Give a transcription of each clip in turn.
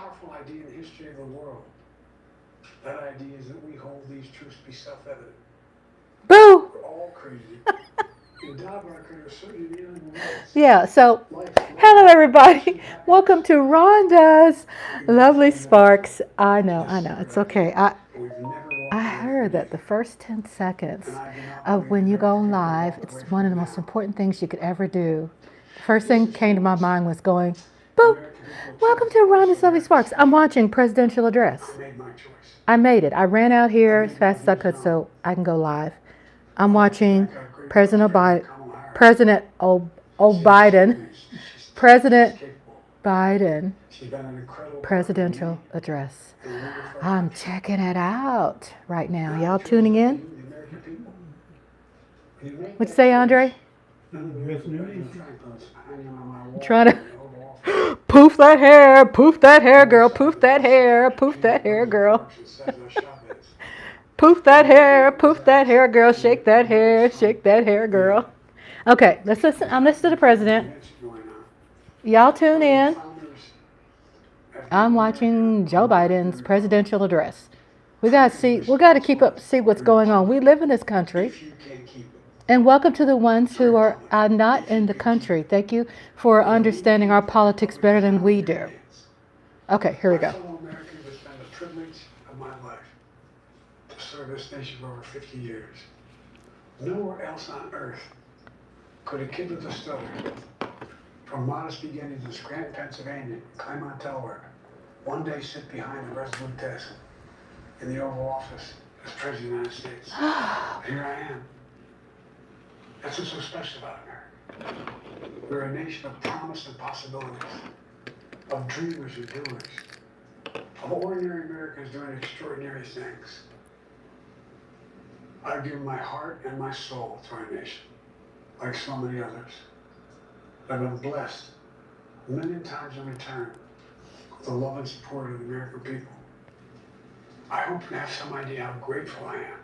powerful idea in the history of the world. That idea is that we hold these truths to be self-evident. Boo! We're all crazy. Endowed by our Creator, certainly the animal rights. Yeah, so hello everybody. Welcome to Rhonda's Lovely Sparks. I know, it's okay. I heard that the first 10 seconds of when you go live, it's one of the most important things you could ever do. The first thing came to my mind was going, boop, welcome to Rhonda's Lovely Sparks. I'm watching Presidential Address. I made it. I ran out here as fast as I could so I can go live. I'm watching President Biden, President Biden presidential address. I'm checking it out right now. Y'all tuning in? What'd you say, Andre? I'm trying to poof that hair, girl, poof that hair, girl. Poof that hair, girl, shake that hair, girl. Okay, let's listen. I'm listening to the president. Y'all tune in. I'm watching Joe Biden's presidential address. We gotta keep up to see what's going on. We live in this country. And welcome to the ones who are not in the country. Thank you for understanding our politics better than we do. Okay, here we go. Serve this nation for over 50 years. Nowhere else on earth could a kid with a stutter, from modest beginnings in Scranton, Pennsylvania, Claremont, Delaware, one day sit behind the resolute desk in the Oval Office as President of the United States. Here I am. That's what's so special about America. We're a nation of promise and possibilities, of dreamers and doers, of ordinary Americans doing extraordinary things. I've given my heart and my soul to our nation, like so many others. I've been blessed a million times in return with the love and support of the American people. I hope you have some idea how grateful I am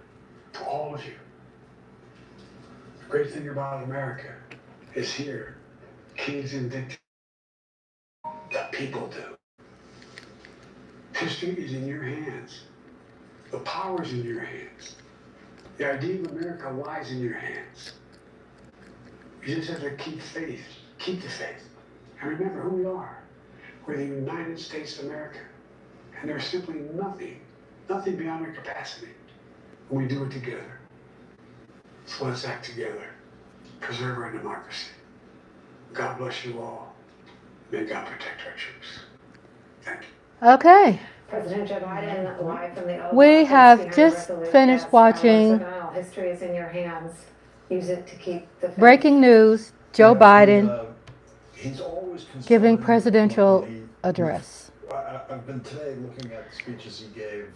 to all of you. The great thing about America is here, kings and dictators, the people do. History is in your hands. The power is in your hands. The idea of America lies in your hands. You just have to keep faith, keep the faith, and remember who we are. We're the United States of America, and there's simply nothing beyond our capacity when we do it together. So let's act together, preserve our democracy. God bless you all. May God protect our troops. Thank you. Okay. President Joe Biden, live from the Oval We Office, have just finished watching History is in your hands. Use it to keep the faith. breaking news. Joe Biden He's always giving presidential address. I've been today looking at the speeches he gave.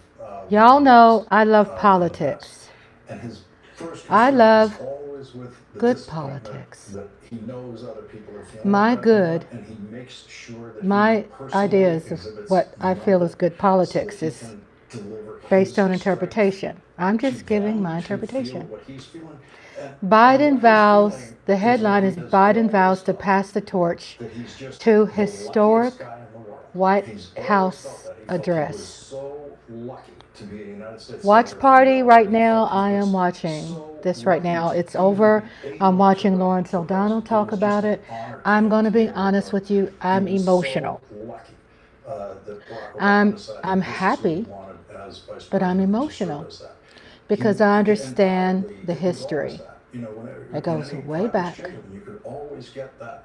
Y'all know I love politics. And his first I concern love is always with the good disappointment politics. that he knows other people are feeling. My about good, him, and he makes sure that my he personally ideas of exhibits what I feel is good politics so he is can deliver based his on strength interpretation. I'm to just giving them my to feel interpretation. what he's feeling. And Biden what he's vows, feeling the is headline what is he has Biden always vows to thought, pass the torch that he's just to the historic luckiest guy in the world. White He's always House felt that. He felt he address. was so lucky to be a United States Watch senator party from right Delaware. He now. felt he I am was watching so this right lucky now. to It's even over. be able I'm to watching run Lawrence for O'Donnell president. talk It was about just it. an honor I'm him going to be be able honest with you. I'm He was emotional. so lucky that Barack I'm Obama decided I'm this is who he happy, wanted as vice but I'm president to serve emotional as that. because He I and understand privately, the it was always history. that. You know, whenever It in goes any way private back. exchange, you could always get that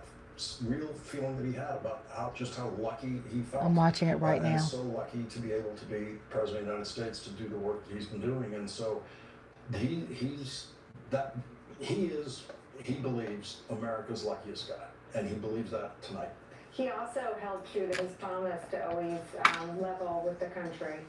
real feeling that he had about how lucky he felt. I'm watching it right And now. so lucky to be able to be president of the United States to do the work he's been doing. And so he's that he believes America's luckiest guy, and he believes that tonight. He also held true to his promise to always level with the country.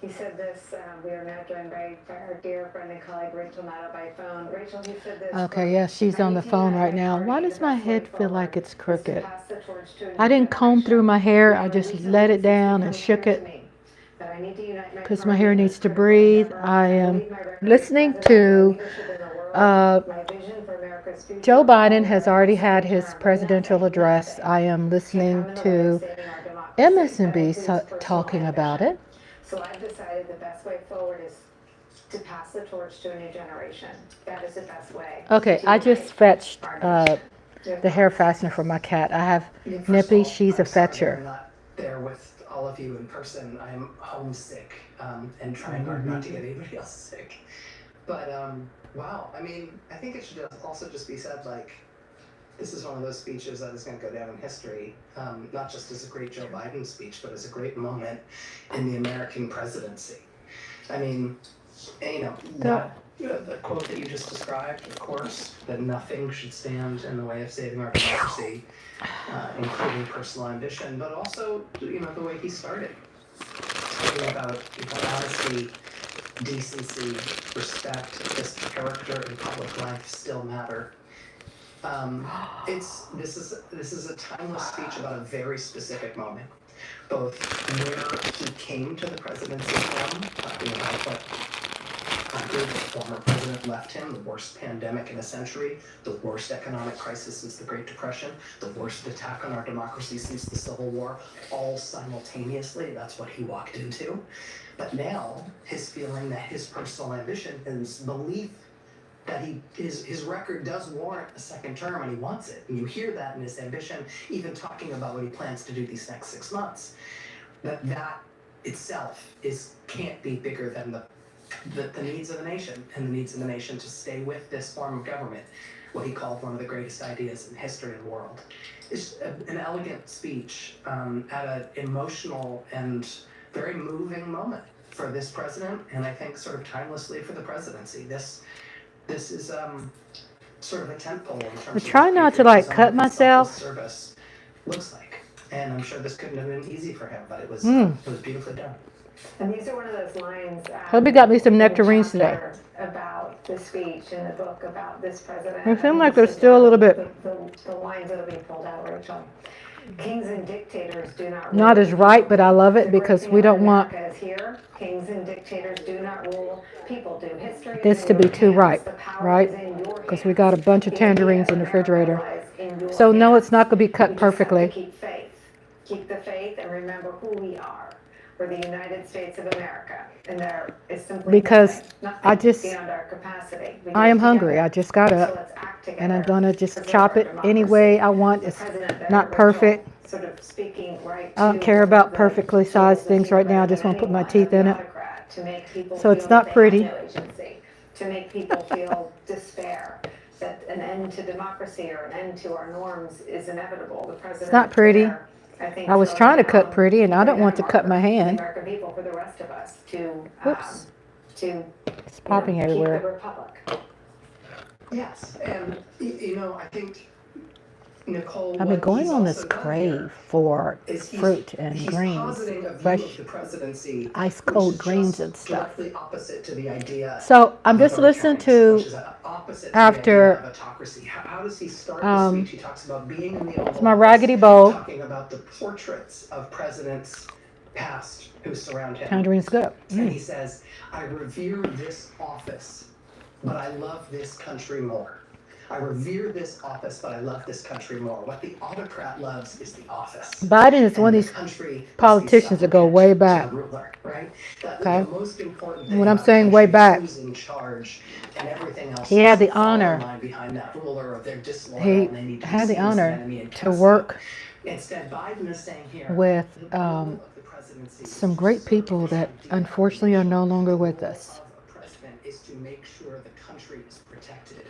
He said this, we are now joined by our dear friend and colleague Rachel Maddow by phone. Rachel, he said this. Okay, yeah, she's on the phone right now. Why does my head feel like it's crooked? I didn't comb through my hair. I just let it down and shook it because my hair needs to breathe. I am listening to Joe Biden has already had his presidential address. I am listening to MSNB's talking about it. So I've decided the best way forward is to pass the torch to a new generation. That is the best way. Okay, to I just unite fetched our nation. the hair fastener for my cat. I have Nippy, she's a I'm sorry I'm fetcher. not there with all of you in person. I'm homesick and trying hard not to get anybody else sick. But wow, I mean, I think it should also just be said, like, this is one of those speeches that is going to go down in history, not just as a great Joe Biden speech, but as a great moment in the American presidency. I mean, you know, the quote that you just described, of course, that nothing should stand in the way of saving our democracy, including personal ambition, but also, you know, the way he started, talking about honesty, decency, respect, just character and public life still matter. This is a timeless speech about a very specific moment, both where he came to the presidency from, talking about what country the former president left him, the worst pandemic in a century, the worst economic crisis since the Great Depression, the worst attack on our democracy since the Civil War, all simultaneously. That's what he walked into. But now, his feeling that his personal ambition and his belief that his record does warrant a second term and he wants it. And you hear that in his ambition, even talking about what he plans to do these next 6 months. That itself can't be bigger than the needs of the nation and the needs of the nation to stay with this form of government, what he called one of the greatest ideas in history of the world. It's an elegant speech at an emotional and very moving moment for this president, and I think sort of timelessly for the presidency. This is sort of a tentpole in terms I try not to like cut myself. Service looks like, and I'm sure this couldn't have been easy for him, but it was beautifully done. And these are one of those lines. Hubby got me some in the nectarines today. chapter about the speech in the book about this president. I feel think like this there's is still a little bit the lines that'll be pulled out, Rachel. Kings and dictators do not rule. not as right, but I love it The great because thing we about don't want America is here. Kings and dictators do not rule. People do. History this is to in be your too hands. right, The power right? is in your Because we hands. got a bunch of The tangerines in the idea of America refrigerator. lies in your So no, it's hands. not going to be We cut just have to perfectly. keep faith. Keep the faith and remember who we are. We're the United States of America. And there is simply Because nothing I just- beyond our capacity. We do I it am hungry. together. I just got So up let's act and I'm together. going to just Preserve chop our it any way democracy. I want. The It's president that not Rachel perfect. Sort of speaking right I don't to care about the perfectly tools sized that things he right now. I better just than want to put my anyone, teeth the in it. autocrat, to make people So it's feel not that they pretty. have no agency, to make people feel despair, that an end to democracy or an end to our norms is inevitable. The president not pretty. there, I think, I was throwing trying to cut down pretty and I don't the want to cut my marker for the hand. American people, for the rest of us, to Whoops. to It's popping keep the everywhere. republic. Yes, and you know, I think Nicole. I've been what going he's on this also done crave here for is fruit and he's greens, positing a view fresh of the presidency, ice which cold is greens just and stuff. directly opposite to the idea So I'm of just listening authoritarianism, to which is opposite to the after, idea of autocracy. How does he start the speech? He talks about being in the Oval my Office, raggedy bowl. talking about the portraits of presidents past who surround him. Tangerines good. And he says, I revere this office, but I love this country more. I revere this office, but I love this country more. What the autocrat loves is the office. Biden is one of And the these country is politicians the that go way supplicant back. to the ruler, right? Okay. The most important thing When I'm about saying the way country back, is who's in charge, and everything else he had the has to fall in honor. line behind that ruler, or they're disloyal He and they need to had be the seen as an honor enemy and to cast out. work Instead, Biden is saying here, with the goal of the presidency is some to great serve people the that idea. unfortunately are no longer with The us. goal of a president is to make sure the country is protected,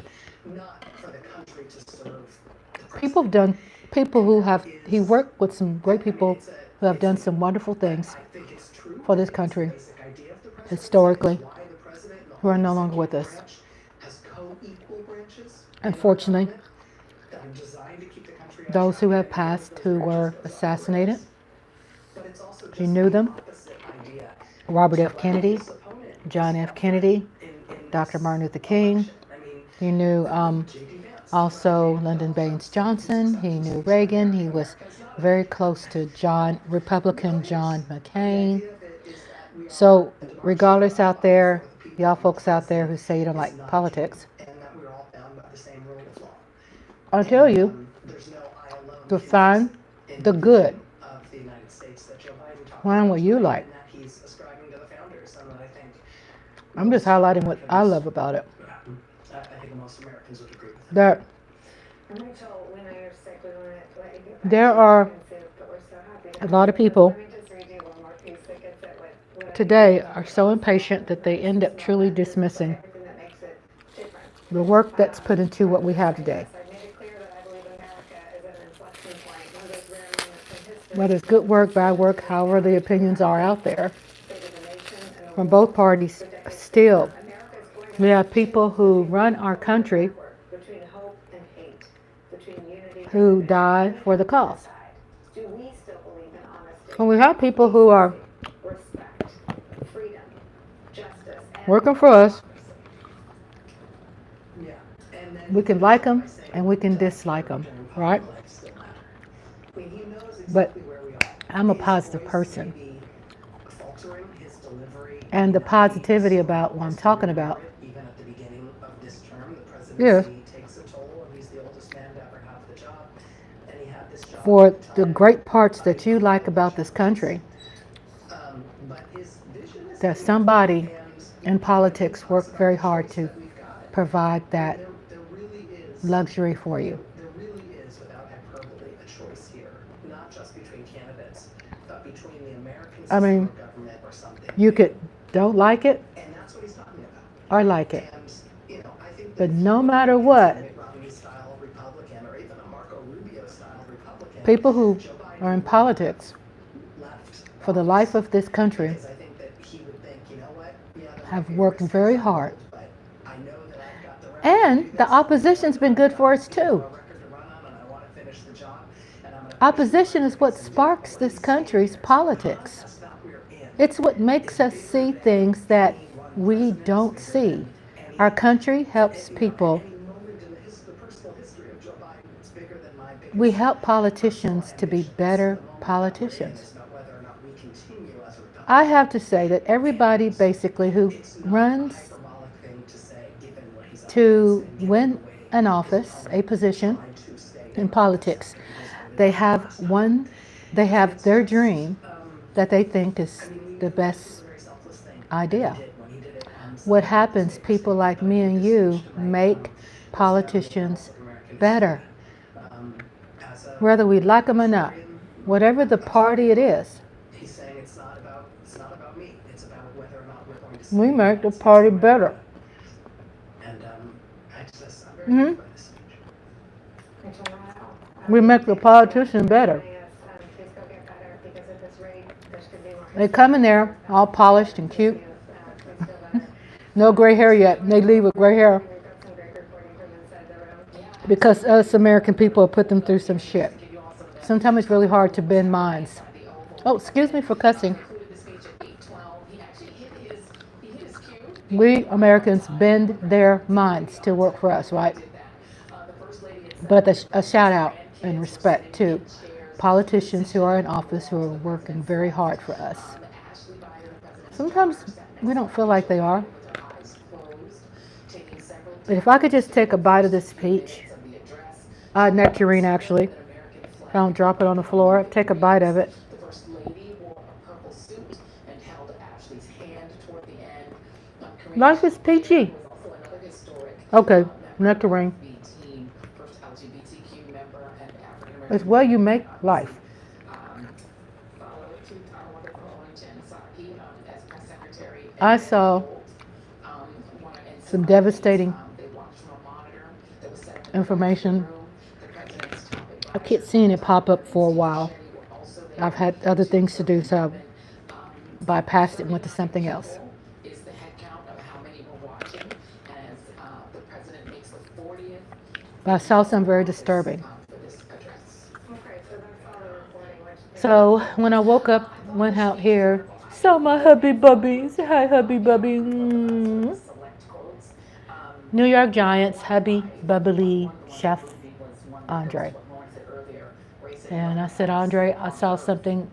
not for the country to serve the People have president. done, people who have, he worked with some great people who have done some wonderful things I think it's true. for this It's the country basic idea of the presidency. historically, It's why the president and the who are whole no longer with executive us. branch has co-equal branches in our Unfortunately, government that are designed to keep the country on those who track, have and one of passed, those who were branches goes assassinated, operates. But it's also you just knew the them. opposite idea Robert to F. let Kennedy, his opponent John F. Kennedy, in Dr. this Martin Luther King. election. I mean, He knew J.D. Vance, also Lyndon Baines Johnson. He knew Reagan. He was very close to Republican John McCain. So regardless out there, y'all folks out there who say you don't like politics, and that we're all bound by the same rule of law. I'll tell you There's no I alone to can find in the good of the United States Find what you like. And that he's ascribing to the founders, and that I think I'm just highlighting what I love about it. I think most Americans would agree with That And Rachel, when I was sick, we wanted to let you get back there to are chicken soup, but we're so happy to a have lot of you with us. people Let me just read you one more piece that gets at what I today think are so impatient that they end up truly dismissing everything that makes it different. the work that's put into what we have today. I made it clear that I believe America is at an inflection point, one of those rare moments in history. Whether it's good work, bad work, however the opinions are out there from both parties, still we have people who run our country Between hope and hate, between unity who die for the cause. Do we still believe in honesty, And we have people who are respect, freedom, justice, and working for us. Yeah. And then We can like them and we can dislike them, right? I mean, he knows But exactly where we are. I'm a His positive voice person. may be faltering, his delivery And the may not be positivity so about what I'm honest talking and about. even at the beginning of this term, the Yes. presidency takes a toll, and he's the oldest man to ever have the job. And he had this job For at the time great parts that you like about this country, but his vision is that clear, somebody and in politics worked very hard to that we've got. provide that There really is. luxury for you. There really is, without hyperbole, a choice here, not just between candidates, but between the American I system mean, of government or something. You could don't like it And that's what he's talking about. or like it. And, you know, I think But that no if you matter look at what, a Mitt Romney-style Republican or even a Marco Rubio-style Republican, people who Joe Biden are in politics left for the life of this country because I think that he would think, you know what, yeah, there might have be worked risks very involved, hard. but I know that I've got the record And to do the this. opposition's been good for us I have too. a record to run on, and I want to finish the job, and I'm gonna finish Opposition the is what record and do it. sparks What this he's country's saying is, politics. the contest that we're in It's what makes us see things that we don't see. Our country helps people. We help politicians to be better politicians. I have to say that everybody basically who runs to win an office, a position in politics, they have their dream that they think is the best idea. What happens, people like me and you make politicians better, whether we like them or not, whatever the party it is. He's saying it's not about me. It's about whether or not we're going to We stay make the in party this better. And I'm very Mhm. moved by this speech. Rachel, wow. We make the politician better. Please go get better, because at this rate, there should be more. They come in there all polished and cute, Please feel better. no gray hair yet. And they leave with gray hair We've got some great reporting from inside the room. because us American people have put them through some shit. Sometimes it's really hard to bend minds. Oh, excuse me for cussing. We Americans bend their minds to work for us, right? But a shout out and respect to politicians who are in office who are working very hard for us. Sometimes we don't feel like they are. But if I could just take a bite of this peach, nectarine actually, if I don't drop it on the floor, take a bite of it. Life is peachy. Okay, nectarine. It's where you make life. I saw some devastating information. I kept seeing it pop up for a while. I've had other things to do, so I bypassed it and went to something else. But I saw something very disturbing. So when I woke up, went out here, saw my hubby bubby. Say hi, hubby bubby. New York Giants, hubby bubbly chef Andre. And I said, Andre, I saw something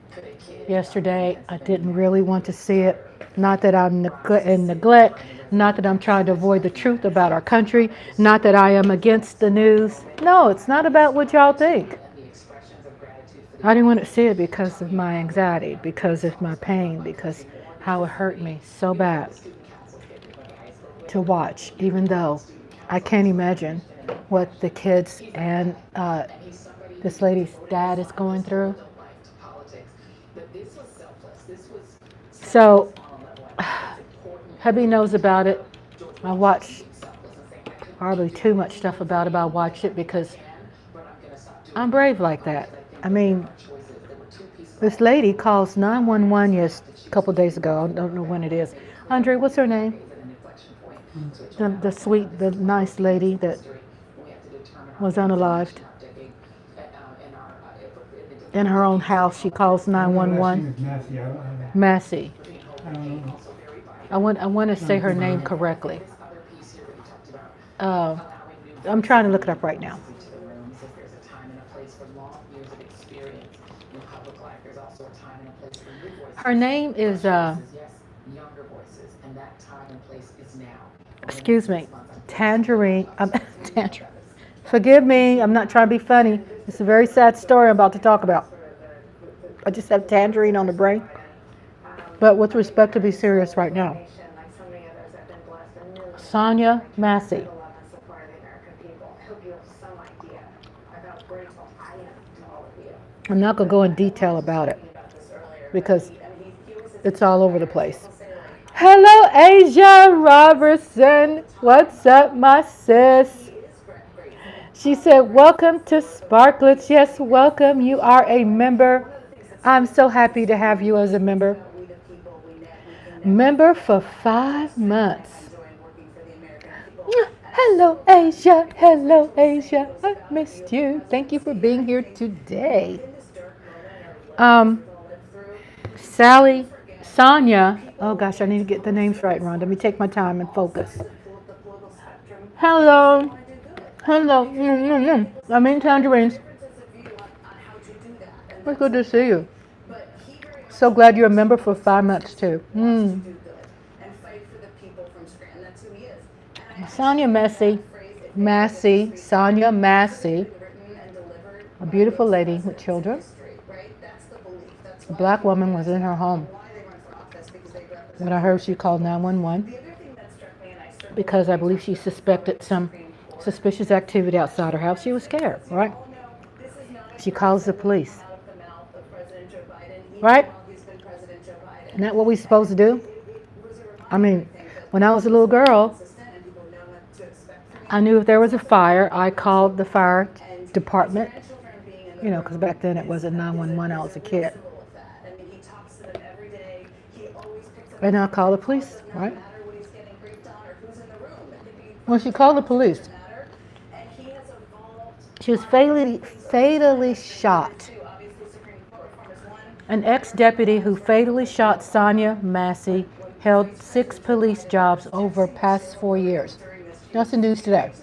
yesterday. I didn't really want to see it. Not that I'm in neglect, not that I'm trying to avoid the truth about our country, not that I am against the news. No, it's not about what y'all think. I didn't want to see it because of my anxiety, because of my pain, because how it hurt me so bad to watch, even though I can't imagine what the kids and this lady's dad is going through. So, hubby knows about it. I watch hardly too much stuff about it, but I watch it because I'm brave like that. I mean, this lady calls 911 a couple days ago. I don't know when it is. Andre, what's her name? The sweet, the nice lady that was unalived. In her own house, she calls 911. Massey. I want to say her name correctly. I'm trying to look it up right now. Her name is, excuse me, Tangerine. Tangerine. Forgive me, I'm not trying to be funny. It's a very sad story I'm about to talk about. I just have tangerine on the brain. But with respect to be serious right now, Sonia Massey. I'm not going to go in detail about it because it's all over the place. Hello, Asia Robertson. What's up, my sis? She said, welcome to Sparklets. Yes, welcome. You are a member. I'm so happy to have you as a member. Member for 5 months. Hello, Asia. Hello, Asia. I missed you. Thank you for being here today. Sally, Sonia. Oh gosh, I need to get the names right, Ron. Let me take my time and focus. Hello. Hello. I'm in tangerines. It's good to see you. So glad you're a member for 5 months too. Sonia Sonia Massey, a beautiful lady with children. A black woman was in her home when I heard she called 911 because I believe she suspected some suspicious activity outside her house. She was scared, right? She calls the police. Right? Isn't that what we're supposed to do? I mean, when I was a little girl, I knew if there was a fire, I called the fire department, you know, because back then it wasn't 911, I was a kid. And I called the police, right? When she called the police, she was fatally shot. An ex-deputy who fatally shot Sonia Massey held 6 police jobs over past 4 years. That's the news today.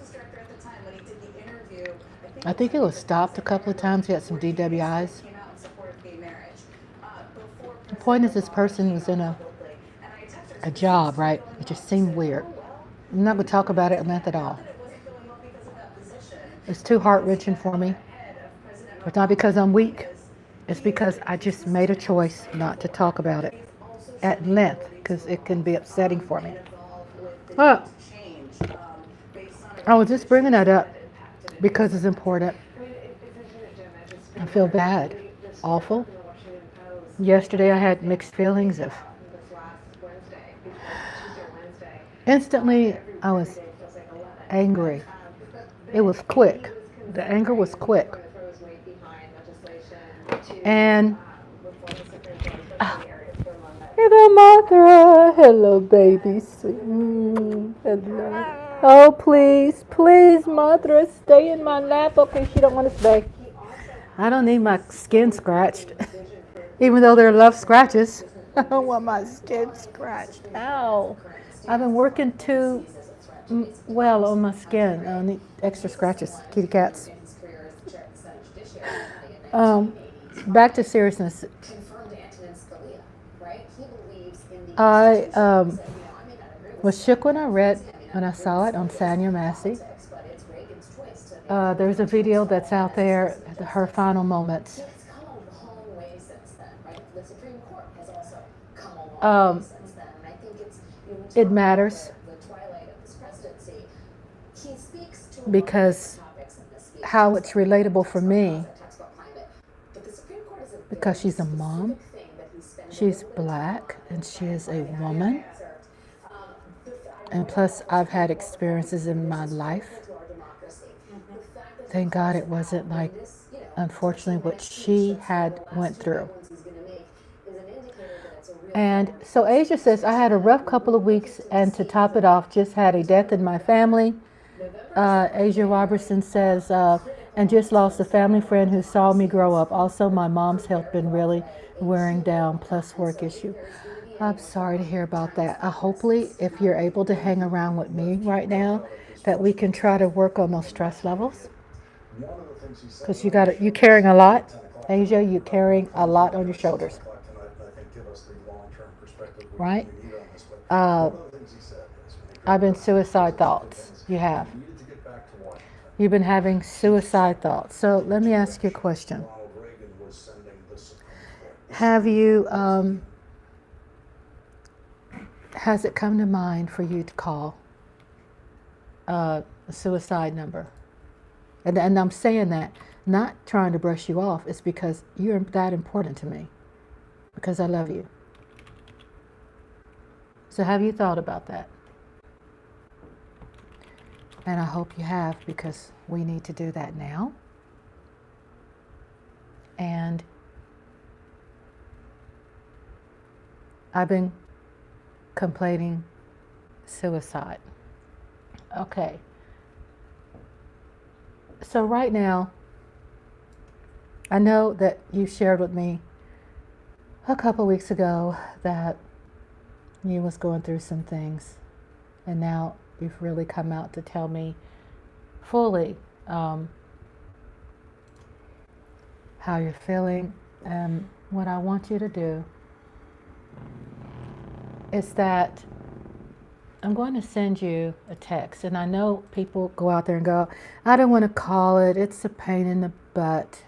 I think it was stopped a couple of times. He had some DWIs. The point is, this person was in a job, right? It just seemed weird. I'm not going to talk about it at length at all. It's too heart-wrenching for me. It's not because I'm weak. It's because I just made a choice not to talk about it at length because it can be upsetting for me. Well, I was just bringing that up because it's important. I feel bad, awful. Yesterday I had mixed feelings of instantly I was angry. It was quick. The anger was quick. And hello, Martha. Hello, baby. Hello. Oh, please, Martha, stay in my lap. Okay, she don't want to stay. I don't need my skin scratched, even though they're love scratches. I don't want my skin scratched. Ow! I've been working too well on my skin. I need extra scratches. Kitty cats. Back to seriousness. I was shook when I saw it on Sonia Massey. There's a video that's out there, her final moments. it matters because how it's relatable for me, because she's a mom, she's black, and she is a woman. And plus, I've had experiences in my life. Thank God it wasn't like, unfortunately, what she had went through. And so Asia says, I had a rough couple of weeks, and to top it off, just had a death in my family. Asia Robertson says, and just lost a family friend who saw me grow up. Also, my mom's health been really wearing down, plus work issue. I'm sorry to hear about that. Hopefully, if you're able to hang around with me right now, that we can try to work on those stress levels. Because you're carrying a lot. Asia, you're carrying a lot on your shoulders. Right? I've been suicide thoughts. You have. You've been having suicide thoughts. So let me ask you a question. Have you, has it come to mind for you to call a suicide number? And I'm saying that, not trying to brush you off, it's because you're that important to me. Because I love you. So have you thought about that? And I hope you have, because we need to do that now. And I've been complaining suicide. Okay. So right now, I know that you shared with me a couple weeks ago that you was going through some things, and now you've really come out to tell me fully how you're feeling. And what I want you to do is that I'm going to send you a text. And I know people go out there and go, I don't want to call it, it's a pain in the butt.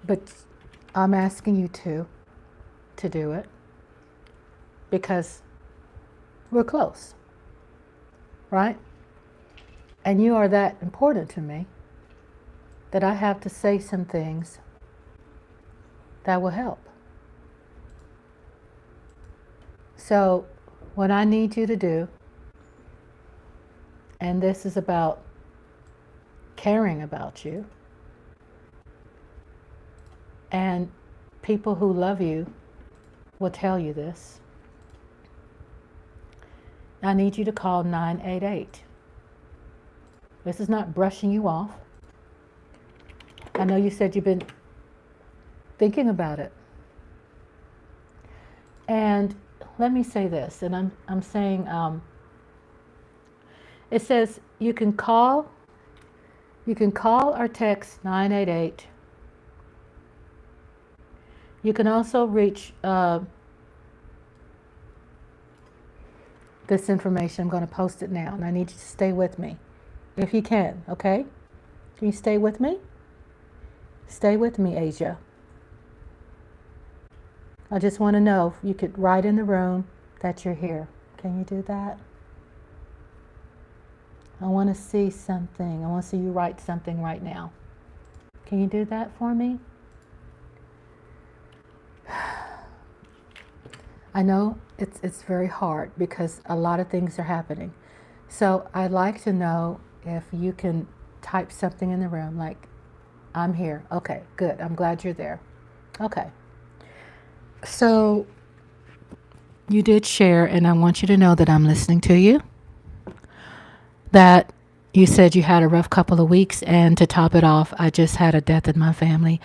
But I'm asking you to do it, because we're close, right? And you are that important to me that I have to say some things that will help. So what I need you to do, and this is about caring about you, and people who love you will tell you this. I need you to call 988. This is not brushing you off. I know you said you've been thinking about it. And let me say this, and I'm saying, it says you can call or text 988. You can also reach this information. I'm going to post it now, and I need you to stay with me, if you can, okay? Can you stay with me? Stay with me, Asia. I just want to know if you could write in the room that you're here. Can you do that? I want to see something. I want to see you write something right now. Can you do that for me? I know it's very hard because a lot of things are happening. So I'd like to know if you can type something in the room like, I'm here. Okay, good. I'm glad you're there. Okay. So you did share, and I want you to know that I'm listening to you. That you said you had a rough couple of weeks, and to top it off, I just had a death in my family.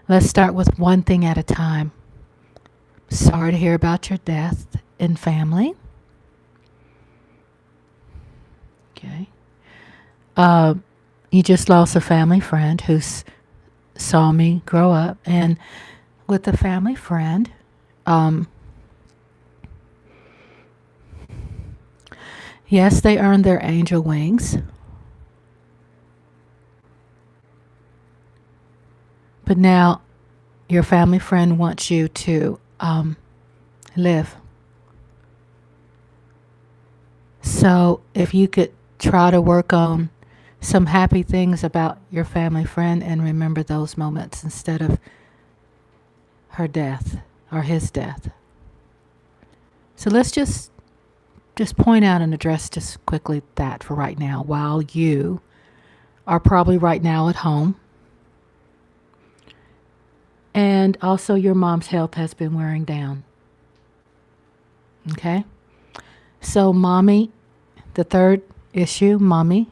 Let's start with one thing at a time. Sorry to hear about your death in family. Okay. You just lost a family friend who saw me grow up, and with a family friend, yes, they earned their angel wings, but now your family friend wants you to live. So if you could try to work on some happy things about your family friend and remember those moments instead of her death or his death. So let's just point out and address just quickly that for right now, while you are probably right now at home. And also your mom's health has been wearing down. Okay? So mommy, the third issue, mommy's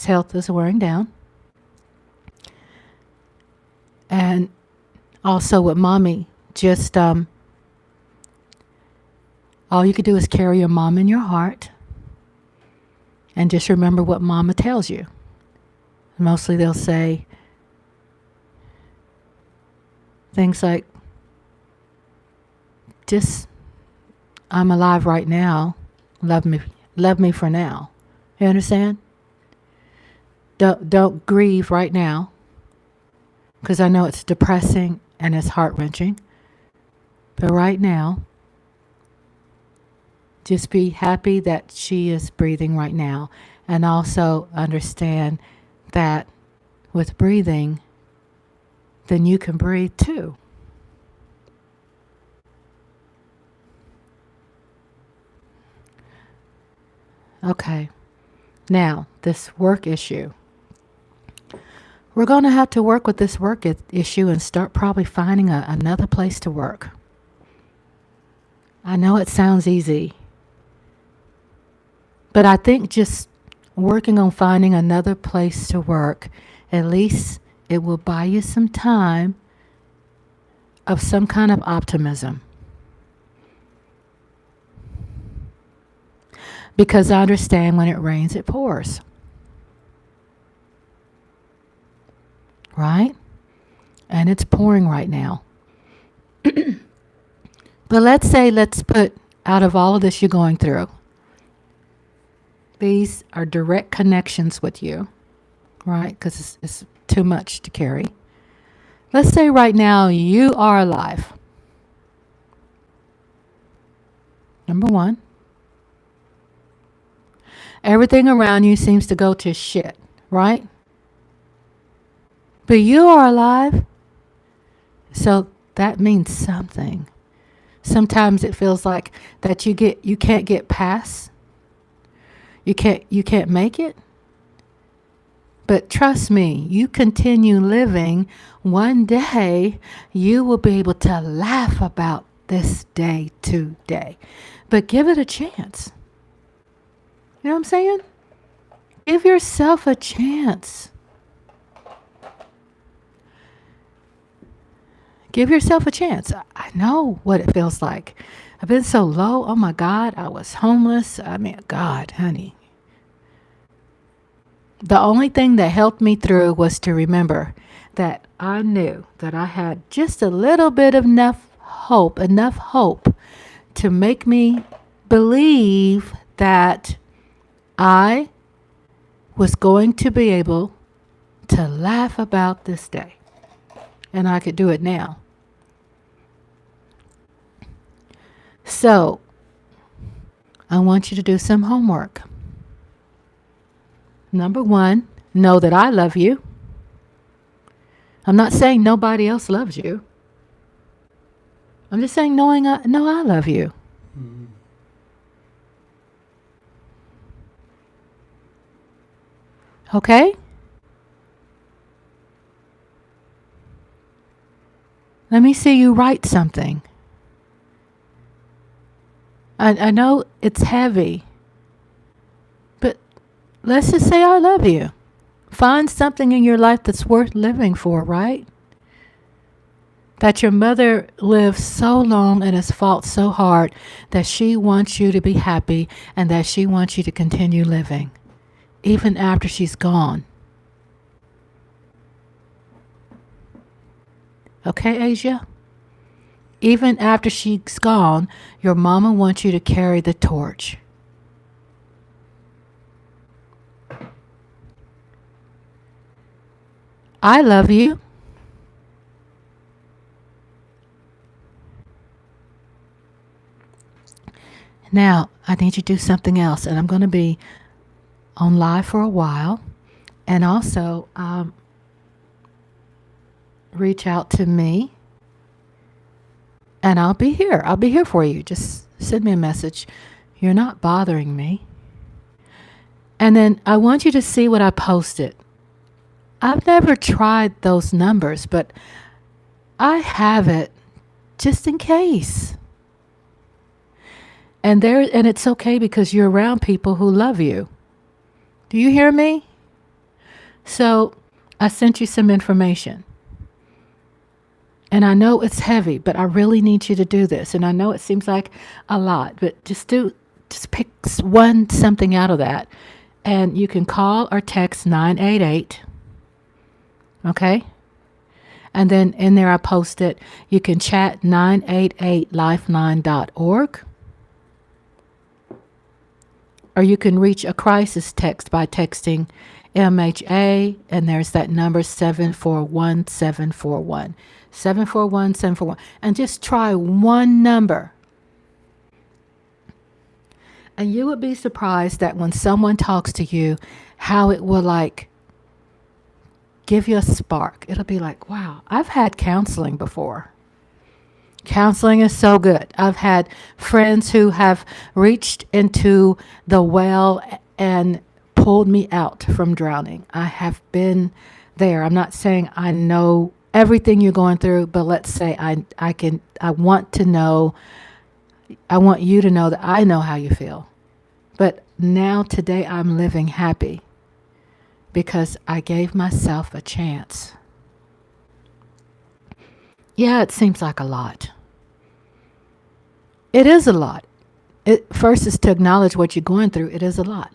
health is wearing down. And also with mommy, just all you could do is carry your mom in your heart and just remember what mama tells you. Mostly they'll say things like, just, I'm alive right now. Love me for now. You understand? Don't grieve right now, because I know it's depressing and it's heart-wrenching. But right now, just be happy that she is breathing right now, and also understand that with breathing, then you can breathe too. Okay, now this work issue. We're going to have to work with this work issue and start probably finding another place to work. I know it sounds easy, but I think just working on finding another place to work, at least it will buy you some time of some kind of optimism. Because I understand when it rains, it pours. Right? And it's pouring right now. But let's put, out of all of this you're going through, these are direct connections with you, right? Because it's too much to carry. Let's say right now you are alive. Number one. Everything around you seems to go to shit, right? But you are alive. So that means something. Sometimes it feels like that you can't get past. You can't make it. But trust me, you continue living, one day you will be able to laugh about this day today. But give it a chance. You know what I'm saying? Give yourself a chance. Give yourself a chance. I know what it feels like. I've been so low. Oh my God, I was homeless. I mean, God, honey. The only thing that helped me through was to remember that I knew that I had just a little bit of enough hope to make me believe that I was going to be able to laugh about this day. And I could do it now. So, I want you to do some homework. Number one, know that I love you. I'm not saying nobody else loves you. I'm just saying know I love you. Mm-hmm. Okay? Let me see you write something. I know it's heavy, but let's just say I love you. Find something in your life that's worth living for, right? That your mother lived so long and has fought so hard that she wants you to be happy and that she wants you to continue living, even after she's gone. Okay, Asia? Even after she's gone, your mama wants you to carry the torch. I love you. Now, I need you to do something else, and I'm going to be on live for a while. And also, reach out to me, and I'll be here. I'll be here for you. Just send me a message. You're not bothering me. And then I want you to see what I posted. I've never tried those numbers, but I have it just in case. And it's okay because you're around people who love you. Do you hear me? So I sent you some information. And I know it's heavy, but I really need you to do this. And I know it seems like a lot, but just pick something out of that. And you can call or text 988. Okay? And then in there I posted, you can chat 988lifeline.org. Or you can reach a crisis text by texting MHA, and there's that number 741-741. 741-741. And just try one number. And you would be surprised that when someone talks to you, how it will give you a spark. It'll be like, wow, I've had counseling before. Counseling is so good. I've had friends who have reached into the well and pulled me out from drowning. I have been there. I'm not saying I know everything you're going through, but let's say I want to know, I want you to know that I know how you feel. But now today I'm living happy because I gave myself a chance. Yeah, it seems like a lot. It is a lot. First is to acknowledge what you're going through. It is a lot.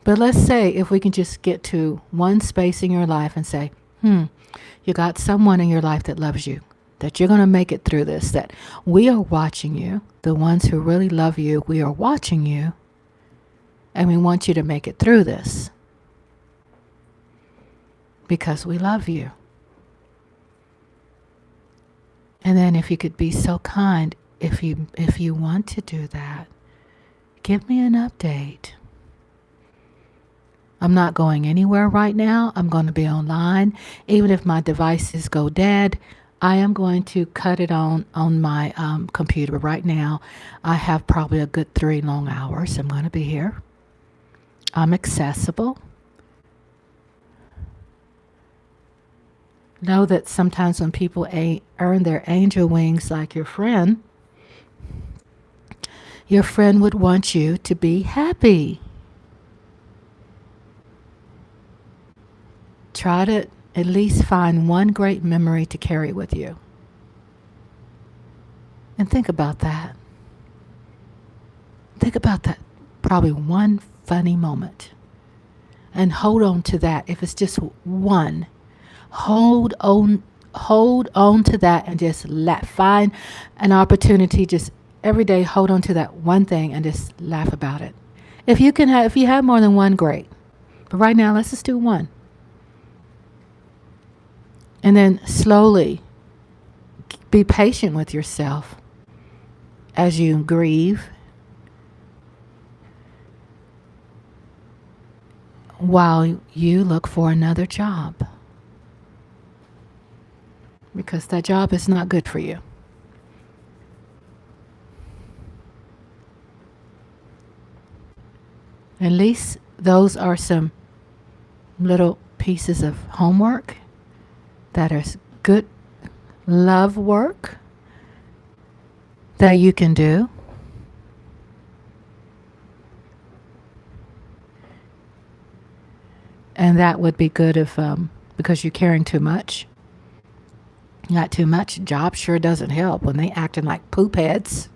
But let's say if we can just get to one space in your life and say, you got someone in your life that loves you, that you're going to make it through this, that we are watching you, the ones who really love you, we are watching you, and we want you to make it through this. Because we love you. And then if you could be so kind, if you want to do that, give me an update. I'm not going anywhere right now. I'm going to be online. Even if my devices go dead, I am going to cut it on my computer right now. I have probably a good 3 long hours. I'm going to be here. I'm accessible. Know that sometimes when people earn their angel wings like your friend would want you to be happy. Try to at least find one great memory to carry with you. And think about that. Think about that. Probably one funny moment. And hold on to that. If it's just one, hold on to that and just find an opportunity. Just every day, hold on to that one thing and just laugh about it. If you have more than one, great. But right now, let's just do one. And then slowly be patient with yourself as you grieve while you look for another job. Because that job is not good for you. At least those are some little pieces of homework that is good love work that you can do. And that would be good if, because you're caring too much. Not too much. Job sure doesn't help when they acting like poop heads.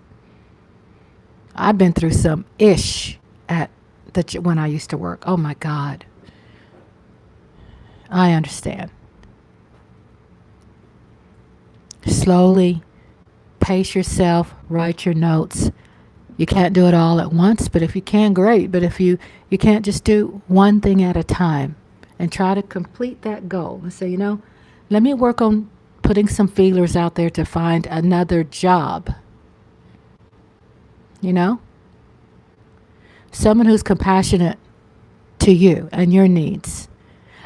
I've been through some ish when I used to work. Oh my God. I understand. Slowly pace yourself, write your notes. You can't do it all at once, but if you can, great. But if you can't, just do one thing at a time and try to complete that goal and say, let me work on putting some feelers out there to find another job. You know? Someone who's compassionate to you and your needs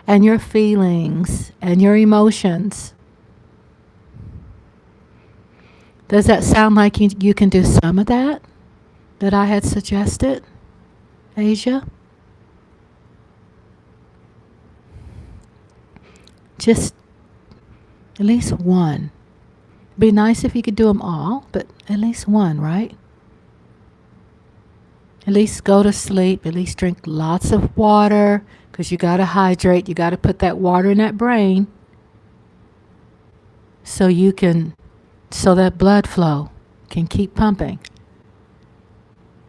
and your feelings and your emotions. Does that sound like you can do some of that I had suggested, Asia? Just at least one. Be nice if you could do them all, but at least one, right? At least go to sleep. At least drink lots of water, because you got to hydrate. You got to put that water in that brain so that blood flow can keep pumping.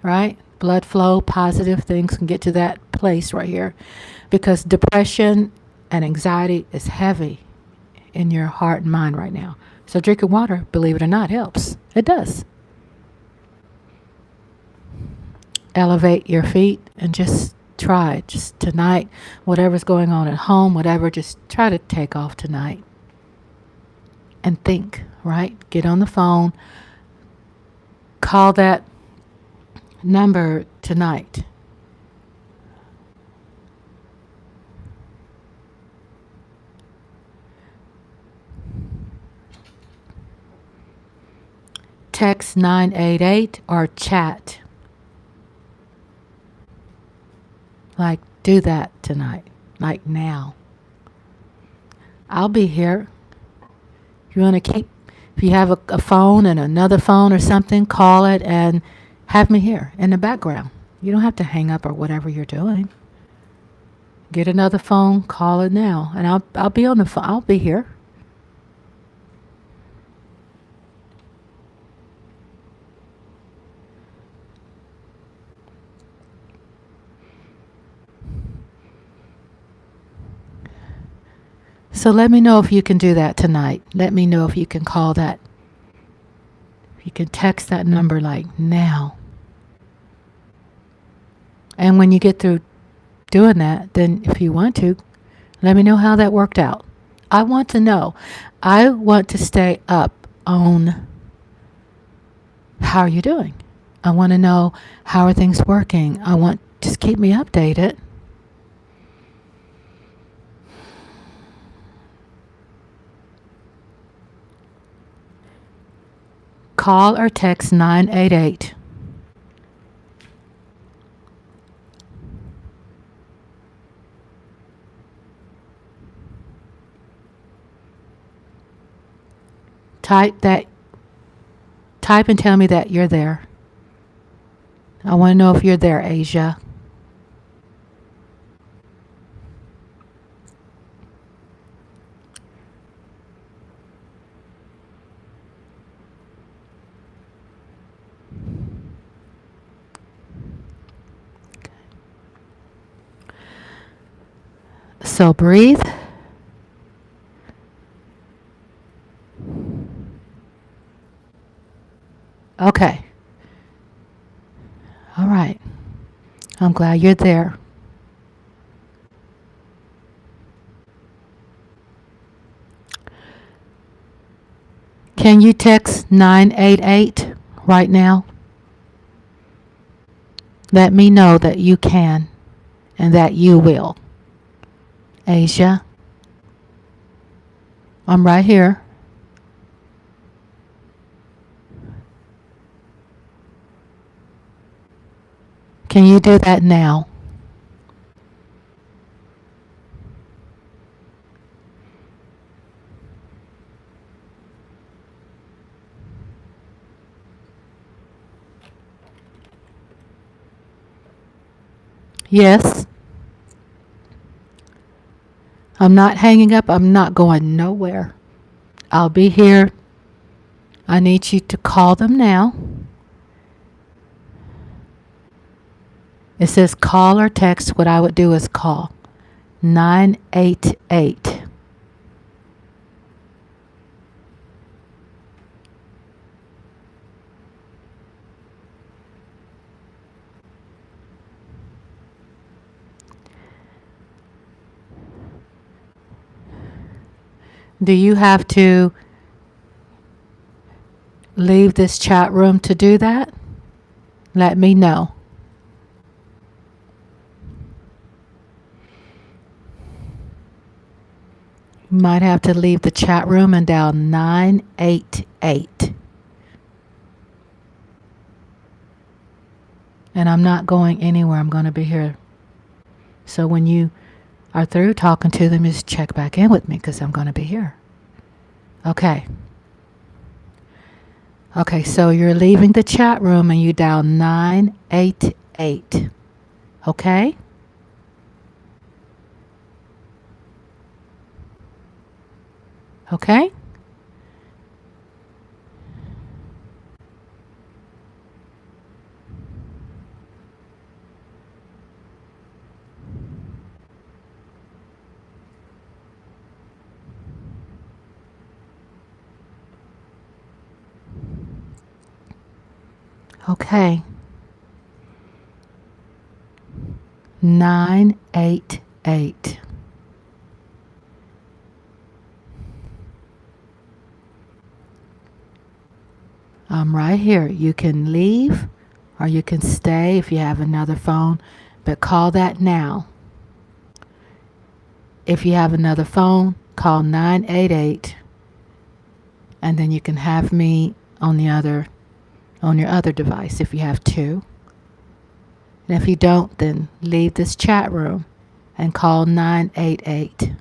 Right? Blood flow, positive things can get to that place right here. Because depression and anxiety is heavy in your heart and mind right now. So drinking water, believe it or not, helps. It does. Elevate your feet and just try. Just tonight, whatever's going on at home, whatever, just try to take off tonight. And think, right? Get on the phone. Call that number tonight. Text 988 or chat. Like, do that tonight. Like now. I'll be here. If you have a phone and another phone or something, call it and have me here in the background. You don't have to hang up or whatever you're doing. Get another phone, call it now. And I'll be on the phone. I'll be here. So let me know if you can do that tonight. Let me know if you can call that. If you can text that number like now. And when you get through doing that, then if you want to, let me know how that worked out. I want to know. I want to stay up on how are you doing. I want to know how are things working. Just keep me updated. Call or text 988. Type and tell me that you're there. I want to know if you're there, Asia. So breathe. Okay. All right. I'm glad you're there. Can you text 988 right now? Let me know that you can and that you will. Asia, I'm right here. Can you do that now? Yes. I'm not hanging up. I'm not going nowhere. I'll be here. I need you to call them now. It says call or text. What I would do is call 988. Do you have to leave this chat room to do that? Let me know. You might have to leave the chat room and dial 988. And I'm not going anywhere. I'm going to be here. So when you are through talking to them, just check back in with me because I'm going to be here. Okay. Okay, so you're leaving the chat room and you dial 988. Okay? Okay? Okay. 988. I'm right here. You can leave or you can stay if you have another phone, but call that now. If you have another phone, call 988 and then you can have me on your other device if you have two. And if you don't, then leave this chat room and call 988.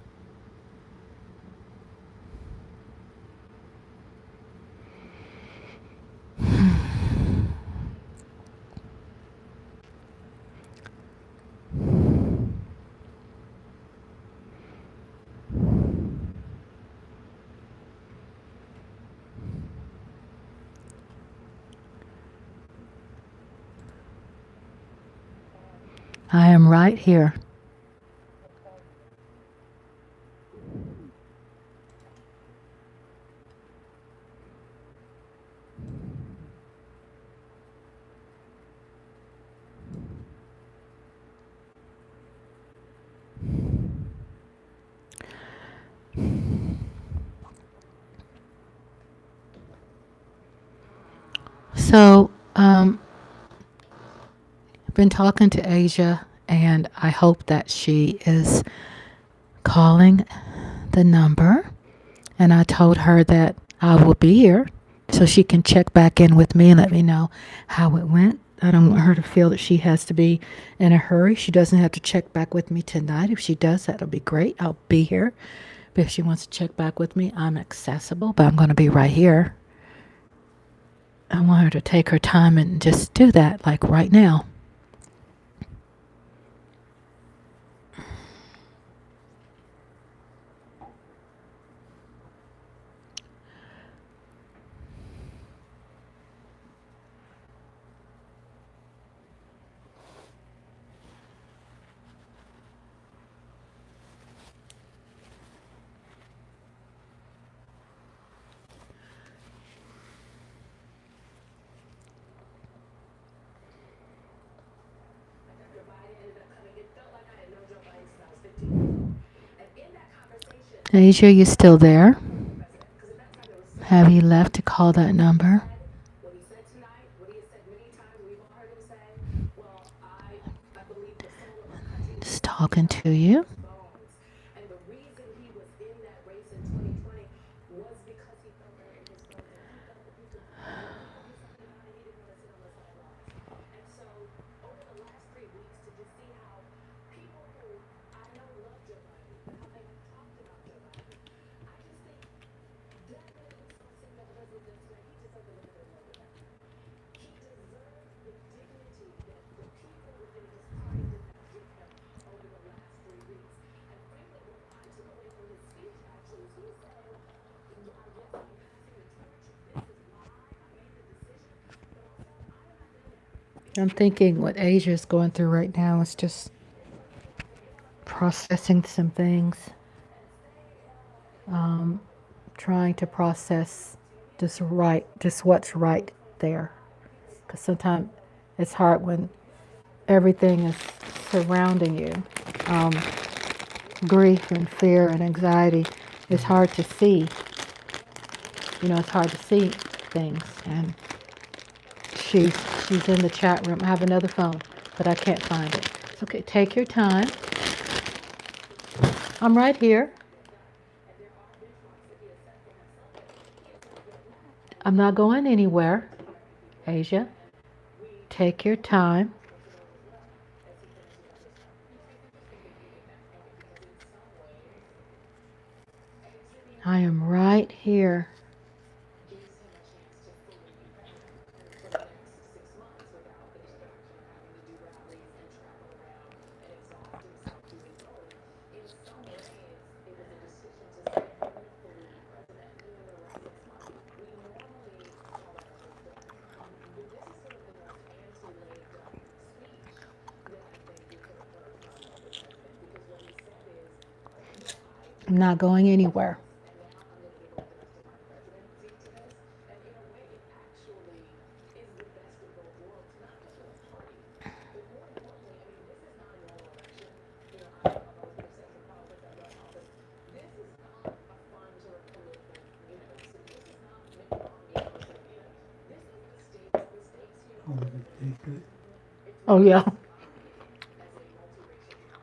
I am right here. So, I've been talking to Asia, and I hope that she is calling the number. And I told her that I will be here so she can check back in with me and let me know how it went. I don't want her to feel that she has to be in a hurry. She doesn't have to check back with me tonight. If she does, that'll be great. I'll be here. But if she wants to check back with me, I'm accessible, but I'm going to be right here. I want her to take her time and just do that, like right now. Asia, you still there? Have you left to call that number? Just talking to you. I'm thinking what Asia is going through right now is just processing some things, trying to process just what's right there. Because sometimes it's hard when everything is surrounding you, grief and fear and anxiety, It's hard to see. It's hard to see things. And she's in the chat room. I have another phone, but I can't find it. It's okay. Take your time. I'm right here. I'm not going anywhere, Asia. Take your time. I am right here. I'm not going anywhere. Oh, yeah.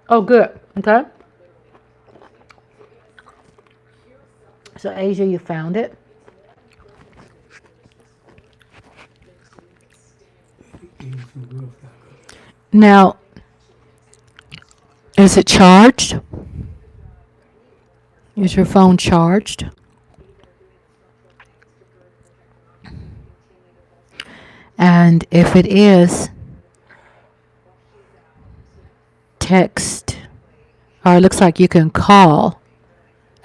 Oh, good. Okay. So, Asia, you found it? Now, is it charged? Is your phone charged? And if it is, text, or it looks like you can call,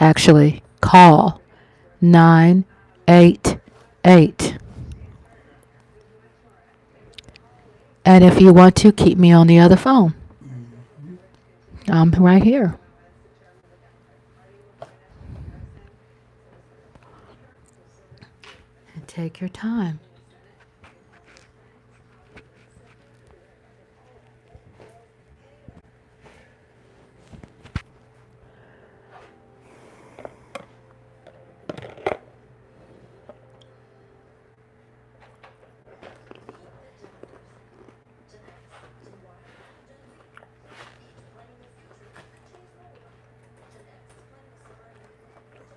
actually, call 988. And if you want to, keep me on the other phone. I'm right here. And take your time.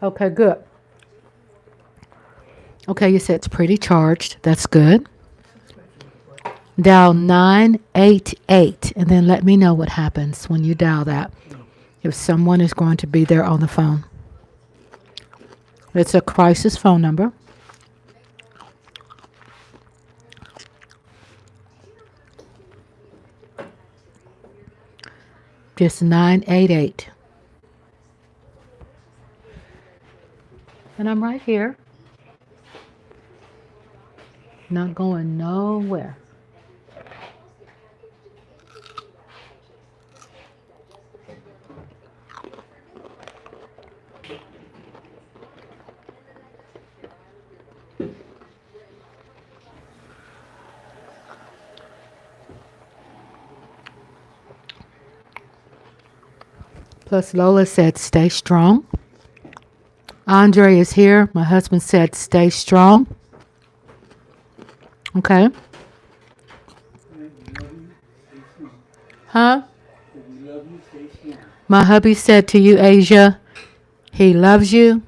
Okay, good. Okay, you said it's pretty charged. That's good. Dial 988 and then let me know what happens when you dial that. If someone is going to be there on the phone. It's a crisis phone number. Just 988. And I'm right here. Not going nowhere. Plus Lola said, stay strong. Andre is here. My husband said, stay strong. Okay. Huh? My hubby said to you, Asia, he loves you.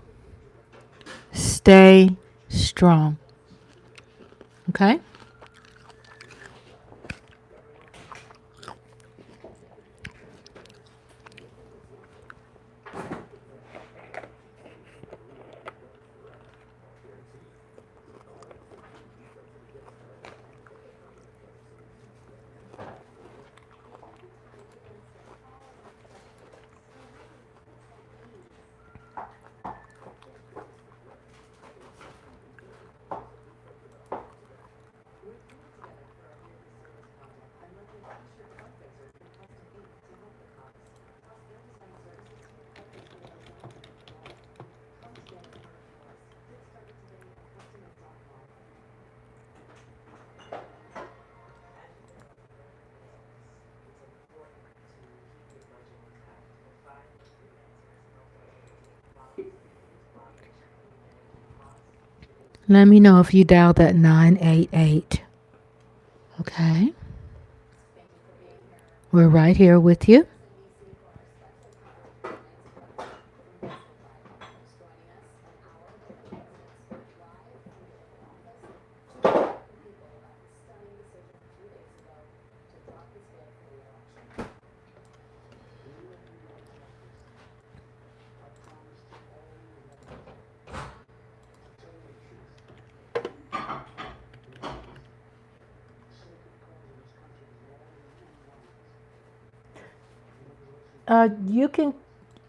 Stay strong. Okay? Let me know if you dial that 988. Okay. We're right here with you.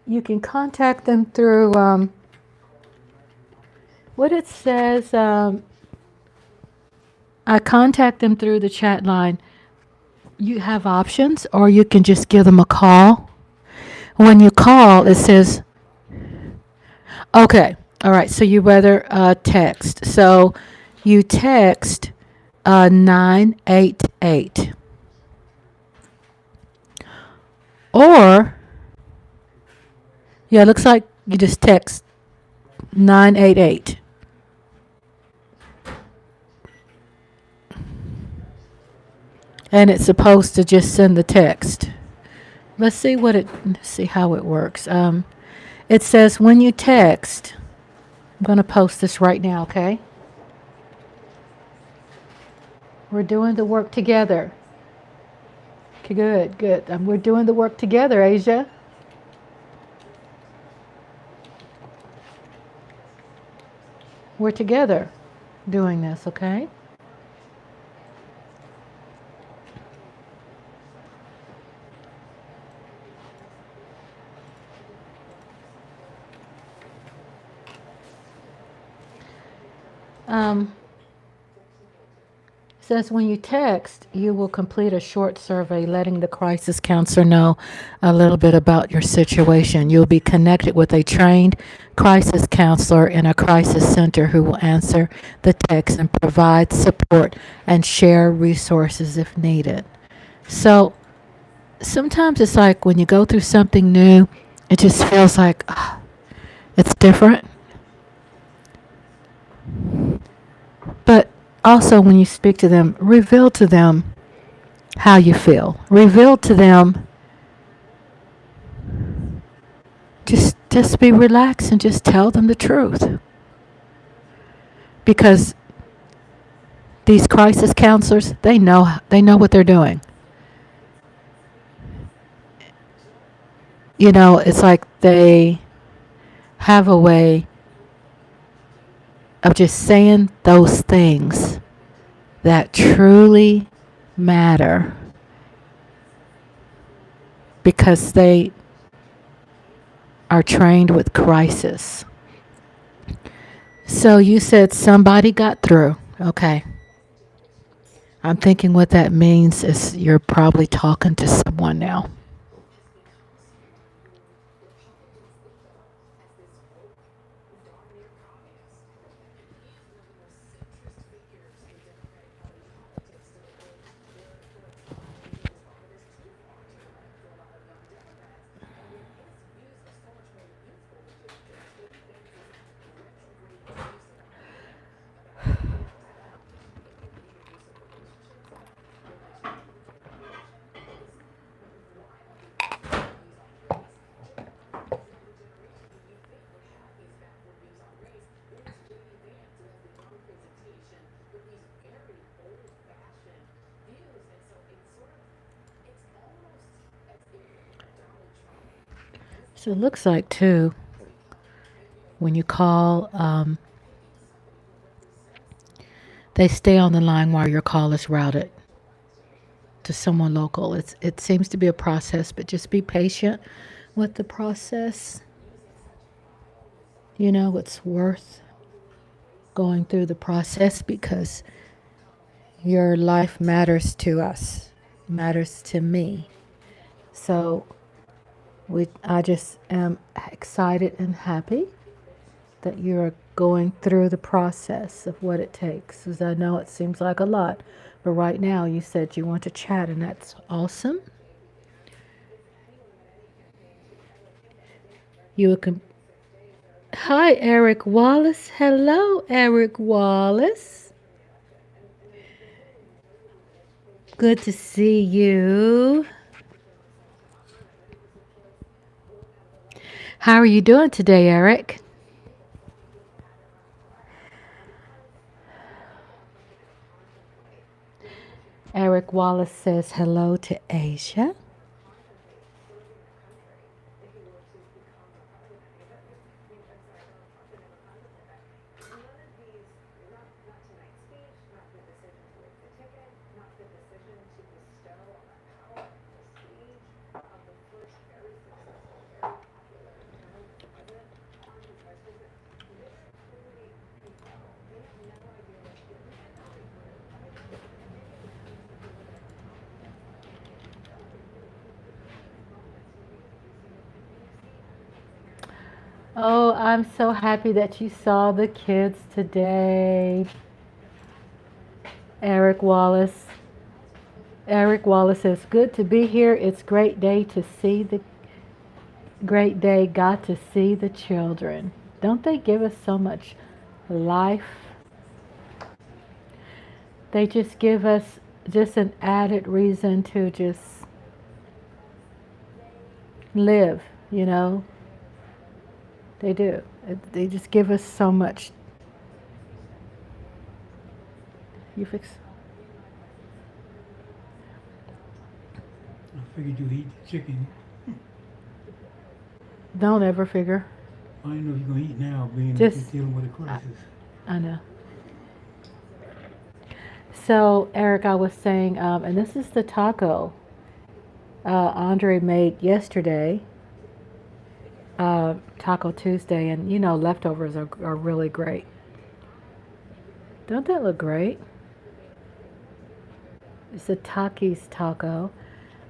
You can contact them through what it says. I contact them through the chat line. You have options, or you can just give them a call. When you call, it says, okay, all right, so you rather text. So you text 988. Or, yeah, it looks like you just text 988. And it's supposed to just send the text. Let's see how it works. It says when you text, I'm going to post this right now, okay? We're doing the work together. Okay, good. We're doing the work together, Asia. We're together doing this, okay? Says when you text, you will complete a short survey letting the crisis counselor know a little bit about your situation. You'll be connected with a trained crisis counselor in a crisis center who will answer the text and provide support and share resources if needed. So sometimes it's like when you go through something new, it just feels like it's different. But also, when you speak to them, reveal to them how you feel. Reveal to them, just be relaxed and just tell them the truth. Because these crisis counselors, they know what they're doing. You know, it's like they have a way of just saying those things that truly matter because they are trained with crisis. So you said somebody got through. Okay. I'm thinking what that means is you're probably talking to someone now. So it looks like, too, when you call, they stay on the line while your call is routed to someone local. It seems to be a process, but just be patient with the process. You know, it's worth going through the process because your life matters to us, matters to me. So I just am excited and happy that you're going through the process of what it takes. Because I know it seems like a lot, but right now you said you want to chat, and that's awesome. Hi, Eric Wallace. Hello, Eric Wallace. Good to see you. How are you doing today, Eric? Eric Wallace says hello to Asia. Oh, I'm so happy that you saw the kids today. Eric Wallace. Eric Wallace says, good to be here. It's great day to see the great day. Got to see the children. Don't they give us so much life? They just give us just an added reason to just live, you know? They do. They just give us so much. You fix. I figured you eat chicken. Don't ever figure. I didn't know you're gonna eat now, being Just- that you're dealing with a crisis. I know. So, Eric, I was saying, and this is the taco Andre made yesterday, Taco Tuesday, and you know, leftovers are really great. Don't that look great? It's a Takis taco.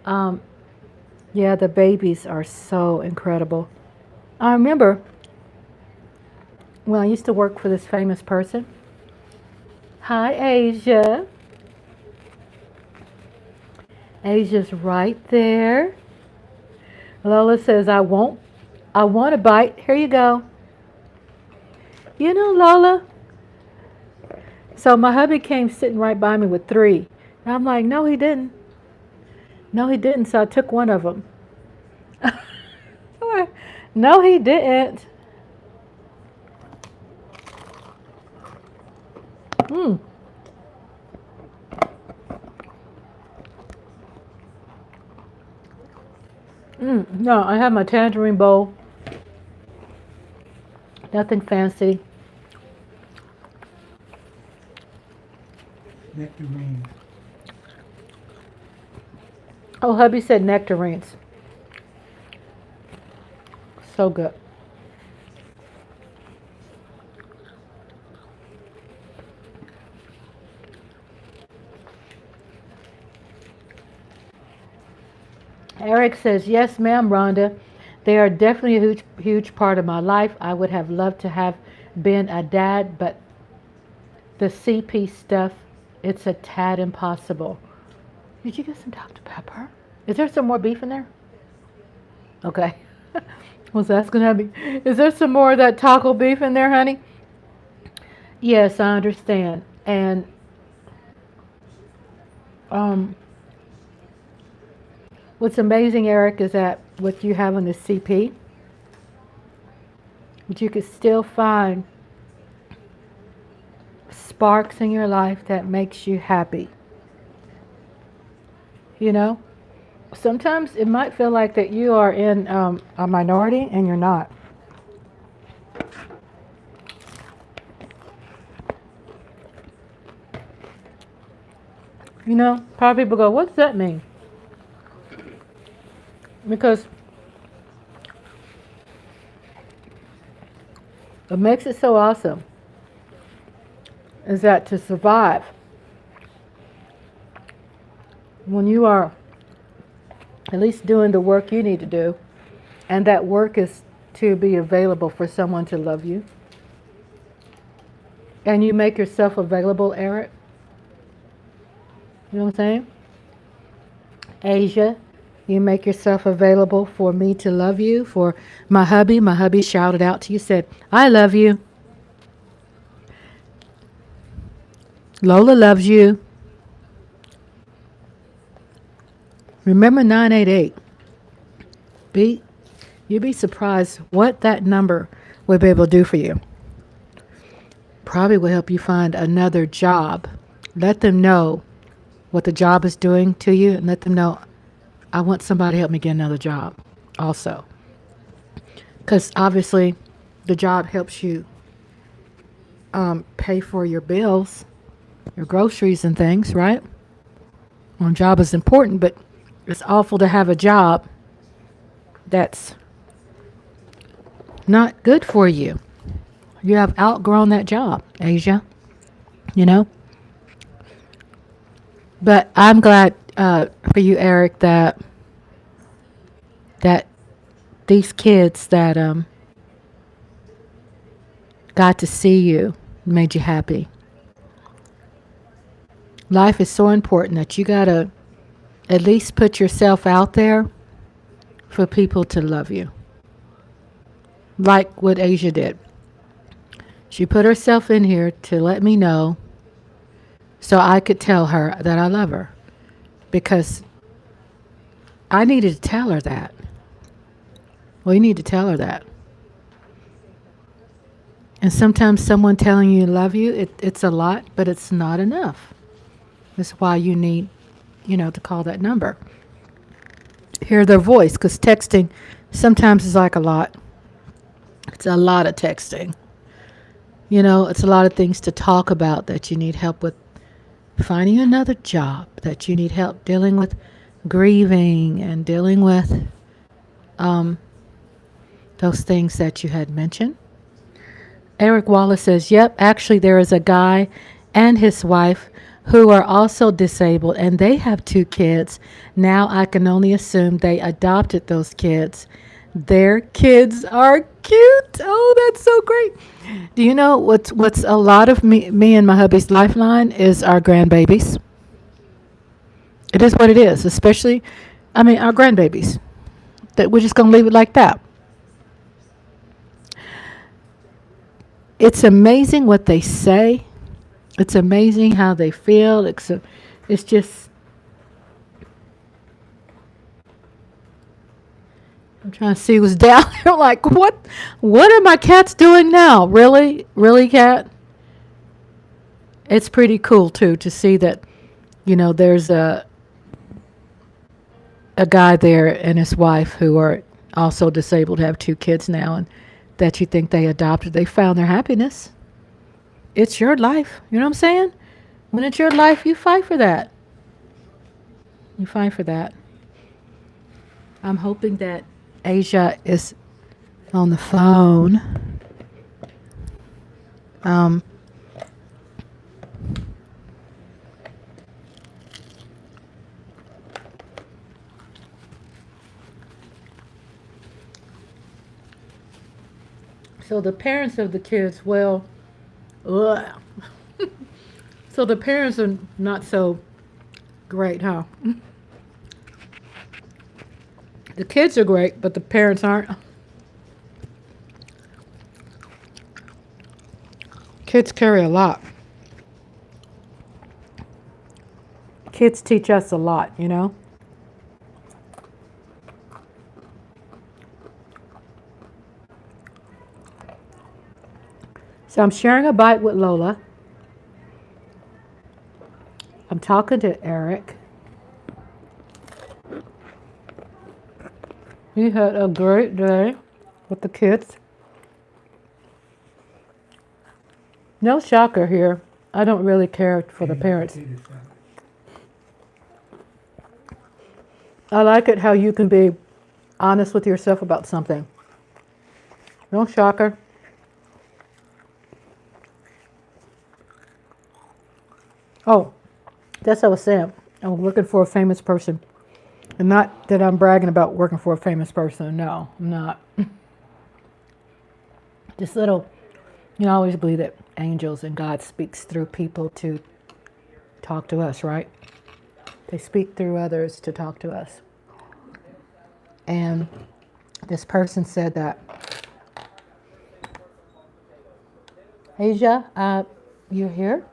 Yeah, the babies are so incredible. I remember when I used to work for this famous person. Hi, Asia. Asia's right there. Lola says, I want a bite. Here you go. You know, Lola. So my hubby came sitting right by me with 3. And I'm like, no, he didn't. No, he didn't. So I took one of them. No, he didn't. No, I have my tangerine bowl. Nothing fancy. Nectarines. Oh, hubby said nectarines. So good. Eric says, yes, ma'am, Rhonda. They are definitely a huge, huge part of my life. I would have loved to have been a dad, but the CP stuff, it's a tad impossible. Did you get some Dr. Pepper? Is there some more beef in there? Okay. I was asking hubby, is there some more of that taco beef in there, honey? Yes, I understand. And what's amazing, Eric, is that what you have on the CP, but you could still find sparks in your life that makes you happy. You know, sometimes it might feel like that you are in a minority and you're not. You know, probably people go, what does that mean? Because what makes it so awesome is that to survive, when you are at least doing the work you need to do, and that work is to be available for someone to love you, and you make yourself available, Eric. You know what I'm saying? Asia, You make yourself available for me to love you, for my hubby. My hubby shouted out to you, said, I love you. Lola loves you. Remember 988. You'd be surprised what that number will be able to do for you. Probably will help you find another job. Let them know what the job is doing to you, and let them know, I want somebody to help me get another job also. Because obviously the job helps you pay for your bills, your groceries and things, right? Well, a job is important, but it's awful to have a job that's not good for you. You have outgrown that job, Asia, you know? But I'm glad for you, Eric, that these kids that got to see you made you happy. Life is so important that you got to at least put yourself out there for people to love you. Like what Asia did. She put herself in here to let me know so I could tell her that I love her. Because I needed to tell her that. Well, you need to tell her that. And sometimes someone telling you love you, it's a lot, but it's not enough. That's why you need, to call that number. Hear their voice, because texting sometimes is like a lot. It's a lot of texting. It's a lot of things to talk about that you need help with. Finding another job, that you need help dealing with grieving and dealing with those things that you had mentioned. Eric Wallace says, yep, actually there is a guy and his wife who are also disabled, and they have 2 kids. Now I can only assume they adopted those kids. Their kids are cute. Oh, that's so great. Do you know what's a lot of me and my hubby's lifeline is our grandbabies. It is what it is, especially, our grandbabies. That we're just going to leave it like that. It's amazing what they say. It's amazing how they feel. It's just, I'm trying to see who's down there. Like, what are my cats doing now? Really, cat? It's pretty cool too to see that, there's a guy there and his wife who are also disabled, have 2 kids now, and that you think they adopted. They found their happiness. It's your life. You know what I'm saying? When it's your life, you fight for that. You fight for that. I'm hoping that Asia is on the phone. So the parents of the kids, well, so the parents are not so great, huh? The kids are great, but the parents aren't. Kids carry a lot. Kids teach us a lot, So I'm sharing a bite with Lola. I'm talking to Eric. He had a great day with the kids. No shocker here. I don't really care for the parents. I like it how you can be honest with yourself about something. No shocker. Oh, that's what I was saying. I'm looking for a famous person. And not that I'm bragging about working for a famous person. No, I'm not. Just little, I always believe that angels and God speaks through people to talk to us, right? They speak through others to talk to us. And this person said that, Asia, you're here?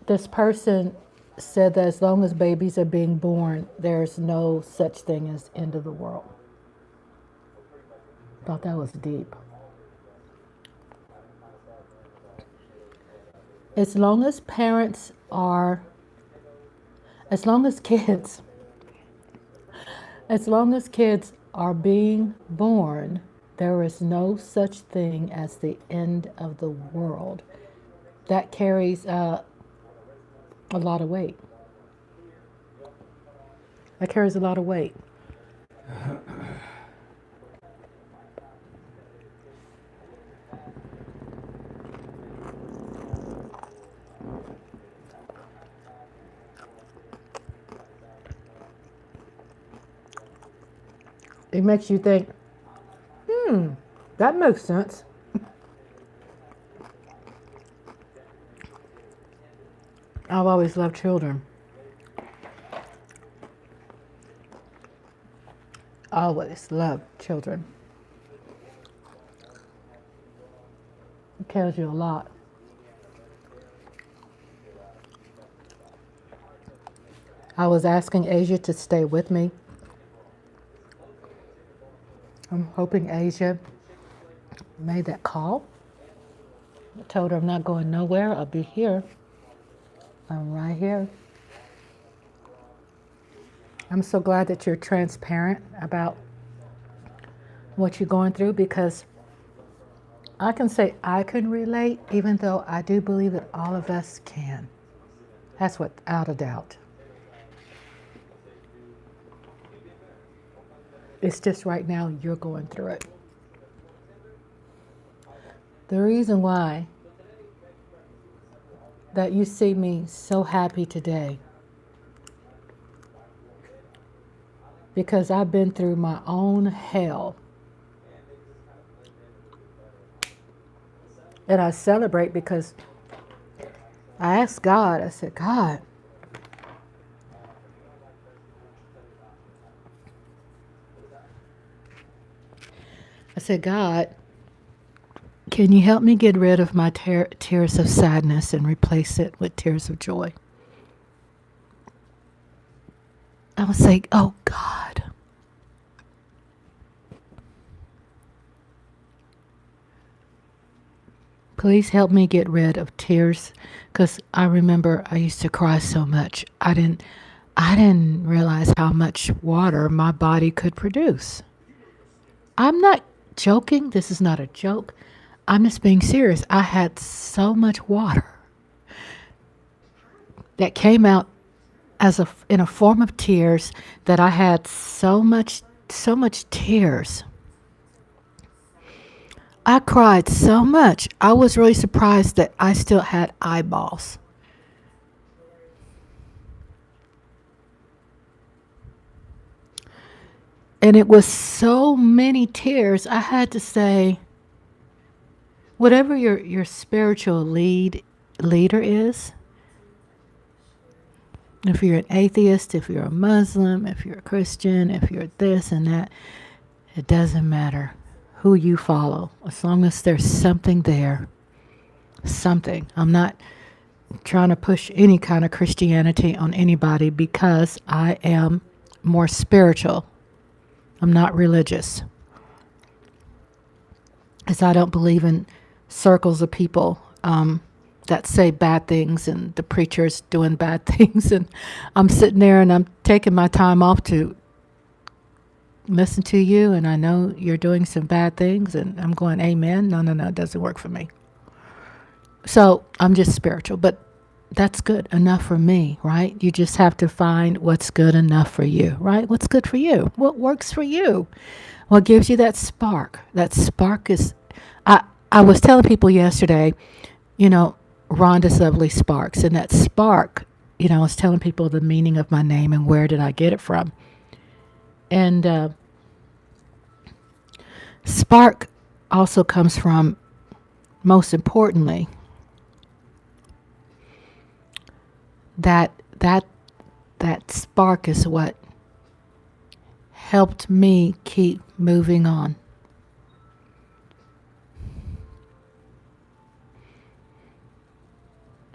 This person said that as long as babies are being born, there's no such thing as end of the world. Thought that was deep. As long as parents are, as long as kids are being born, there is no such thing as the end of the world. That carries a lot of weight. That carries a lot of weight. It makes you think, that makes sense. I've always loved children. Always loved children. It tells you a lot. I was asking Asia to stay with me. I'm hoping Asia made that call. I told her I'm not going nowhere. I'll be here. I'm right here. I'm so glad that you're transparent about what you're going through, because I can say I can relate, even though I do believe that all of us can. That's without a doubt. It's just right now you're going through it. The reason why that you see me so happy today, because I've been through my own hell. And I celebrate because I asked God, I said, God, can you help me get rid of my tears of sadness and replace it with tears of joy? I was like, oh God. Please help me get rid of tears, because I remember I used to cry so much. I didn't realize how much water my body could produce. I'm not joking. This is not a joke. I'm just being serious. I had so much water that came out in a form of tears, that I had so much tears. I cried so much. I was really surprised that I still had eyeballs. And it was so many tears, I had to say, whatever your spiritual leader is, if you're an atheist, if you're a Muslim, if you're a Christian, if you're this and that, it doesn't matter who you follow, as long as there's something there. Something. I'm not trying to push any kind of Christianity on anybody, because I am more spiritual. I'm not religious. Because I don't believe in circles of people that say bad things and the preacher's doing bad things. And I'm sitting there and I'm taking my time off to listen to you, and I know you're doing some bad things, and I'm going, amen. No, it doesn't work for me. So I'm just spiritual, but that's good enough for me, right? You just have to find what's good enough for you, right? What's good for you? What works for you? What gives you that spark? That spark is, I was telling people yesterday, Rhonda's Lovely Sparks, and that spark, I was telling people the meaning of my name and where did I get it from. And spark also comes from, most importantly, that that spark is what helped me keep moving on.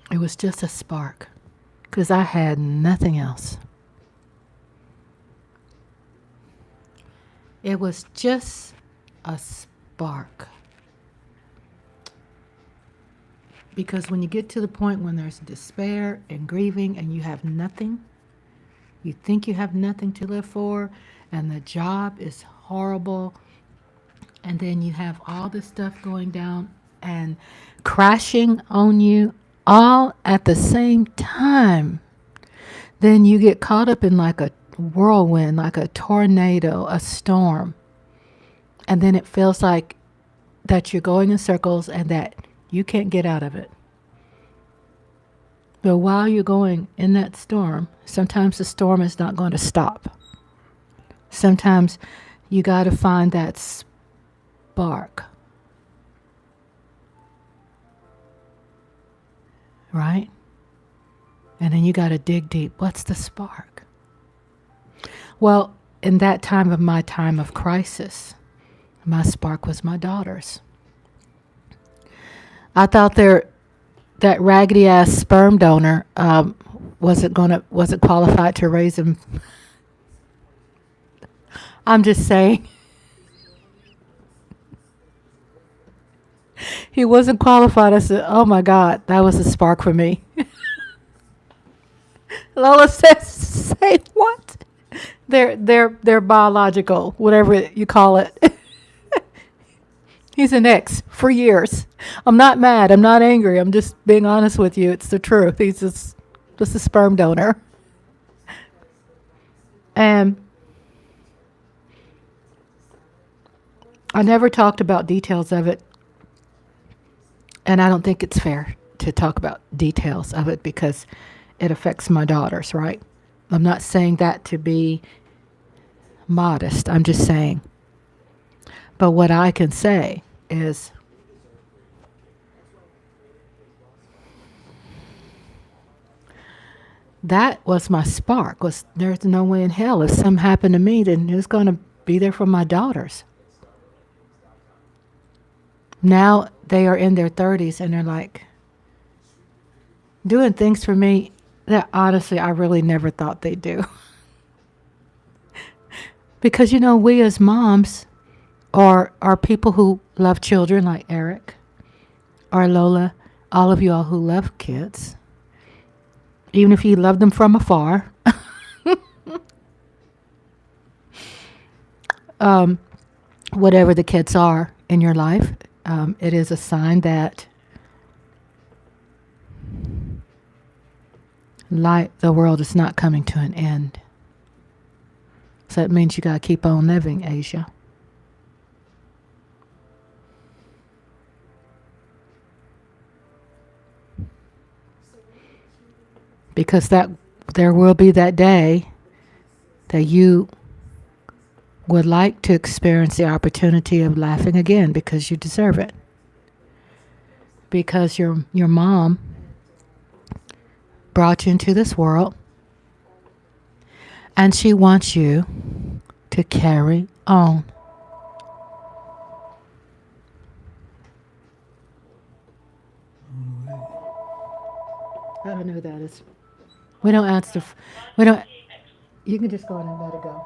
It was just a spark, because I had nothing else. It was just a spark. Because when you get to the point when there's despair and grieving and you have nothing, you think you have nothing to live for, and the job is horrible, and then you have all this stuff going down and crashing on you all at the same time, then you get caught up in like a whirlwind, like a tornado, a storm. And then it feels like that you're going in circles and that you can't get out of it. But while you're going in that storm, sometimes the storm is not going to stop. Sometimes you got to find that spark. Right? And then you got to dig deep. What's the spark? Well, in that time of crisis, my spark was my daughters. I thought that raggedy ass sperm donor wasn't qualified to raise them. I'm just saying. He wasn't qualified. I said, oh my God, that was a spark for me. Lola says, say what? They're biological, whatever you call it. He's an ex for years. I'm not mad. I'm not angry. I'm just being honest with you. It's the truth. He's just a sperm donor. And I never talked about details of it. And I don't think it's fair to talk about details of it because it affects my daughters, right? I'm not saying that to be modest. I'm just saying. But what I can say is that was my spark. There's no way in hell if something happened to me, then who's going to be there for my daughters? Now they are in their 30s and they're like doing things for me that honestly I really never thought they'd do. Because, we as moms are people who love children like Eric or Lola, all of y'all who love kids, even if you love them from afar. Whatever the kids are in your life, it is a sign that the world is not coming to an end. So it means you got to keep on living, Asia. Because there will be that day that you would like to experience the opportunity of laughing again because you deserve it. Because your mom brought you into this world and she wants you to carry on. I don't know who that is. We don't answer. You can just go on and let it go.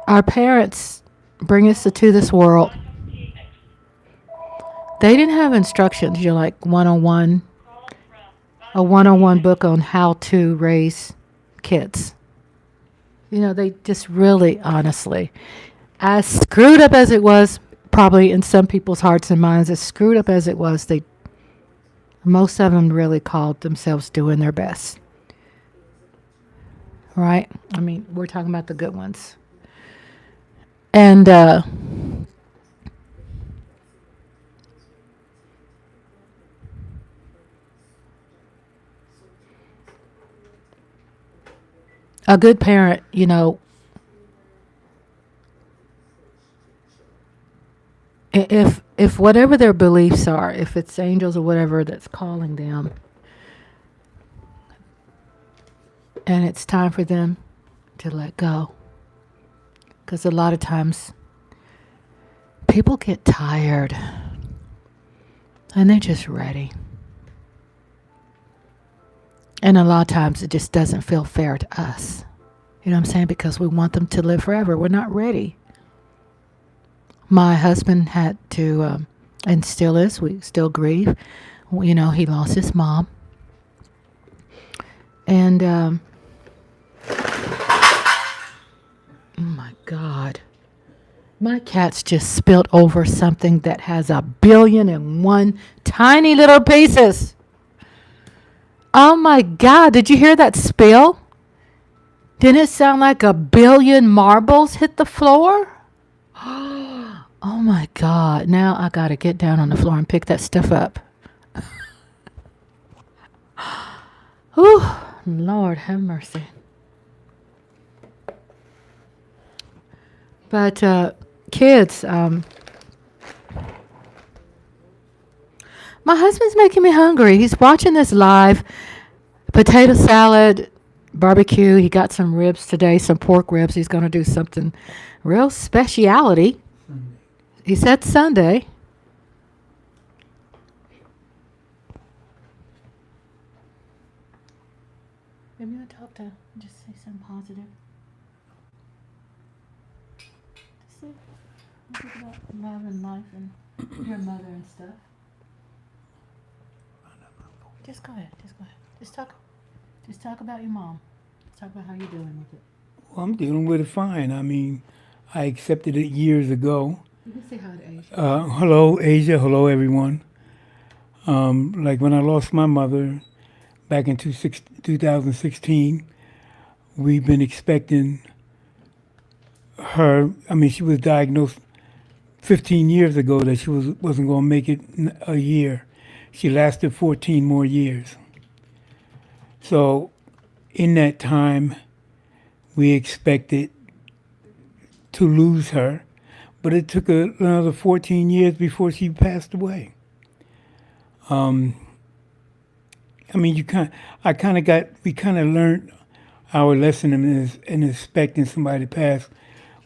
Our parents bring us to this world. They didn't have instructions, like a one-on-one book on how to raise kids. They just really, honestly, as screwed up as it was, probably in some people's hearts and minds, as screwed up as it was, most of them really called themselves doing their best. Right? I mean, we're talking about the good ones. And a good parent, if if whatever their beliefs are, if it's angels or whatever that's calling them, and it's time for them to let go. Because a lot of times people get tired and they're just ready. And a lot of times it just doesn't feel fair to us. You know what I'm saying? Because we want them to live forever. We're not ready. My husband had to, and still is, we still grieve. You know, he lost his mom. And, oh my God. My cat's just spilled over something that has 1,000,000,001 tiny little pieces. Oh my God, did you hear that spill? Didn't it sound like 1,000,000,000 marbles hit the floor? Oh my God, now I gotta get down on the floor and pick that stuff up. Whew, Lord have mercy. But kids, my husband's making me hungry. He's watching this live potato salad, barbecue. He got some ribs today, some pork ribs. He's going to do something real speciality. He said Sunday. Maybe you want to talk to him, just say something positive. Just say, talk about love and life and your mother and stuff. Just go ahead. Just talk about your mom. Just talk about how you're dealing with it. Well, I'm dealing with it fine. I mean, I accepted it years ago. You can say hi to Asia. Hello, Asia. Hello, everyone. Like when I lost my mother back in 2016, we've been expecting her. I mean, she was diagnosed 15 years ago that she wasn't going to make it a year. She lasted 14 more years. So in that time, we expected to lose her, but it took another 14 years before she passed away. I mean, we kind of learned our lesson in expecting somebody to pass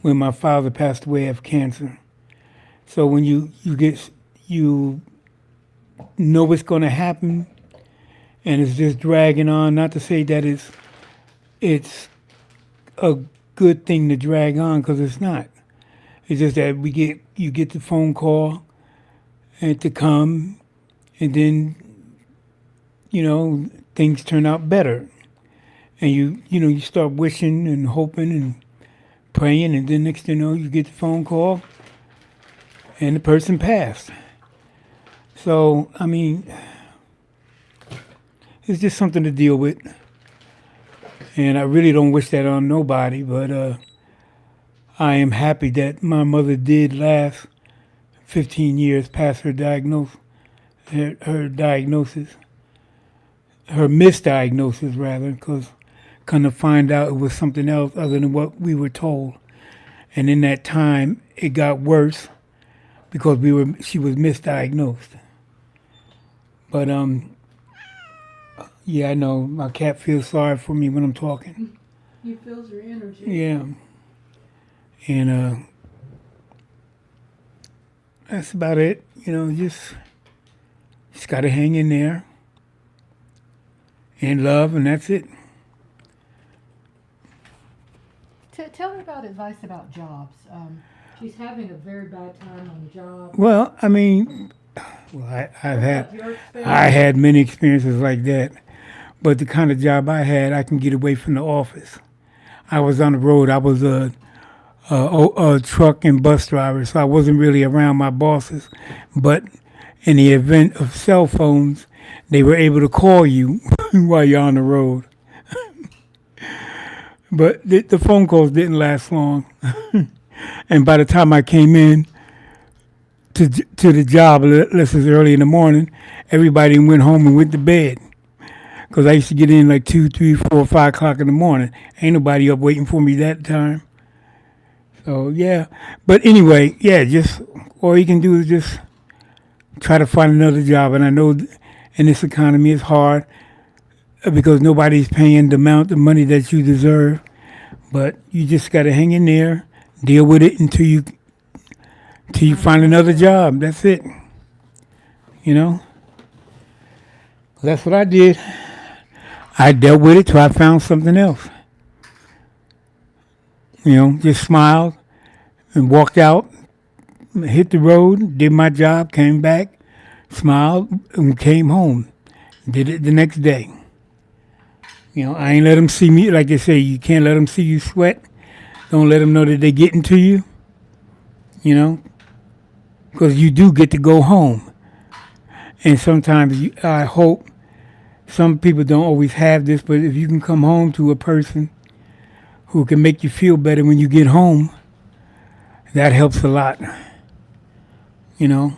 when my father passed away of cancer. So when you know what's going to happen, and it's just dragging on. Not to say that it's a good thing to drag on, because it's not. It's just that you get the phone call and to come, and then things turn out better, and you start wishing and hoping and praying, and then next thing you know, you get the phone call, and the person passed. So I mean, it's just something to deal with, and I really don't wish that on nobody. But I am happy that my mother did last 15 years past her diagnosis, her misdiagnosis rather, because come to find out it was something else other than what we were told. And in that time, it got worse because she was misdiagnosed. But yeah, I know my cat feels sorry for me when I'm talking. He feels your energy. Yeah, and that's about it. Just gotta hang in there and love, and that's it. Tell her about advice about jobs. She's having a very bad time on the job. Well, I mean, I had many experiences like that, but the kind of job I had, I can get away from the office. I was on the road. I was a truck and bus driver, so I wasn't really around my bosses. But in the event of cell phones, they were able to call you while you're on the road. But the phone calls didn't last long. And by the time I came in to the job, unless it's early in the morning, everybody went home and went to bed. Because I used to get in like 2, 3, 4, 5 o'clock in the morning. Ain't nobody up waiting for me that time. So, yeah. But anyway, yeah, just all you can do is just try to find another job. And I know in this economy it's hard because nobody's paying the amount of money that you deserve. But you just got to hang in there, deal with it until you find another job. That's it. You know? That's what I did. I dealt with it till I found something else. You know, just smiled and walked out, hit the road, did my job, came back, smiled, and came home. Did it the next day. You know, I ain't let them see me. Like they say, you can't let them see you sweat. Don't let them know that they're getting to you. You know, because you do get to go home. And sometimes I hope some people don't always have this, but if you can come home to a person who can make you feel better when you get home, that helps a lot. You know,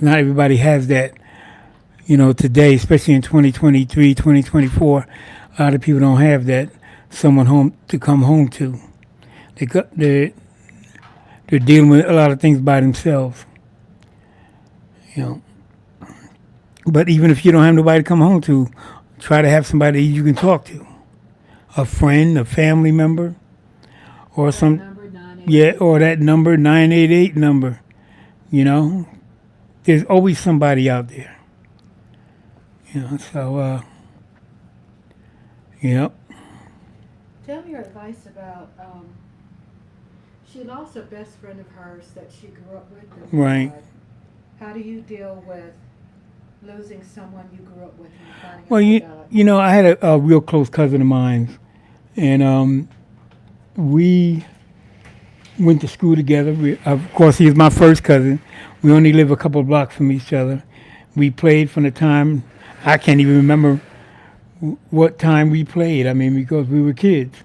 not everybody has that. You know, today, especially in 2023, 2024, a lot of people don't have that someone home to come home to. They're dealing with a lot of things by themselves. You know, but even if you don't have nobody to come home to, try to have somebody you can talk to, a friend, a family member, or some, or that number 988 number. You know, there's always somebody out there. You know, so yep. Tell me your advice about, she lost a best friend of hers that she grew up with. Right. How do you deal with losing someone you grew up with and finding Well, out you know, I had a real close cousin of mine, and we went to school together. Of course, he was my first cousin. We only live a couple of blocks from each other. We played from the time, I can't even remember what time we played. I mean, because we were kids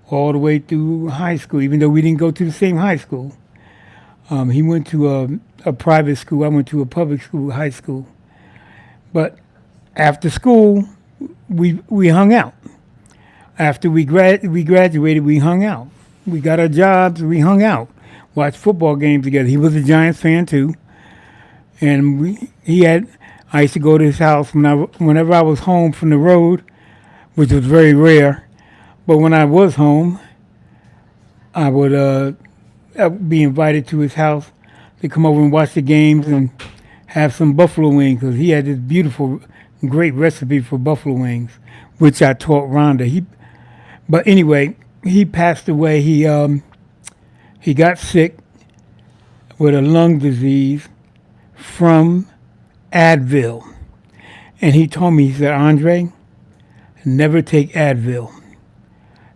all the way through high school, even though we didn't go to the same high school. He went to a private school. I went to a public school, high school. But after school, we hung out. After we graduated, we hung out. We got our jobs, we hung out, watched football games together. He was a Giants fan too. And I used to go to his house whenever I was home from the road, which was very rare. But when I was home, I would be invited to his house to come over and watch the games and have some buffalo wings, because he had this beautiful, great recipe for buffalo wings, which I taught Rhonda. But anyway, he passed away. He got sick with a lung disease from Advil. And he told me, he said, Andre, never take Advil.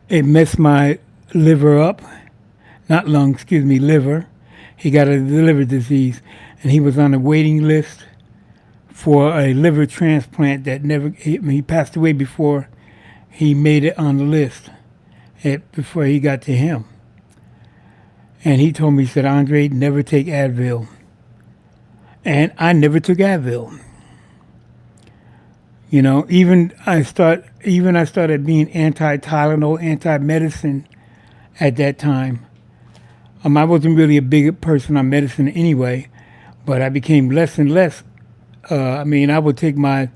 It messed my liver up. Not lung, excuse me, liver. He got a liver disease. And he was on a waiting list for a liver transplant that he passed away before he made it on the list, before he got to him. And he told me, he said, Andre, never take Advil. And I never took Advil. You know, even I started being anti-Tylenol, anti-medicine at that time. I wasn't really a big person on medicine anyway, but I became less and less. I would take my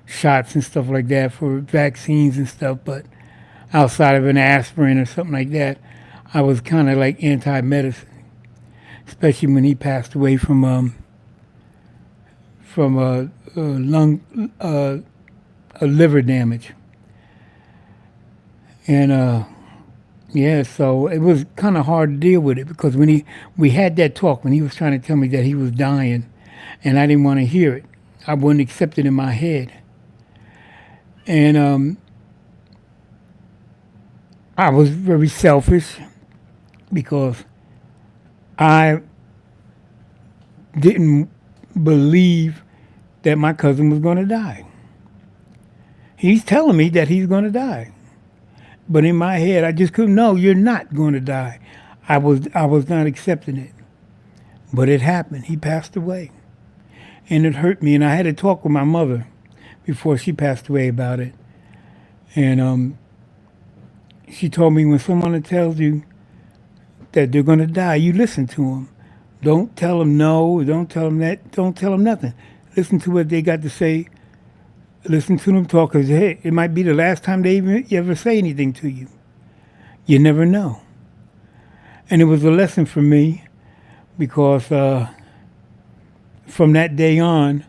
shots and stuff like that for vaccines and stuff, but outside of an aspirin or something like that, I was kind of like anti-medicine, especially when he passed away from a liver damage. And so it was kind of hard to deal with it, because when we had that talk, when he was trying to tell me that he was dying, and I didn't want to hear it. I wouldn't accept it in my head. And I was very selfish, because I didn't believe that my cousin was going to die. He's telling me that he's going to die. But in my head, I just couldn't. No, you're not going to die. I was not accepting it. But it happened. He passed away. And it hurt me. And I had to talk with my mother before she passed away about it. And she told me, when someone tells you that they're going to die, you listen to them. Don't tell them no. Don't tell them that. Don't tell them nothing. Listen to what they got to say. Listen to them talk, because hey, it might be the last time they ever say anything to you. You never know. And it was a lesson for me, because from that day on,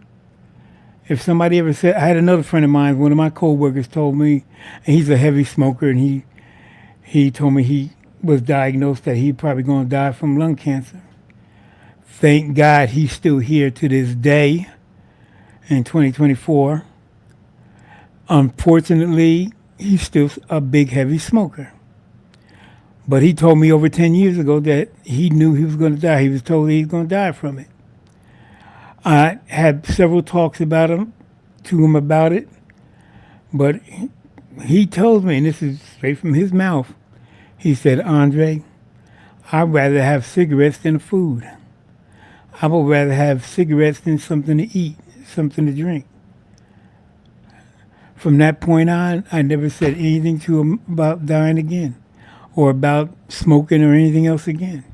if somebody ever said, I had another friend of mine, one of my coworkers told me, and he's a heavy smoker, and he told me he was diagnosed that he probably going to die from lung cancer. Thank God he's still here to this day in 2024. Unfortunately, he's still a big, heavy smoker. But he told me over 10 years ago that he knew he was going to die. He was told he was going to die from it. I had several talks to him about it, but he told me, and this is straight from his mouth, he said, Andre, I'd rather have cigarettes than food. I would rather have cigarettes than something to eat, something to drink. From that point on, I never said anything to him about dying again or about smoking or anything else again.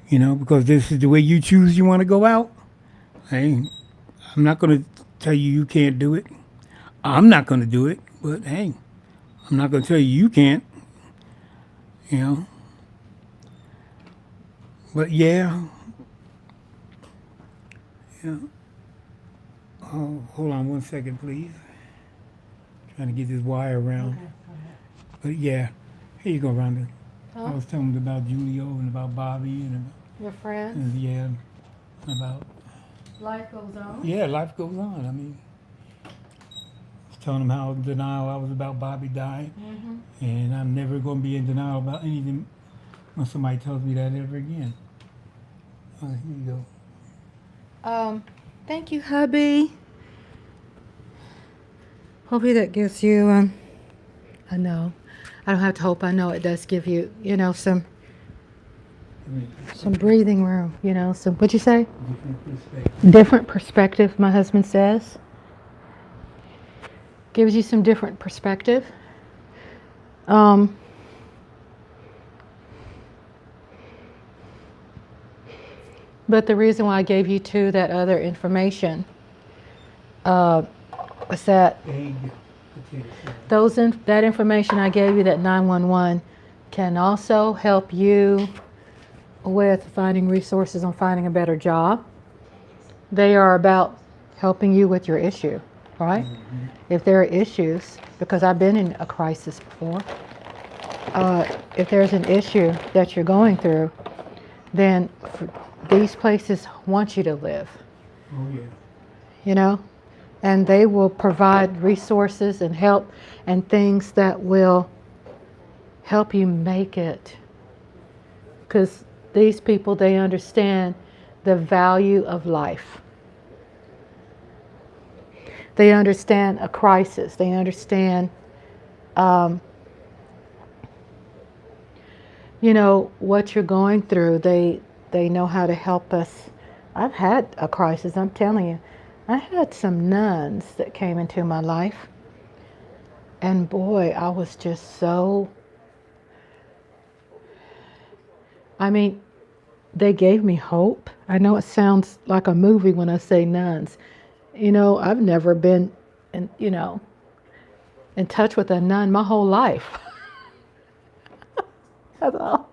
You know, because this is the way you choose you want to go out. Hey, I'm not going to tell you you can't do it. I'm not going to do it, but hey, I'm not going to tell you you can't. You know. But yeah. Yeah. Oh, hold on 1 second, please. Trying to get this wire around. Okay, go ahead. But yeah, here you go, Rhonda. Huh? I was telling them about Julio and about Bobby and Your friends? yeah, about Life goes on. yeah, life goes on. I mean, I was telling them how in denial I was about Bobby dying, Mm-hmm. and I'm never going to be in denial about anything when somebody tells me that ever again. Here you go. Thank you, hubby. Hopefully that gives you, I know. I don't have to hope. I know it does give you, you know, some breathing room, you know, some, what'd you say? Different perspective. Different perspective, my husband says. Gives you some different perspective. But the reason why I gave you too that other information was that Egg, potato salad. that information I gave you, that 911, can also help you with finding resources on finding a better job. They are about helping you with your issue, right? Mm-hmm. If there are issues, because I've been in a crisis before, if there's an issue that you're going through, then these places want you to live, Oh yeah. you know, and they will provide resources and help and things that will help you make it. Because these people, they understand the value of life. They understand a crisis. They understand, you know, what you're going through. They know how to help us. I've had a crisis, I'm telling you. I had some nuns that came into my life. And boy, I was just so, I mean, they gave me hope. I know it sounds like a movie when I say nuns. You know, I've never been, in touch with a nun my whole life. I thought,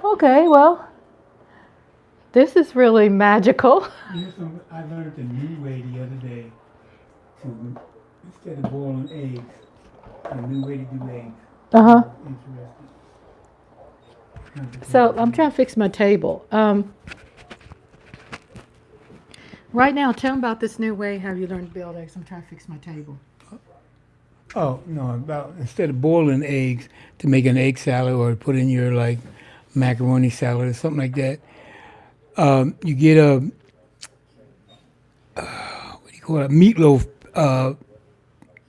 okay, well, this is really magical. You know, I learned a new way the other day to, instead of boiling eggs, a new way to do eggs. Uh-huh. Interesting. So I'm trying to fix my table. Right now, tell them about this new way. Have you learned to build eggs? I'm trying to fix my table. Oh, no, about instead of boiling eggs to make an egg salad or put in your like macaroni salad or something like that, you get a, what do you call it, a meatloaf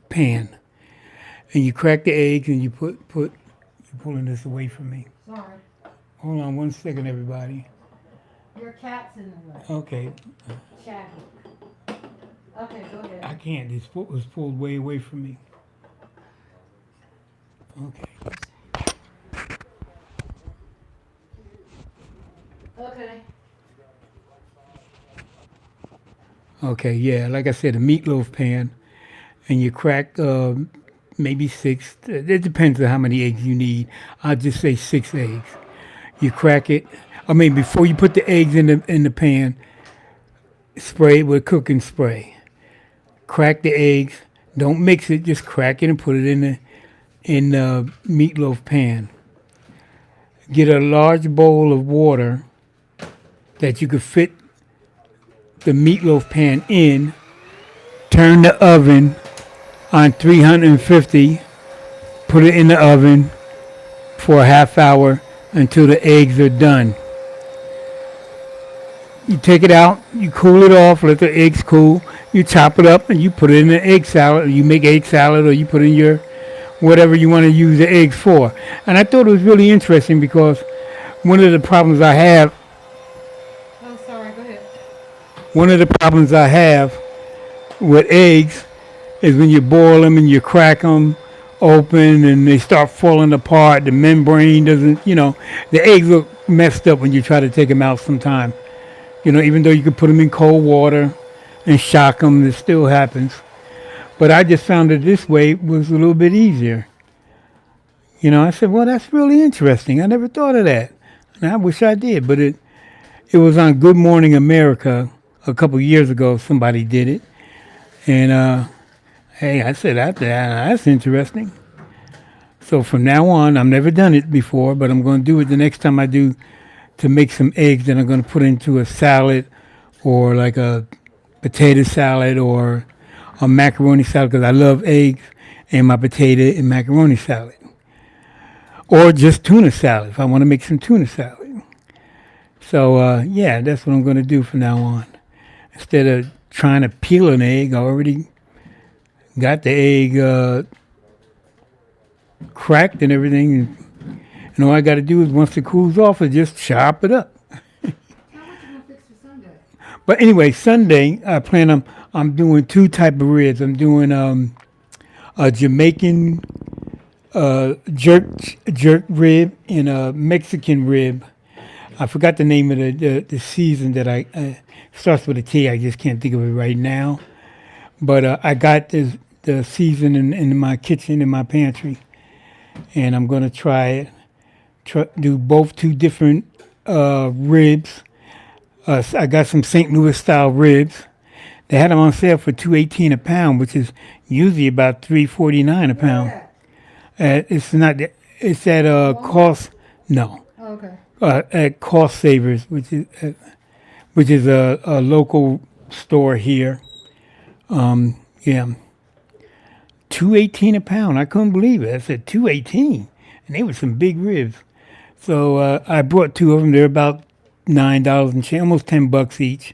pan, and you crack the eggs and you you're pulling this away from me. Sorry. Hold on 1 second, everybody. Your cat's in the way. Okay, Shaggy. Okay, go ahead. I can't, this foot was pulled way away from me. Okay. Okay. Okay, yeah, like I said, a meatloaf pan, and you crack maybe 6. It depends on how many eggs you need. I'll just say 6 eggs. You crack it. I mean, before you put the eggs in the pan, spray it with cooking spray. Crack the eggs. Don't mix it. Just crack it and put it in the meatloaf pan. Get a large bowl of water that you could fit the meatloaf pan in. Turn the oven on 350. Put it in the oven for a half hour until the eggs are done. You take it out, you cool it off, let the eggs cool. You chop it up and you put it in an egg salad. You make egg salad or you put in your whatever you want to use the eggs for. And I thought it was really interesting because one of the problems I have, Oh, sorry. Go ahead. one of the problems I have with eggs is when you boil them and you crack them open and they start falling apart. The membrane doesn't, the eggs look messed up when you try to take them out sometime. Even though you could put them in cold water and shock them, it still happens. But I just found that this way was a little bit easier. I said, well, that's really interesting. I never thought of that. And I wish I did. But it was on Good Morning America a couple years ago. Somebody did it. And, hey, I said, that's interesting. So from now on, I've never done it before, but I'm going to do it the next time I do to make some eggs that I'm going to put into a salad or like a potato salad or a macaroni salad because I love eggs and my potato and macaroni salad. Or just tuna salad if I want to make some tuna salad. So, yeah, that's what I'm going to do from now on. Instead of trying to peel an egg, I already got the egg cracked and everything. And all I got to do is once it cools off, is just chop it up. How much you gonna fix for Sunday? But anyway, Sunday I plan I'm doing 2 type of ribs. I'm doing a Jamaican jerk rib and a Mexican rib. I forgot the name of the season that I starts with a T. I just can't think of it right now. But I got the season in my kitchen in my pantry, and I'm gonna try it. Do both 2 different ribs. I got some St. Louis style ribs. They had them on sale for $2.18 a pound, which is usually about $3.49 a pound. It's not. It's at cost. No, Oh, okay. at Cost Savers, which is a local store here. Yeah, $2.18 a pound. I couldn't believe it. I said $2.18, and they were some big ribs. So I brought 2 of them. They're about $9 and change, almost $10 each.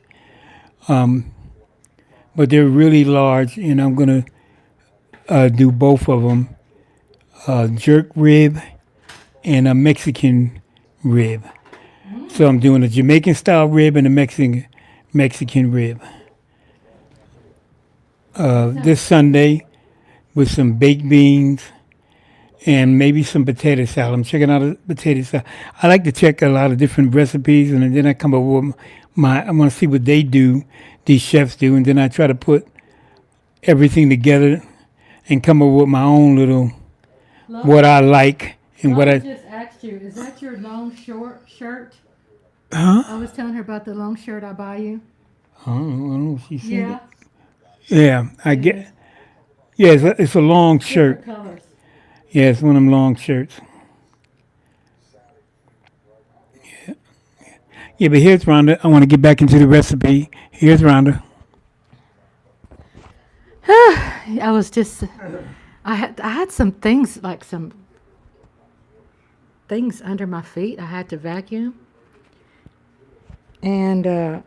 But they're really large, and I'm gonna do both of them, jerk rib and a Mexican rib. So I'm doing a Jamaican style rib and a Mexican rib. This Sunday with some baked beans and maybe some potato salad. I'm checking out a potato salad. I like to check a lot of different recipes, and then I come up with I want to see what they do, these chefs do, and then I try to put everything together and come up with my own little, what I like and what I just asked you, is that your long short shirt? Huh? I was telling her about the long shirt I buy you. I don't know if she said Yeah. it. Yeah, I get. Yeah, it's a long shirt. Different colors. Yeah, it's one of them long shirts. Yeah, but here's Rhonda. I want to get back into the recipe. Here's Rhonda. I was just, I had some things, like some things under my feet. I had to vacuum. And I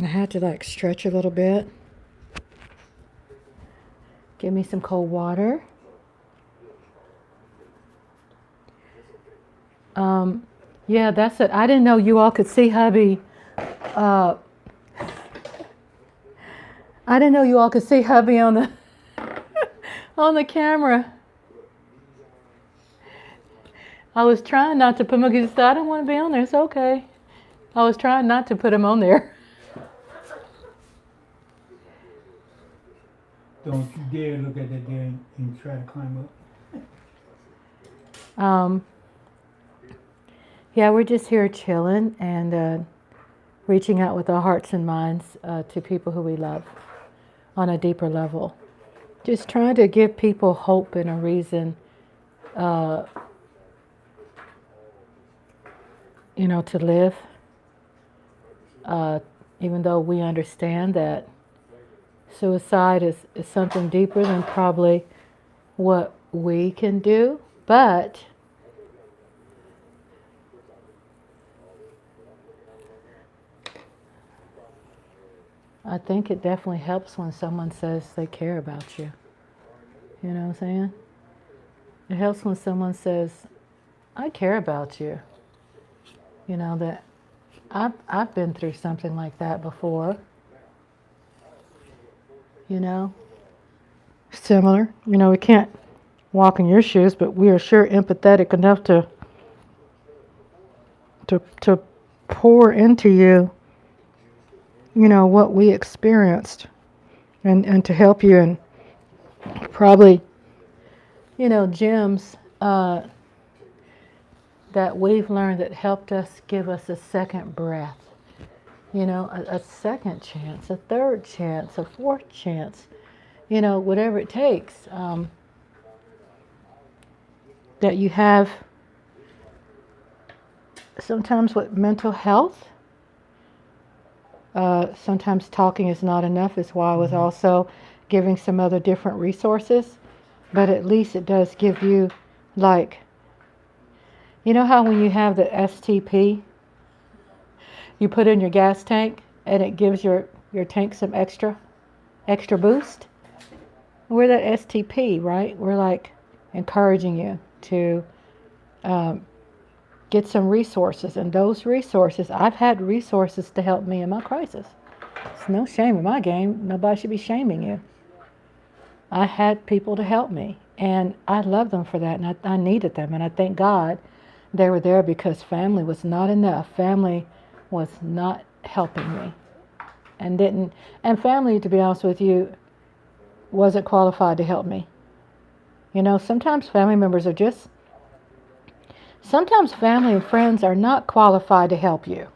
had to like stretch a little bit. Give me some cold water. Yeah, that's it. I didn't know you all could see hubby. I didn't know you all could see hubby on the on the camera. I was trying not to put my kids. I don't want to be on there. It's okay. I was trying not to put him on there. Don't you dare look at that there and try to climb up. Yeah, we're just here chilling and reaching out with our hearts and minds to people who we love on a deeper level. Just trying to give people hope and a reason, to live. Even though we understand that suicide is something deeper than probably what we can do, but I think it definitely helps when someone says they care about you. You know what I'm saying? It helps when someone says, I care about you. That I've been through something like that before. Similar. We can't walk in your shoes, but we are sure empathetic enough to pour into you, what we experienced and to help you, and probably, gems that we've learned that helped us give us a second breath, a second chance, a third chance, a fourth chance, whatever it takes, that you have. Sometimes with mental health, sometimes talking is not enough. Is why I was also giving some other different resources, but at least it does give you, like, how when you have the STP, you put in your gas tank and it gives your tank some extra boost? We're that STP, right? We're like encouraging you to get some resources, and those resources, I've had resources to help me in my crisis. It's no shame in my game. Nobody should be shaming you. I had people to help me, and I love them for that, and I needed them, and I thank God they were there, because family was not enough. Family was not helping me, and family, to be honest with you, wasn't qualified to help me. Sometimes family members are sometimes family and friends are not qualified to help you.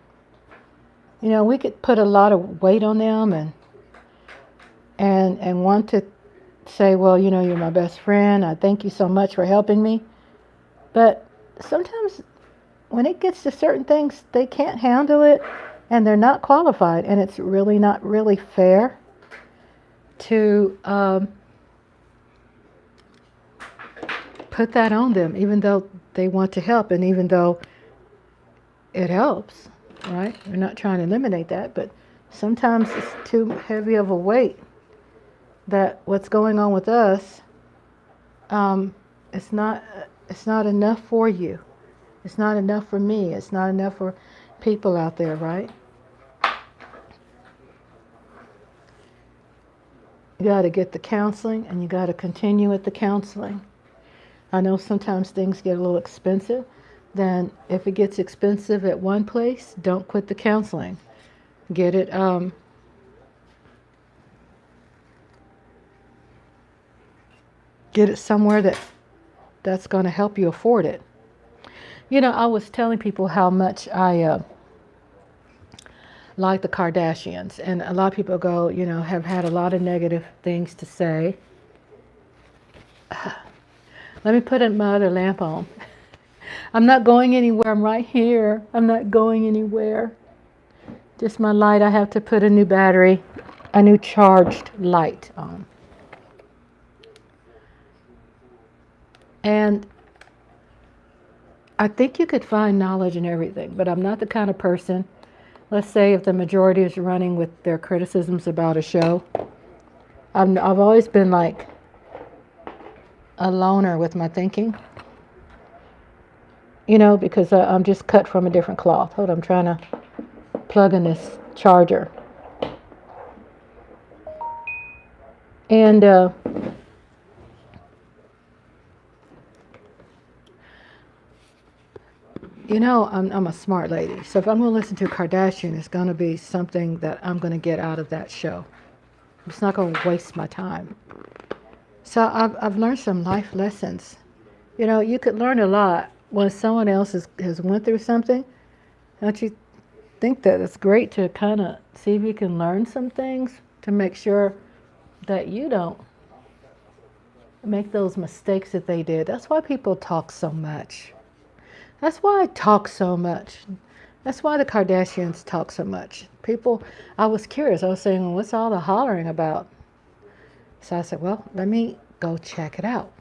We could put a lot of weight on them and want to say, well, you're my best friend. I thank you so much for helping me. But sometimes when it gets to certain things, they can't handle it and they're not qualified. And it's really not really fair to put that on them, even though they want to help, and even though it helps, right? We're not trying to eliminate that, but sometimes it's too heavy of a weight that what's going on with us, it's not enough for you. It's not enough for me. It's not enough for people out there, right? You got to get the counseling, and you got to continue with the counseling. I know sometimes things get a little expensive. Then if it gets expensive at one place, don't quit the counseling. Get it somewhere that's going to help you afford it. I was telling people how much I like the Kardashians, and a lot of people go, have had a lot of negative things to say. Let me put my other lamp on. I'm not going anywhere. I'm right here. I'm not going anywhere. Just my light. I have to put a new battery, a new charged light on. And I think you could find knowledge in everything, but I'm not the kind of person, let's say if the majority is running with their criticisms about a show, I've always been like a loner with my thinking, because I'm just cut from a different cloth. Hold on, I'm trying to plug in this charger. And I'm a smart lady. So if I'm going to listen to Kardashian, it's going to be something that I'm going to get out of that show. It's not going to waste my time. So I've learned some life lessons. You could learn a lot when someone else has went through something. Don't you think that it's great to kind of see if you can learn some things to make sure that you don't make those mistakes that they did? That's why people talk so much. That's why I talk so much. That's why the Kardashians talk so much. I was curious. I was saying, well, what's all the hollering about? So I said, well, let me go check it out.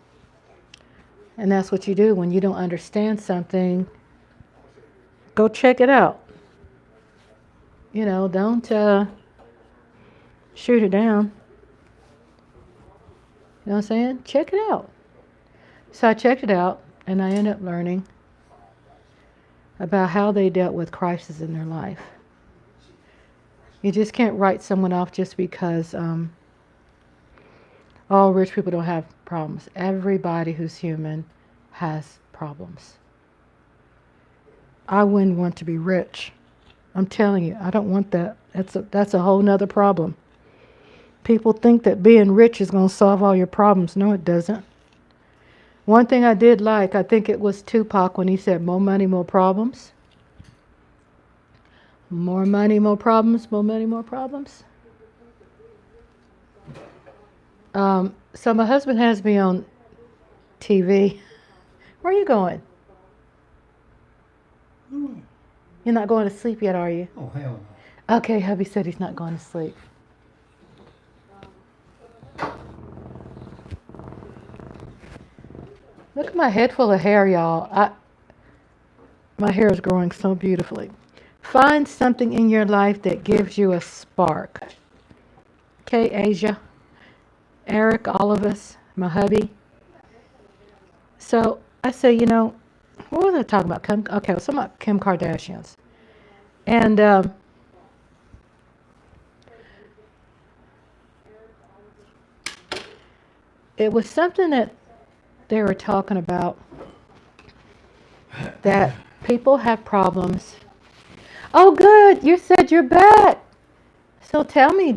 And that's what you do when you don't understand something. Go check it out. Don't shoot it down. You know what I'm saying? Check it out. So I checked it out, and I ended up learning about how they dealt with crisis in their life. You just can't write someone off just because all rich people don't have problems. Everybody who's human has problems. I wouldn't want to be rich. I'm telling you, I don't want that. That's a whole nother problem. People think that being rich is going to solve all your problems. No, it doesn't. One thing I did like, I think it was Tupac when he said, more money, more problems. More money, more problems. More money, more problems. So my husband has me on TV. Where are you going? You're not going to sleep yet, are you? Oh, hell Okay, hubby said he's not going to sleep. Look at my head full of hair, y'all. My hair is growing so beautifully. Find something in your life that gives you a spark. Okay, Asia, Eric, all of us, my hubby. So I say, what was I talking about? Okay, I was talking about Kim Kardashians. And it was something that they were talking about, that people have problems. Oh, good. You said you're back. So tell me,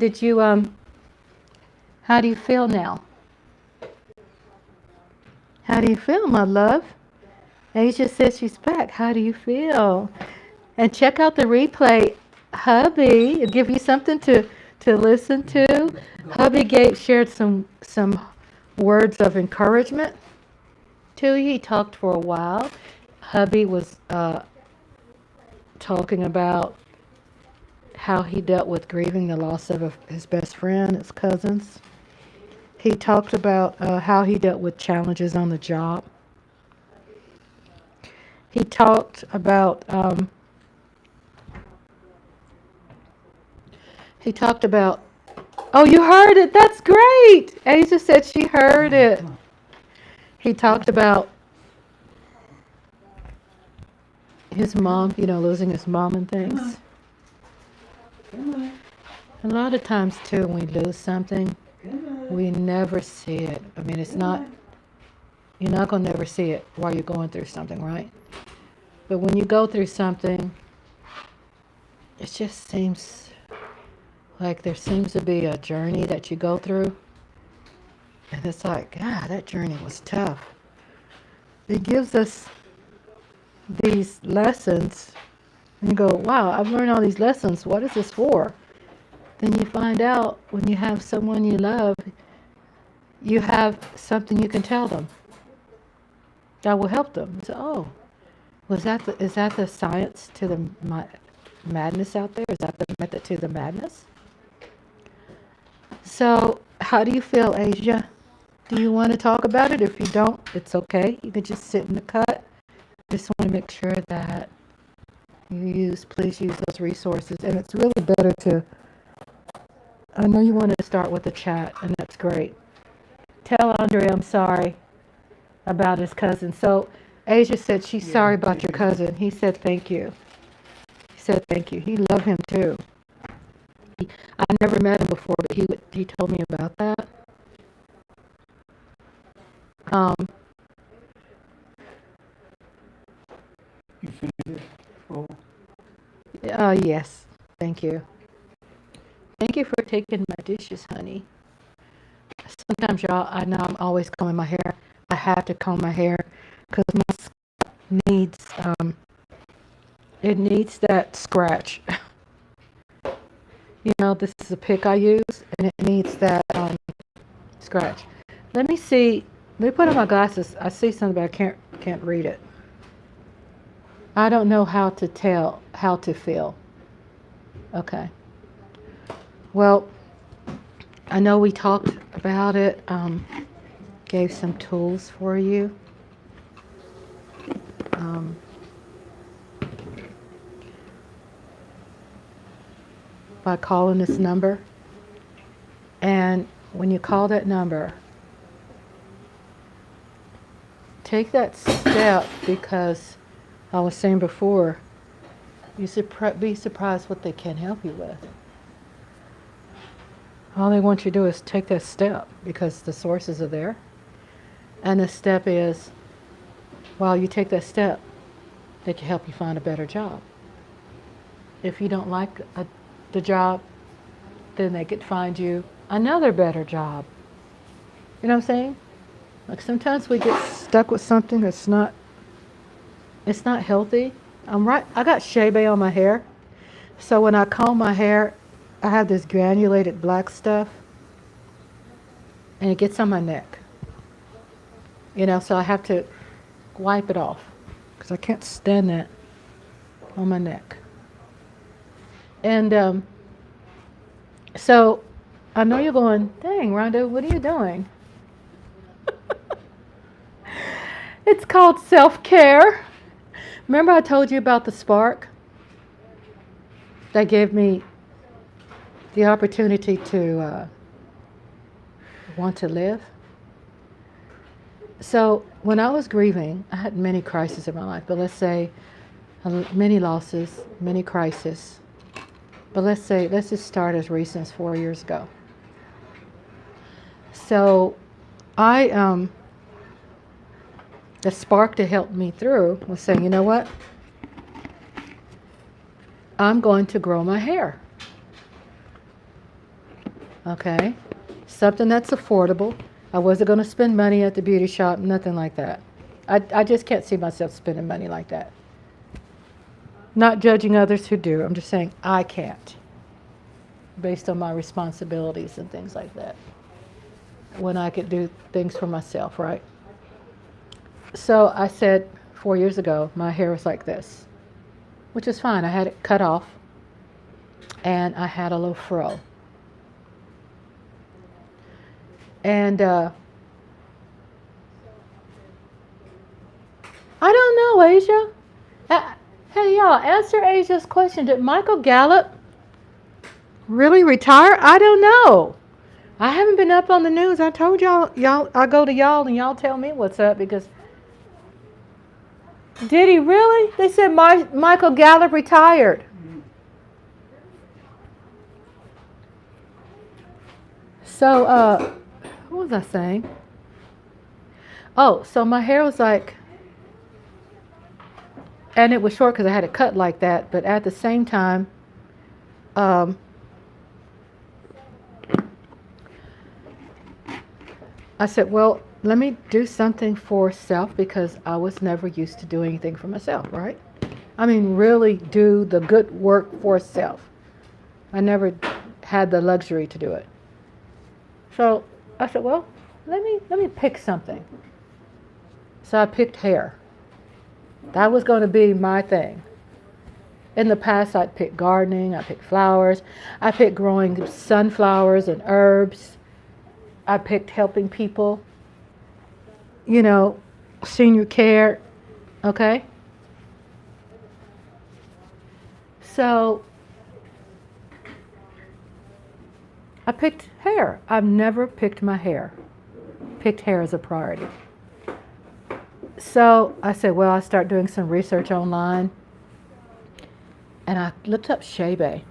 how do you feel now? How do you feel, my love? Asia says she's back. How do you feel? And check out the replay. Hubby, it'll give you something to listen to. Hubby shared some words of encouragement to you. He talked for a while. Hubby was talking about how he dealt with grieving the loss of his best friend, his cousins. He talked about how he dealt with challenges on the job. He talked about oh, you heard it. That's great. Asia said she heard it. He talked about his mom, losing his mom and things. A lot of times, too, when we lose something, we never see it. I mean, you're not going to never see it while you're going through something, right? But when you go through something, it just seems like there seems to be a journey that you go through. And it's like, God, that journey was tough. It gives us these lessons. And you go, wow, I've learned all these lessons. What is this for? Then you find out when you have someone you love, you have something you can tell them that will help them. So, oh, is that the science to the madness out there? Is that the method to the madness? So, how do you feel, Asia? Do you want to talk about it? If you don't, it's okay. You can just sit in the cut. Just want to make sure that please use those resources. And it's really better to, I know you wanted to start with the chat, and that's great. Tell Andre I'm sorry about his cousin. So Asia said she's sorry about your cousin. He said thank you. He said thank you. He loved him too. I never met him before, but he told me about that. You finished this? Oh, Yes. Thank you. Thank you for taking my dishes, honey. Sometimes, y'all, I know I'm always combing my hair. I have to comb my hair because my scalp needs, it needs that scratch. You know, this is a pick I use, and it needs that scratch. Let me see. Let me put on my glasses. I see something, but I can't read it. I don't know how to tell how to feel. Okay. Well, I know we talked about it. Gave some tools for you. By calling this number. And when you call that number, take that step, because I was saying before, you be surprised what they can help you with. All they want you to do is take that step, because the sources are there. And the step is, while you take that step, they can help you find a better job. If you don't like the job, then they could find you another better job. You know what I'm saying? Like sometimes we get stuck with something that's not healthy. I got shea butter on my hair. So when I comb my hair, I have this granulated black stuff, and it gets on my neck. You know, so I have to wipe it off because I can't stand that on my neck. And so I know you're going, dang, Rhonda, what are you doing? It's called self-care. Remember I told you about the spark that gave me the opportunity to want to live? So when I was grieving, I had many crises in my life, but let's say many losses, many crises. But let's just start as recent as 4 years ago. So the spark that helped me through was saying, you know what? I'm going to grow my hair. Okay? Something that's affordable. I wasn't going to spend money at the beauty shop, nothing like that. I just can't see myself spending money like that. Not judging others who do. I'm just saying I can't, based on my responsibilities and things like that, when I could do things for myself, right? So I said 4 years ago, my hair was like this, which is fine. I had it cut off, and I had a little fro. And I don't know, Asia. Hey, y'all, answer Asia's question. Did Michael Gallup really retire? I don't know. I haven't been up on the news. I told y'all, I go to y'all and y'all tell me what's up, because did he really? They said Michael Gallup retired. So, what was I saying? Oh, so my hair was like, and it was short because I had it cut like that, but at the same time, I said, well, let me do something for self, because I was never used to doing anything for myself, right? I mean, really do the good work for self. I never had the luxury to do it. So I said, well, let me pick something. So I picked hair. That was going to be my thing. In the past, I'd picked gardening, I picked flowers, I picked growing sunflowers and herbs. I picked helping people, you know, senior care, okay? So I picked hair. I've never picked my hair. Picked hair as a priority. So I said, well, I start doing some research online, and I looked up shea butter.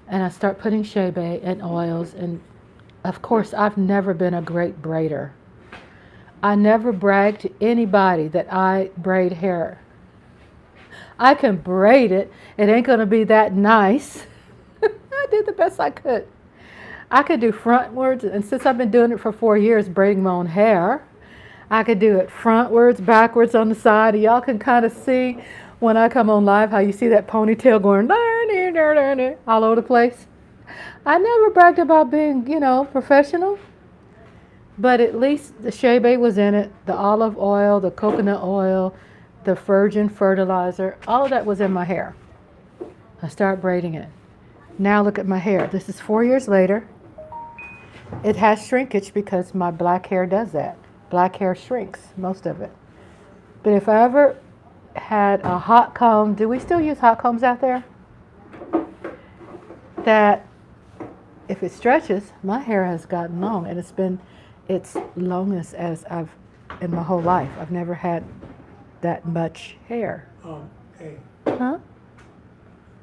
And I start putting shea butter and oils, and of course, I've never been a great braider. I never bragged to anybody that I braid hair. I can braid it. It ain't going to be that nice. I did the best I could. I could do frontwards, and since I've been doing it for 4 years, braiding my own hair, I could do it frontwards, backwards, on the side. Y'all can kind of see when I come on live how you see that ponytail going all over the place. I never bragged about being, professional, but at least the shea butter was in it, the olive oil, the coconut oil, the virgin fertilizer, all of that was in my hair. I started braiding it. Now look at my hair. This is 4 years later. It has shrinkage because my black hair does that. Black hair shrinks, most of it. But if I ever had a hot comb, do we still use hot combs out there? That if it stretches, my hair has gotten long, and it's been its longest as I've in my whole life. I've never had that much hair. Hey, Huh?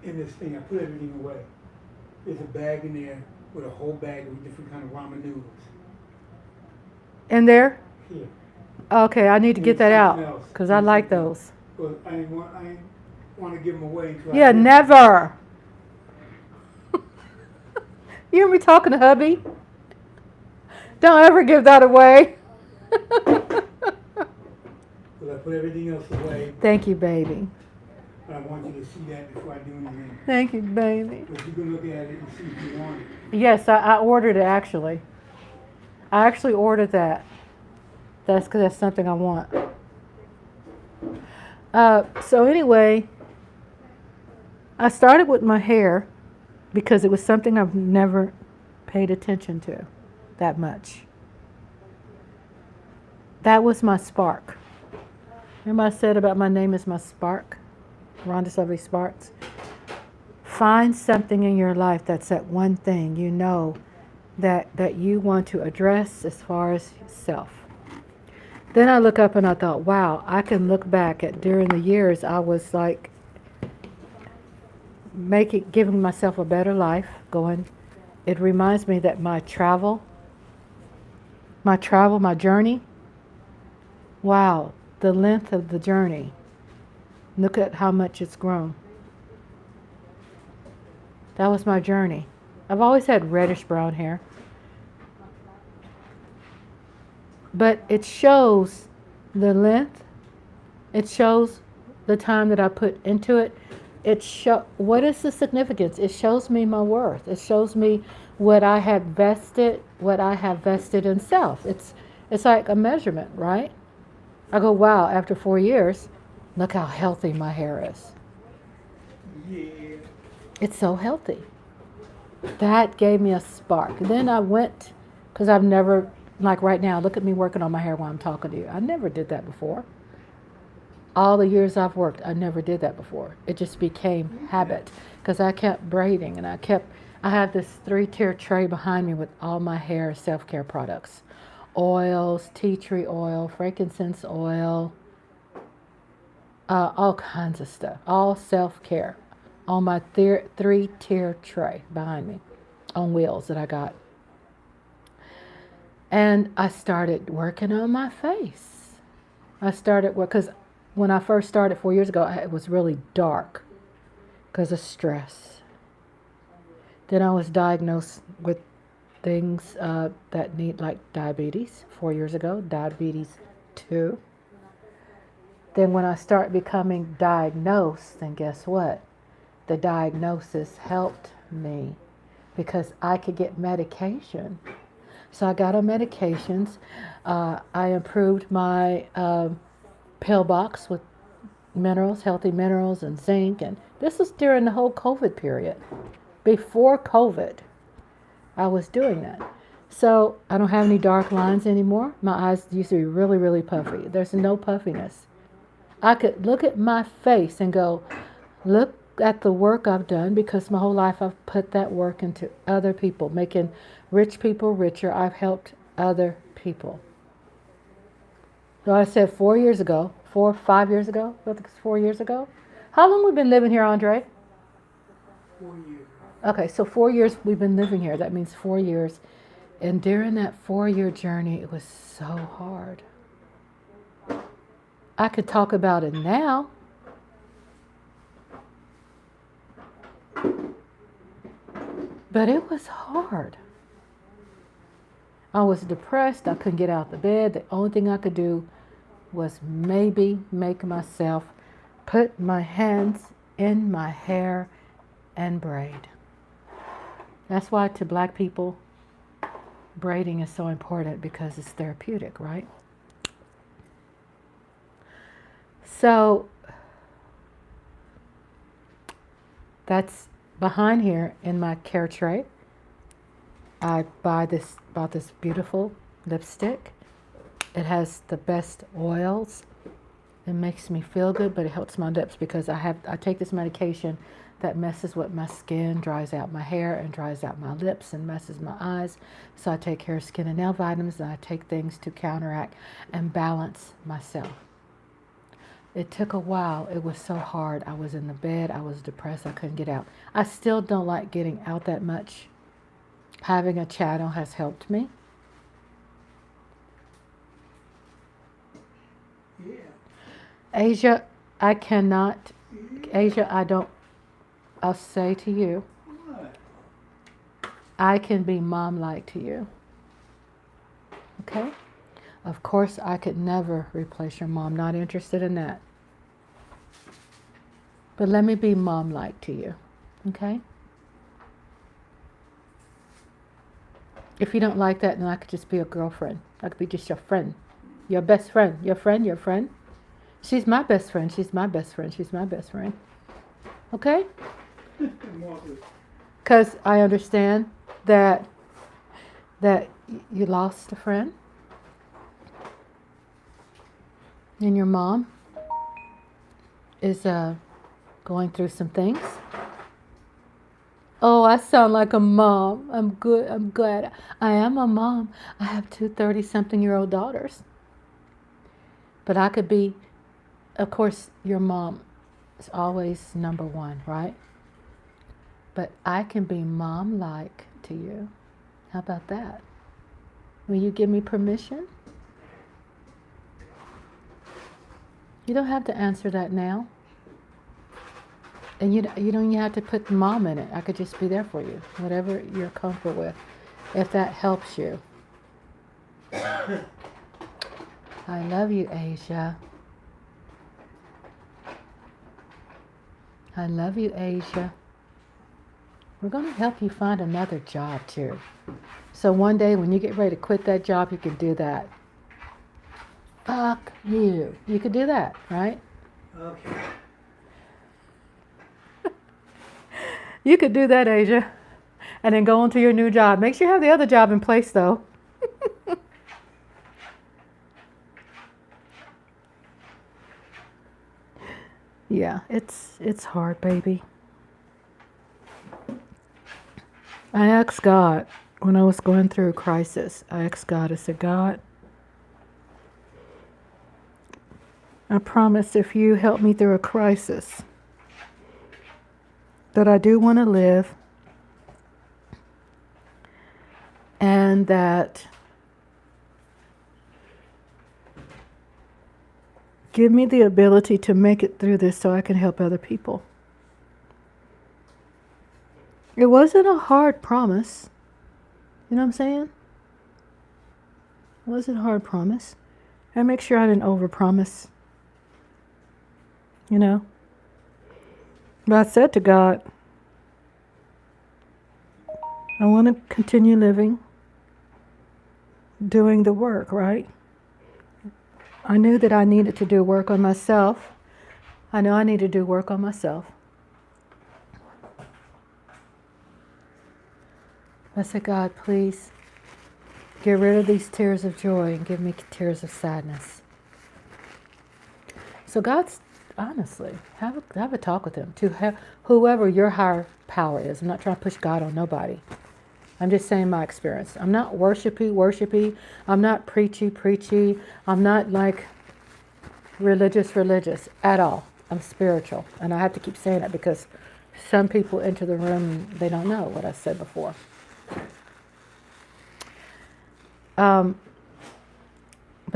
in this thing, I put everything away. There's a bag in there with a whole bag of different kind of ramen noodles. In there? Here. Okay, I need to get that out because I like those. But I ain't want to give them away until Yeah, never. You hear me talking to hubby? Don't ever give that away. But I put everything else away. Thank you, baby. But I want you to see that before I do anything. Thank you, baby. But you can look at it and see if you want it. Yes, I ordered it actually. I actually ordered that. That's because that's something I want. So anyway, I started with my hair because it was something I've never paid attention to that much. That was my spark. Remember I said about my name is my spark? Rhonda's Lovely Sparks. Find something in your life that's that one thing you know that you want to address as far as self. Then I look up and I thought, wow, I can look back at during the years I was like giving myself a better life going. It reminds me that my journey, wow, the length of the journey. Look at how much it's grown. That was my journey. I've always had reddish brown hair. But it shows the length. It shows the time that I put into it. What is the significance? It shows me my worth. It shows me what I have vested in self. It's like a measurement, right? I go, wow, after 4 years, look how healthy my hair is. Yeah. It's so healthy. That gave me a spark. Then I went, because I've never, like right now, look at me working on my hair while I'm talking to you. I never did that before. All the years I've worked, I never did that before. It just became habit because I kept braiding and I have this 3-tier tray behind me with all my hair self-care products. Oils, tea tree oil, frankincense oil, all kinds of stuff, all self-care on my 3-tier tray behind me on wheels that I got. And I started working on my face. Because when I first started 4 years ago, it was really dark because of stress. Then I was diagnosed with things that need like diabetes 4 years ago, diabetes 2. Then when I start becoming diagnosed, then guess what? The diagnosis helped me because I could get medication. So I got on medications. I improved my pill box with minerals, healthy minerals and zinc. And this was during the whole COVID period. Before COVID, I was doing that. So I don't have any dark lines anymore. My eyes used to be really, really puffy. There's no puffiness. I could look at my face and go, look at the work I've done because my whole life I've put that work into other people, making rich people richer. I've helped other people. So I said 4 years ago, 5 years ago, I think it's 4 years ago. How long have we been living here, Andre? 4 years. Okay, so 4 years we've been living here. That means 4 years. And during that 4-year journey, it was so hard. I could talk about it now. But it was hard. I was depressed. I couldn't get out of the bed. The only thing I could do was maybe make myself put my hands in my hair and braid. That's why to black people, braiding is so important, because it's therapeutic, right? So that's behind here in my care tray. I bought this beautiful lipstick. It has the best oils. It makes me feel good, but it helps my lips because I take this medication that messes with my skin, dries out my hair, and dries out my lips, and messes my eyes. So I take hair, skin, and nail vitamins, and I take things to counteract and balance myself. It took a while. It was so hard. I was in the bed. I was depressed. I couldn't get out. I still don't like getting out that much. Having a channel has helped me. Yeah. Asia, I cannot. Asia, I'll say to you, What? I can be mom-like to you. Okay? Of course, I could never replace your mom. Not interested in that. But let me be mom-like to you. Okay? If you don't like that, then I could just be a girlfriend. I could be just your friend. Your best friend. Your friend. She's my best friend. She's my best friend. She's my best friend. Okay? Because I understand that you lost a friend. And your mom is going through some things. Oh, I sound like a mom. I'm good. I'm glad. I am a mom. I have two 30-something-year-old daughters. But I could be, of course, your mom is always number one, right? But I can be mom-like to you. How about that? Will you give me permission? You don't have to answer that now. And you don't even have to put mom in it. I could just be there for you, whatever you're comfortable with, if that helps you. I love you, Asia. I love you, Asia. We're going to help you find another job, too. So one day when you get ready to quit that job, you can do that. Fuck you. You could do that, right? Okay. You could do that, Asia. And then go on to your new job. Make sure you have the other job in place, though. Yeah, it's hard, baby. I asked God when I was going through a crisis. I asked God, I said, God, I promise if you help me through a crisis, that I do want to live, and that give me the ability to make it through this so I can help other people. It wasn't a hard promise. You know what I'm saying? It wasn't a hard promise. I make sure I didn't overpromise. You know? But I said to God, I want to continue living, doing the work, right? I knew that I needed to do work on myself. I know I need to do work on myself. I said, God, please get rid of these tears of joy and give me tears of sadness. So God's, honestly, have a talk with him. To have whoever your higher power is. I'm not trying to push God on nobody. I'm just saying my experience. I'm not worshipy. I'm not preachy. I'm not like religious at all. I'm spiritual. And I have to keep saying that because some people enter the room, they don't know what I said before. But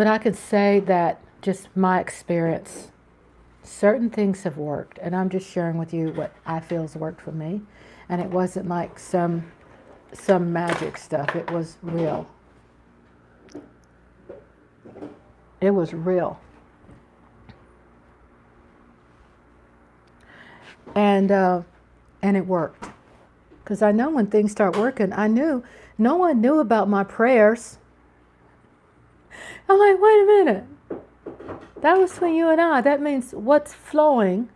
I could say that just my experience. Certain things have worked, and I'm just sharing with you what I feel has worked for me. And it wasn't like some magic stuff. It was real. It was real. And it worked. Because I know when things start working, I knew no one knew about my prayers. I'm like, wait a minute. That was between you and I. That means what's flowing,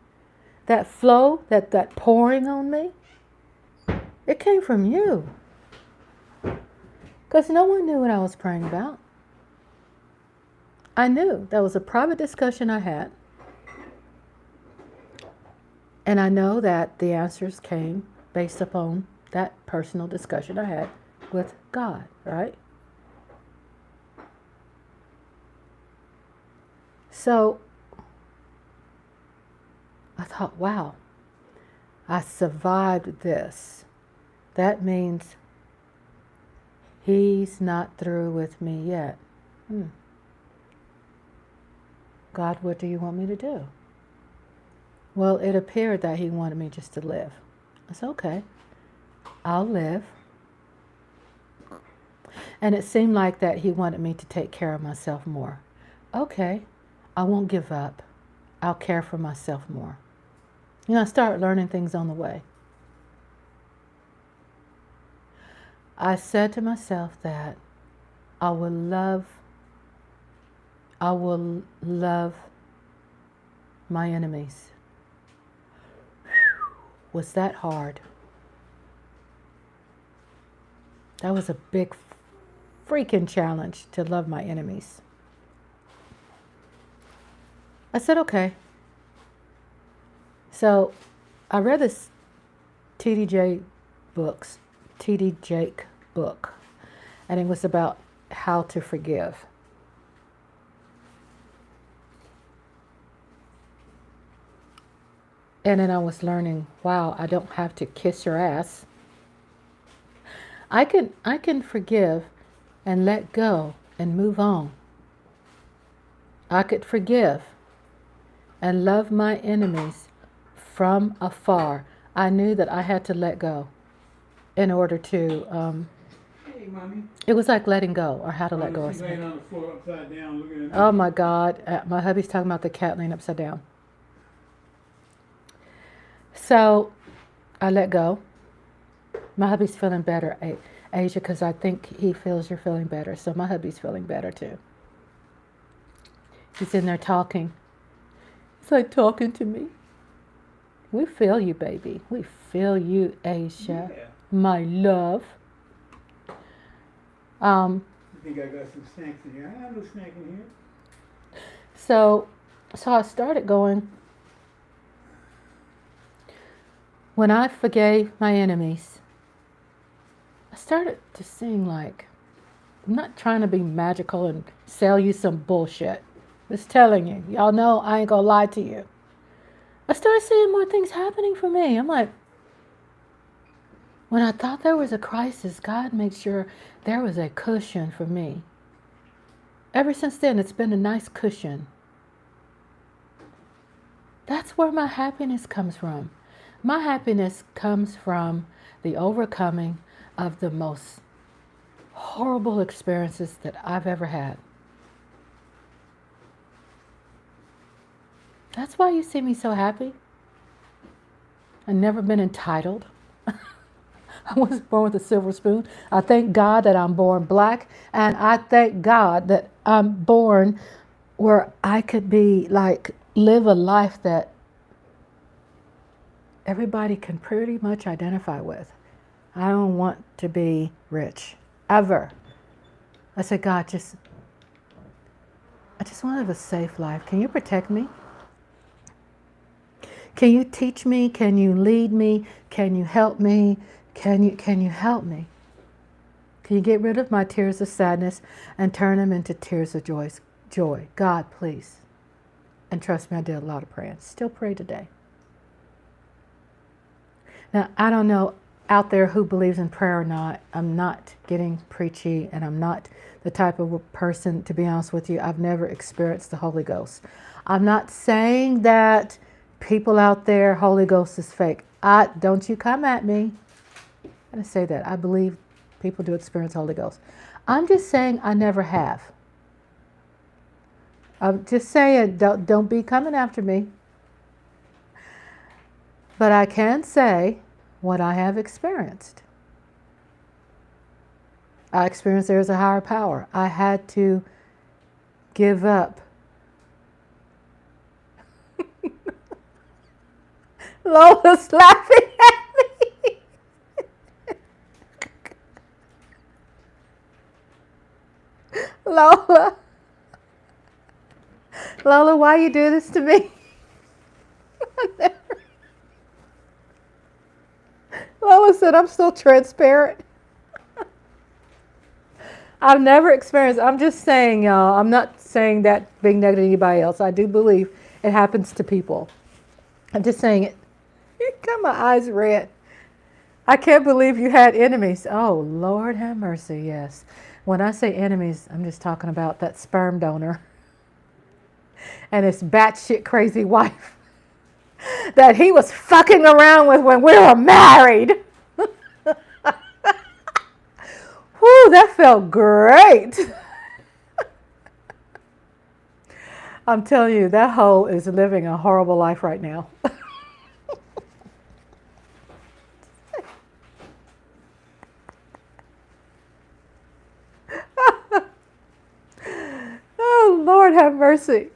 that flow, that pouring on me, it came from you. Because no one knew what I was praying about. I knew. That was a private discussion I had. And I know that the answers came based upon that personal discussion I had with God, right? So I thought, wow, I survived this. That means He's not through with me yet. God, what do you want me to do? Well, it appeared that He wanted me just to live. I said, okay, I'll live. And it seemed like that He wanted me to take care of myself more. Okay, I won't give up. I'll care for myself more. You know, I started learning things on the way. I said to myself that I will love my enemies. Was that hard? That was a big freaking challenge, to love my enemies. I said, okay. So I read this T.D. Jake book, and it was about how to forgive. And then I was learning, wow, I don't have to kiss your ass. I can forgive and let go and move on. I could forgive and love my enemies from afar. I knew that I had to let go in order to, Hey, mommy. it was like letting go, or how to let go. She's laying on the floor upside down looking at me. Oh my God, my hubby's talking about the cat laying upside down. So I let go. My hubby's feeling better, Asia, because I think he feels you're feeling better. So my hubby's feeling better too. He's in there talking. It's like talking to me. We feel you, baby. We feel you, Asia. Yeah. My love. You think I got some snacks in here? I have no snack in here. So I started going, when I forgave my enemies, I started to sing like, I'm not trying to be magical and sell you some bullshit. Just telling you. Y'all know I ain't gonna lie to you. I started seeing more things happening for me. I'm like, when I thought there was a crisis, God made sure there was a cushion for me. Ever since then, it's been a nice cushion. That's where my happiness comes from. My happiness comes from the overcoming of the most horrible experiences that I've ever had. That's why you see me so happy. I've never been entitled. I wasn't born with a silver spoon. I thank God that I'm born black, and I thank God that I'm born where I could be like, live a life that everybody can pretty much identify with. I don't want to be rich, ever. I said, God, I just want to have a safe life. Can you protect me? Can you teach me? Can you lead me? Can you help me? Can you help me? Can you get rid of my tears of sadness and turn them into tears of joy? God, please. And trust me, I did a lot of praying. Still pray today. Now, I don't know out there who believes in prayer or not, I'm not getting preachy, and I'm not the type of person, to be honest with you, I've never experienced the Holy Ghost. I'm not saying that people out there, Holy Ghost is fake. Don't you come at me. I didn't say that. I believe people do experience Holy Ghost. I'm just saying I never have. I'm just saying, don't be coming after me. But I can say what I have experienced. I experienced there's a higher power. I had to give up. Lola's laughing at me. Lola, why you do this to me? Lola said, I'm still transparent. I've never experienced, I'm just saying, y'all, I'm not saying that being negative to anybody else. I do believe it happens to people. I'm just saying it. Got my eyes red. I can't believe you had enemies. Oh, Lord have mercy, yes. When I say enemies, I'm just talking about that sperm donor and his batshit crazy wife that he was fucking around with when we were married. Whew, that felt great. I'm telling you, that hoe is living a horrible life right now. Oh, Lord have mercy.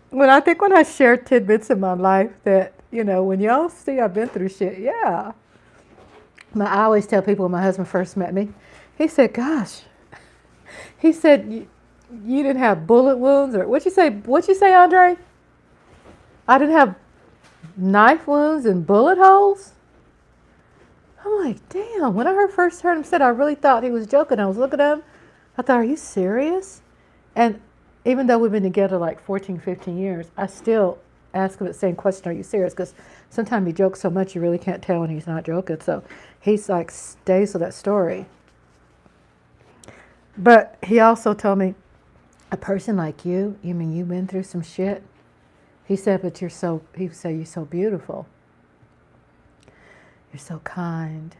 When I share tidbits in my life that, when y'all see I've been through shit, yeah. I always tell people when my husband first met me, he said, gosh, he said, you didn't have bullet wounds, or what'd you say, Andre? I didn't have knife wounds and bullet holes? I'm like, damn, when I first heard him said, I really thought he was joking. I was looking at him, I thought, are you serious? And even though we've been together like 14, 15 years, I still ask him the same question, are you serious? Because sometimes he jokes so much you really can't tell when he's not joking. So he's like, stays with that story. But he also told me, a person like you mean you've been through some shit? He said, but you're so beautiful. You're so kind,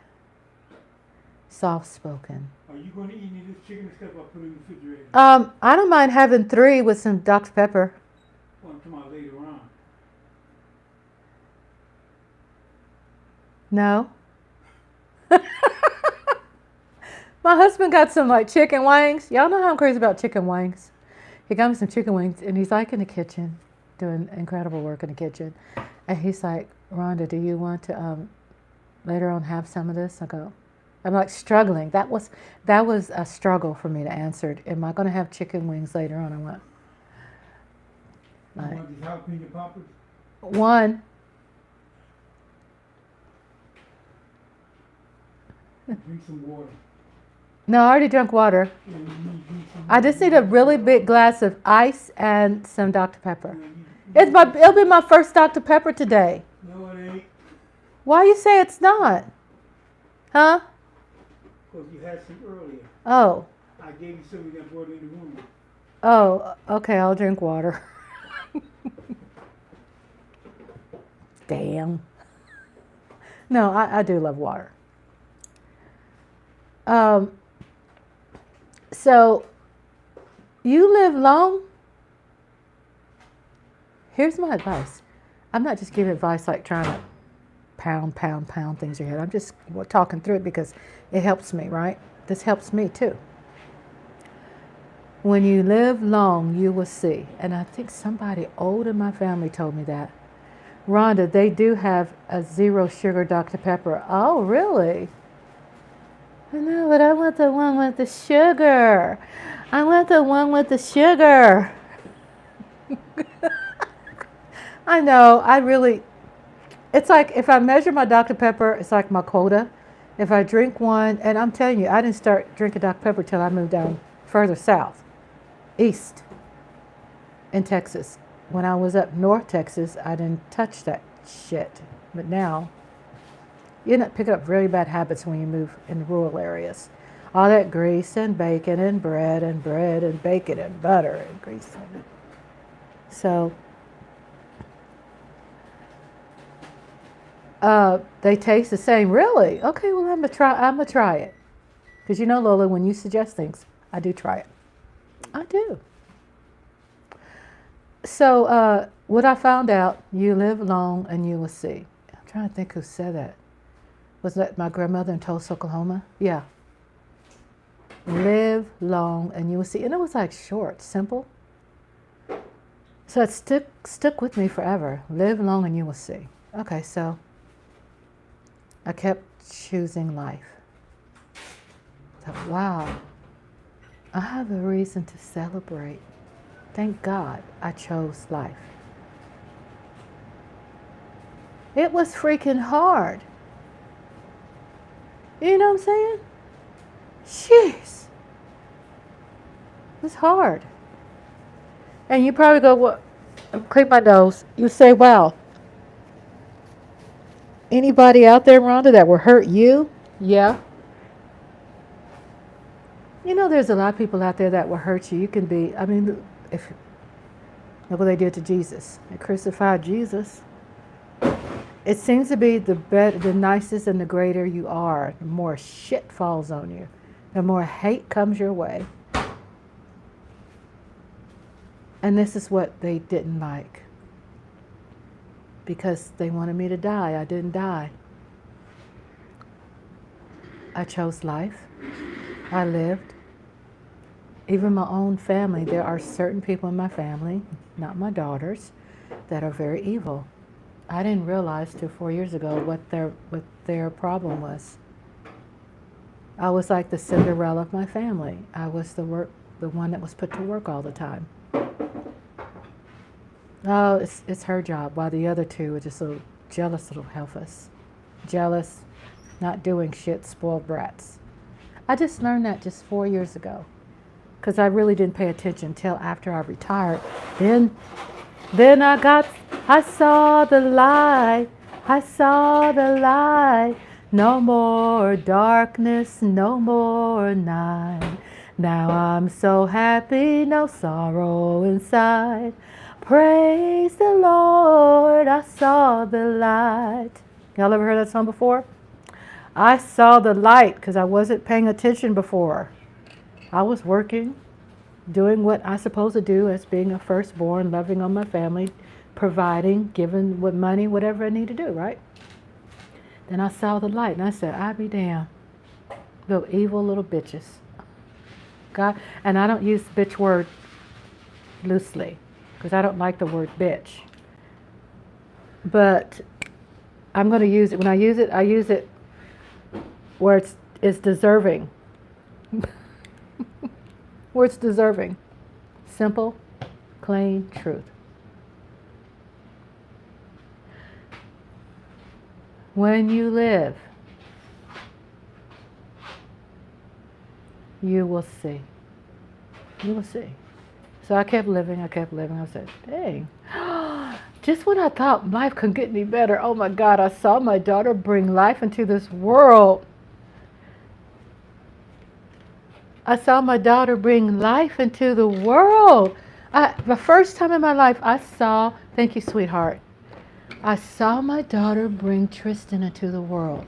soft-spoken. Are you going to eat any of this chicken stuff I put in the refrigerator? I don't mind having 3 with some Dr. Pepper. Well, I'm talking about later on. No. My husband got some like chicken wings. Y'all know how I'm crazy about chicken wings. He got me some chicken wings, and he's like in the kitchen, doing incredible work in the kitchen. And he's like, Rhonda, do you want to later on have some of this? I'm like struggling. That was a struggle for me to answer. Am I going to have chicken wings later on? I went, You want these jalapeno poppers? one. Drink some water. No, I already drank water. Yeah, you need to drink some I just need a really big glass of ice and some Dr. Pepper. Yeah, you- It'll be my first Dr. Pepper today. No, it ain't. Why you say it's not? Huh? Because you had some earlier. Oh. I gave you some that brought in the room. Oh, okay, I'll drink water. Damn. No, I do love water. So, you live long? Here's my advice. I'm not just giving advice like trying to pound things in your head. I'm just talking through it because it helps me, right? This helps me too. When you live long, you will see. And I think somebody old in my family told me that. Rhonda, they do have a 0 sugar Dr. Pepper. Oh, really? I know, but I want the one with the sugar. I want the one with the sugar. I know, it's like if I measure my Dr. Pepper, it's like my quota. If I drink one, and I'm telling you, I didn't start drinking Dr. Pepper till I moved down further south, east, in Texas. When I was up north Texas, I didn't touch that shit. But now, You end up picking up really bad habits when you move in rural areas. All that grease and bacon and bread and bacon and butter and grease. So they taste the same. Really? Okay, well, I'm gonna try it. Because you know, Lola, when you suggest things, I do try it. I do. So what I found out, you live long and you will see. I'm trying to think who said that. Was that my grandmother in Tulsa, Oklahoma? Yeah. Live long and you will see. And it was like short, simple. So it stuck with me forever. Live long and you will see. Okay, so I kept choosing life. I thought, wow, I have a reason to celebrate. Thank God I chose life. It was freaking hard. You know what I'm saying? Jeez. It was hard. And you probably go, well, clean my nose. You say, wow. Anybody out there, Rhonda, that will hurt you? Yeah. You know, there's a lot of people out there that will hurt you. You can be, I mean, look what they did to Jesus. They crucified Jesus. It seems to be the nicest and the greater you are, the more shit falls on you, the more hate comes your way. And this is what they didn't like. Because they wanted me to die. I didn't die. I chose life. I lived. Even my own family, there are certain people in my family, not my daughters, that are very evil. I didn't realize till 4 years ago what their problem was. I was like the Cinderella of my family. I was the one that was put to work all the time. Oh, it's her job, while the other two are just little jealous little heifers. Jealous, not doing shit, spoiled brats. I just learned that just 4 years ago, because I really didn't pay attention until after I retired. Then I saw the light. I saw the light. No more darkness, no more night. Now I'm so happy, no sorrow inside. Praise the Lord, I saw the light. Y'all ever heard that song before? I saw the light because I wasn't paying attention before. I was working, doing what I supposed to do as being a firstborn, loving on my family, providing, giving with money, whatever I need to do, right? Then I saw the light and I said, I be damned. Little evil little bitches. God, and I don't use bitch word loosely, because I don't like the word bitch. But I'm going to use it. When I use it where it's deserving. Where it's deserving. Simple, plain truth. When you live, you will see. You will see. So I kept living. I said, dang. Just when I thought life could get any better, oh my God, I saw my daughter bring life into this world. I saw my daughter bring life into the world. The first time in my life I saw, thank you, sweetheart. I saw my daughter bring Tristan into the world.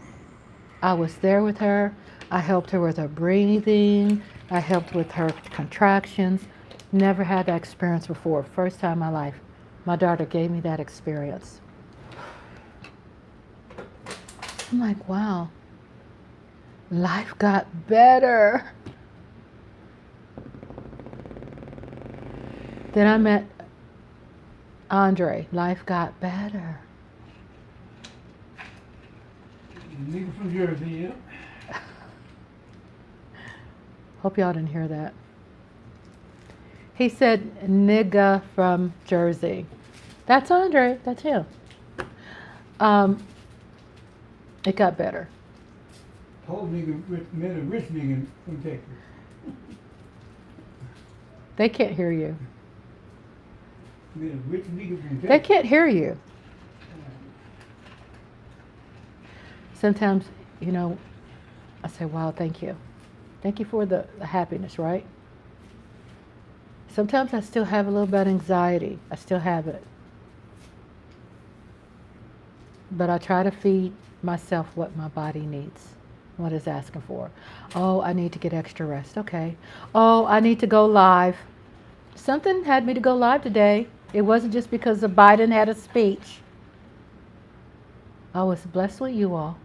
I was there with her. I helped her with her breathing. I helped with her contractions. Never had that experience before. First time in my life. My daughter gave me that experience. I'm like, wow. Life got better. Then I met Andre. Life got better. Nigga from Jersey, yeah. Hope y'all didn't hear that. He said nigga from Jersey. That's Andre. That's him. It got better. Whole nigga met a rich nigga from Texas. They can't hear you. Met a rich nigga from Texas. They can't hear you. Sometimes, you know, I say, wow, thank you. Thank you for the happiness, right? Sometimes I still have a little bit of anxiety. I still have it. But I try to feed myself what my body needs, what it's asking for. Oh, I need to get extra rest. Okay. Oh, I need to go live. Something had me to go live today. It wasn't just because of Biden had a speech. I was blessed with you all.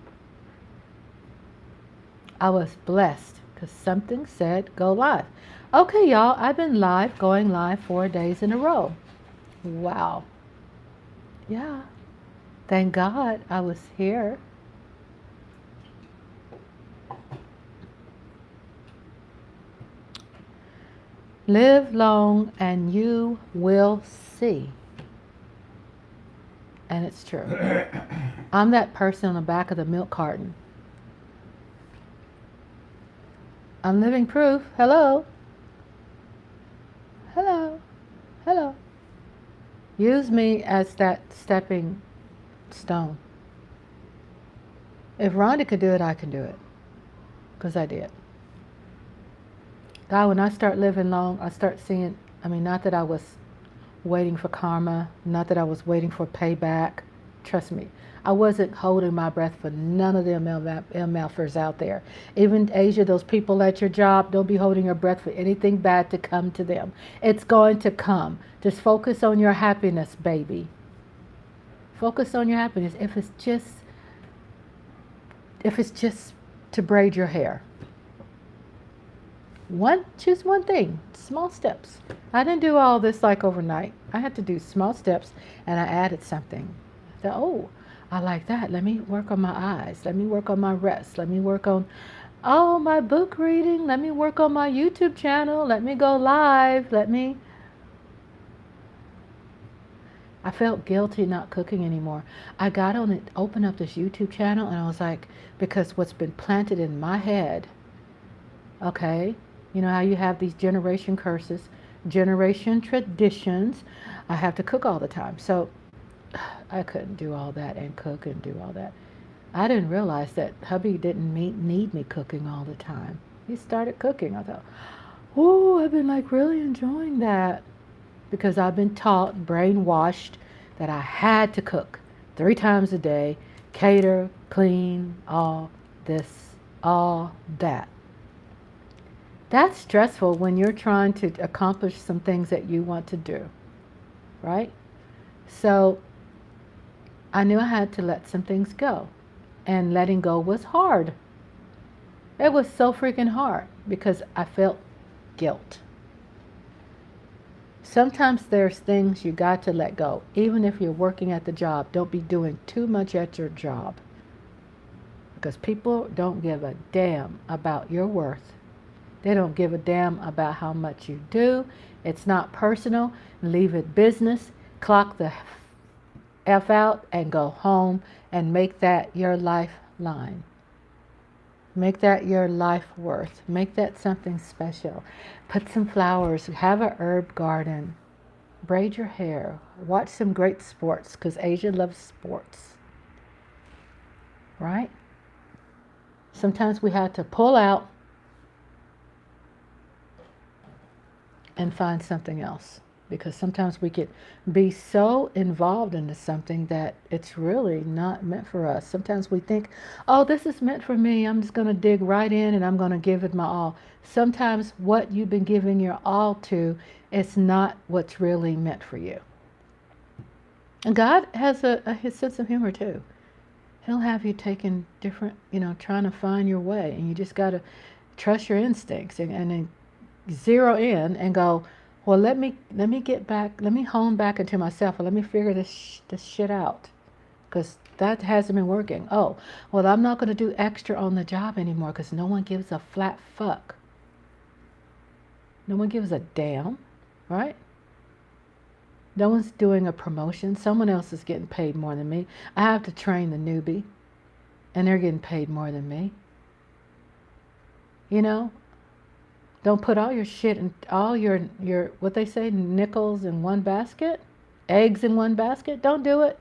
I was blessed because something said go live. Okay, y'all, I've been going live 4 days in a row. Wow. Yeah. Thank God I was here. Live long and you will see. And it's true. I'm that person on the back of the milk carton. I'm living proof. Hello. Hello. Hello. Use me as that stepping stone. If Rhonda could do it, I can do it. Because I did. God, when I start living long, I start seeing, not that I was waiting for karma, not that I was waiting for payback. Trust me, I wasn't holding my breath for none of them MFers out there. Even Asia, those people at your job, don't be holding your breath for anything bad to come to them. It's going to come. Just focus on your happiness, baby. Focus on your happiness. If it's just to braid your hair. Choose one thing, small steps. I didn't do all this like overnight. I had to do small steps, and I added something. I thought, oh, I like that. Let me work on my eyes. Let me work on my rest. Let me work on, my book reading. Let me work on my YouTube channel. Let me go live. I felt guilty not cooking anymore. I got on it, opened up this YouTube channel, and I was like, because what's been planted in my head, okay, you know how you have these generation curses, generation traditions. I have to cook all the time. So I couldn't do all that and cook and do all that. I didn't realize that hubby didn't need me cooking all the time. He started cooking. I thought, oh, I've been really enjoying that. Because I've been taught, brainwashed, that I had to cook 3 times a day, cater, clean, all this, all that. That's stressful when you're trying to accomplish some things that you want to do, right? So I knew I had to let some things go. And letting go was hard. It was so freaking hard because I felt guilt. Sometimes there's things you got to let go. Even if you're working at the job, don't be doing too much at your job. Because people don't give a damn about your worth. They don't give a damn about how much you do. It's not personal. Leave it business. Clock the F out and go home and make that your lifeline. Make that your life worth. Make that something special. Put some flowers. Have a herb garden. Braid your hair. Watch some great sports because Asia loves sports. Right? Sometimes we have to pull out and find something else. Because sometimes we could be so involved into something that it's really not meant for us. Sometimes we think, oh, this is meant for me. I'm just going to dig right in and I'm going to give it my all. Sometimes what you've been giving your all to is not what's really meant for you. And God has his sense of humor too. He'll have you taking different, trying to find your way. And you just got to trust your instincts and then zero in and go, well, let me get back, let me hone back into myself, and let me figure this shit out, because that hasn't been working. Oh, well, I'm not going to do extra on the job anymore because no one gives a flat fuck. No one gives a damn, right? No one's doing a promotion. Someone else is getting paid more than me. I have to train the newbie, and they're getting paid more than me. Don't put all your shit and all your what they say, nickels in one basket, eggs in one basket. Don't do it.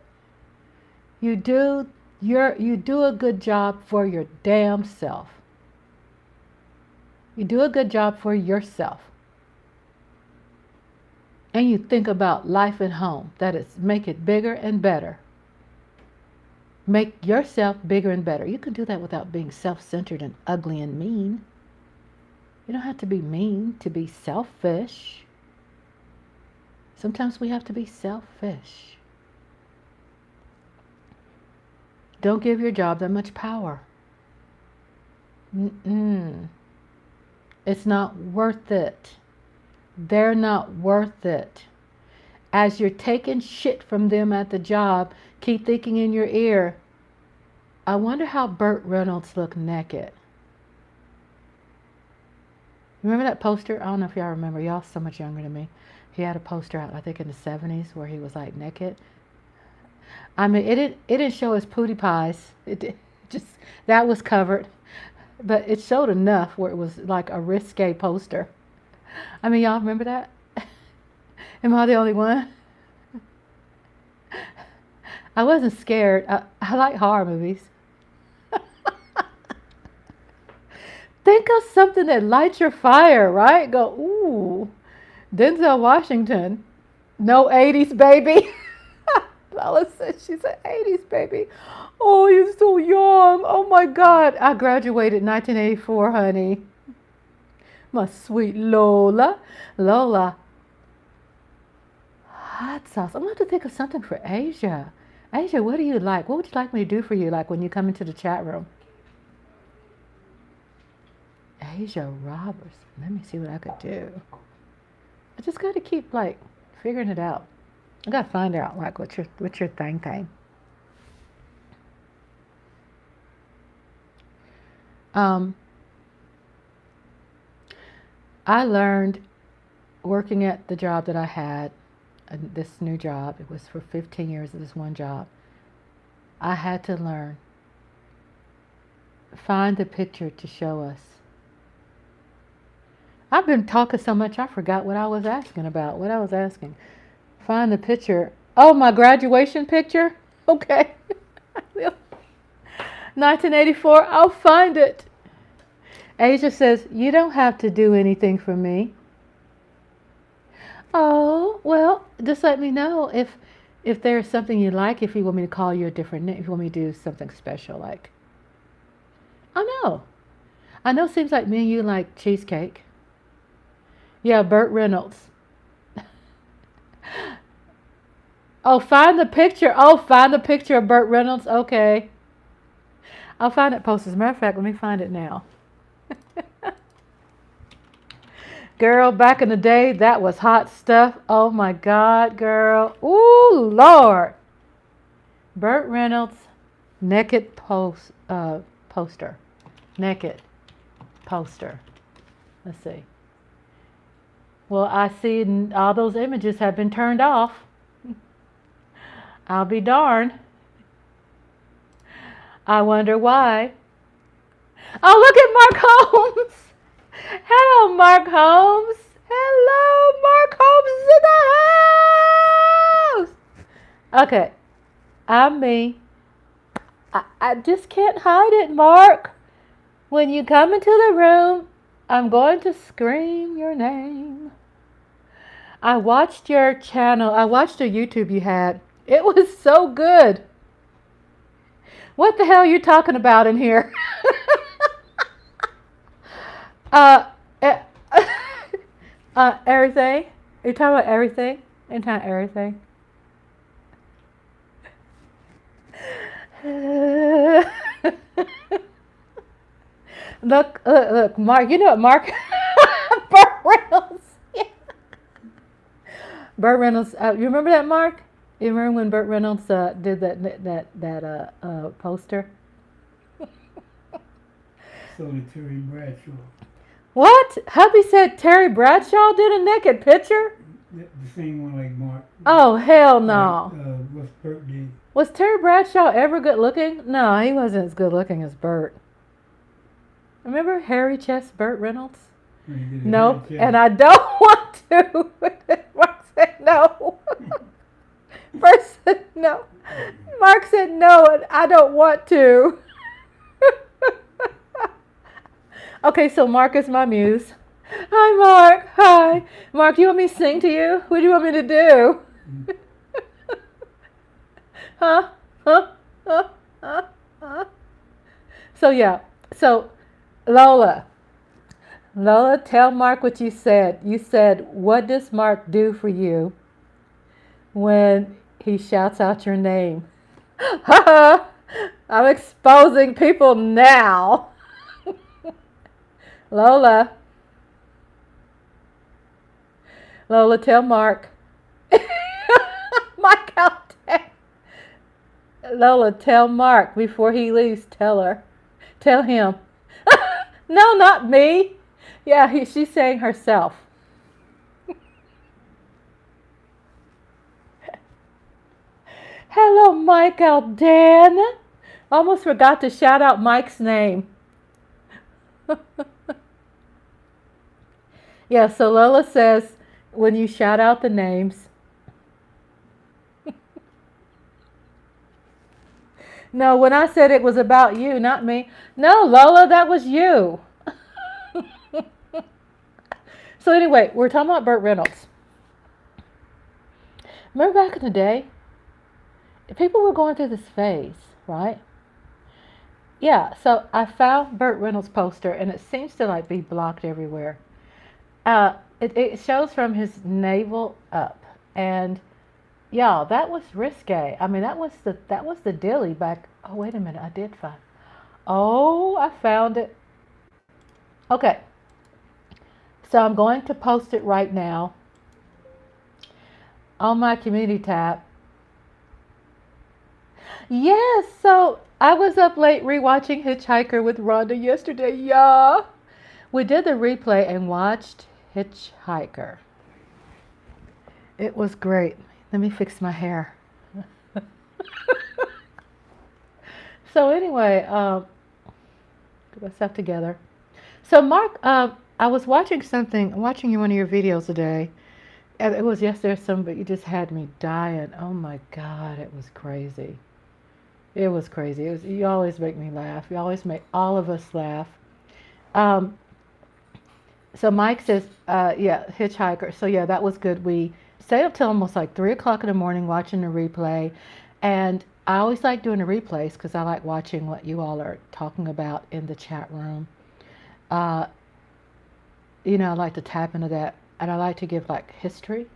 You do You do a good job for your damn self. You do a good job for yourself. And you think about life at home. That is, make it bigger and better. Make yourself bigger and better. You can do that without being self-centered and ugly and mean. You don't have to be mean to be selfish. Sometimes we have to be selfish. Don't give your job that much power. It's not worth it. They're not worth it. As you're taking shit from them at the job, keep thinking in your ear, I wonder how Burt Reynolds looked naked. Remember that poster? I don't know if y'all remember. Y'all so much younger than me. He had a poster out, I think in the 70s, where he was like naked. I mean, it didn't show his pootie pies. It just, that was covered. But it showed enough where it was like a risque poster. I mean, y'all remember that? Am I the only one? I wasn't scared. I like horror movies. Think of something that lights your fire, right? Go, ooh, Denzel Washington. No 80s baby. Bella said she's an 80s baby. Oh, you're so young. Oh my God. I graduated in 1984, honey. My sweet Lola. Lola. Hot sauce. I'm going to have to think of something for Asia. Asia, what do you like? What would you like me to do for you, like when you come into the chat room? Asia Roberts. Let me see what I could do. I just got to keep, like, figuring it out. I got to find out, like, what's your thing. I learned working at the job that I had, this new job, it was for 15 years of this one job. I had to learn. Find the picture to show us. I've been talking so much I forgot what I was asking about. What I was asking. Find the picture. Oh, my graduation picture? Okay. 1984, I'll find it. Asia says, you don't have to do anything for me. Oh, well, just let me know if there's something you like, if you want me to call you a different name, if you want me to do something special, like. I know it seems like me and you like cheesecake. Yeah, Burt Reynolds. Oh, find the picture. Oh, find the picture of Burt Reynolds. Okay. I'll find that post. As a matter of fact, let me find it now. Girl, back in the day, that was hot stuff. Oh my God, girl. Ooh, Lord. Burt Reynolds, naked poster. Naked poster. Let's see. Well, I see all those images have been turned off. I'll be darned. I wonder why. Oh, look at Mark Holmes. Hello, Mark Holmes. Hello, Mark Holmes is in the house. Okay. I'm me. I just can't hide it, Mark. When you come into the room, I'm going to scream your name. I watched your channel. I watched a YouTube you had. It was so good. What the hell are you talking about in here? Everything. Are you talking about everything? Anytime everything. Look, Mark. You know what, Mark? Burt Reynolds. Yeah. Burt Reynolds. You remember that, Mark? You remember when Burt Reynolds did that poster? So did Terry Bradshaw. What? Hubby said Terry Bradshaw did a naked picture? The same one like Mark. Oh, hell no. Like, what's Burt did? Was Terry Bradshaw ever good looking? No, he wasn't as good looking as Burt. Remember hairy chest Burt Reynolds? Nope, and I don't want to. Mark said no. First said No. Mark said, no, I don't want to. Okay, so Mark is my muse. Hi, Mark. Hi. Mark, do you want me to sing to you? What do you want me to do? Huh? Huh? Huh? Huh? Huh? So, yeah. So, Lola, tell Mark what you said. You said, what does Mark do for you when he shouts out your name? I'm exposing people now. Lola, tell Mark. Mike out there. Lola, tell Mark before he leaves. Tell her. Tell him. No, not me. Yeah, she's saying herself. Hello, Mike out there. Almost forgot to shout out Mike's name. Yeah, so Lola says when you shout out the names. No, when I said it was about you, not me. No, Lola, that was you. So anyway, we're talking about Burt Reynolds. Remember back in the day, people were going through this phase, right? Yeah, so I found Burt Reynolds' poster, and it seems to like be blocked everywhere. It shows from his navel up, and yeah, that was risque. I mean, that was the dilly back. Oh, wait a minute, I did find. Oh, I found it. Okay, so I'm going to post it right now on my community tab. Yes, so I was up late rewatching Hitchhiker with Rhonda yesterday. Yeah, we did the replay and watched Hitchhiker. It was great. Let me fix my hair. So anyway, get myself together. So Mark, I was watching one of your videos today. And it was yesterday, but you just had me dying. Oh my God, it was crazy. It was crazy. You always make me laugh. You always make all of us laugh. So Mike says, yeah, Hitchhiker. So yeah, that was good. We stayed up till almost like 3 o'clock in the morning watching the replay. And I always like doing the replays because I like watching what you all are talking about in the chat room. You know, I like to tap into that. And I like to give like history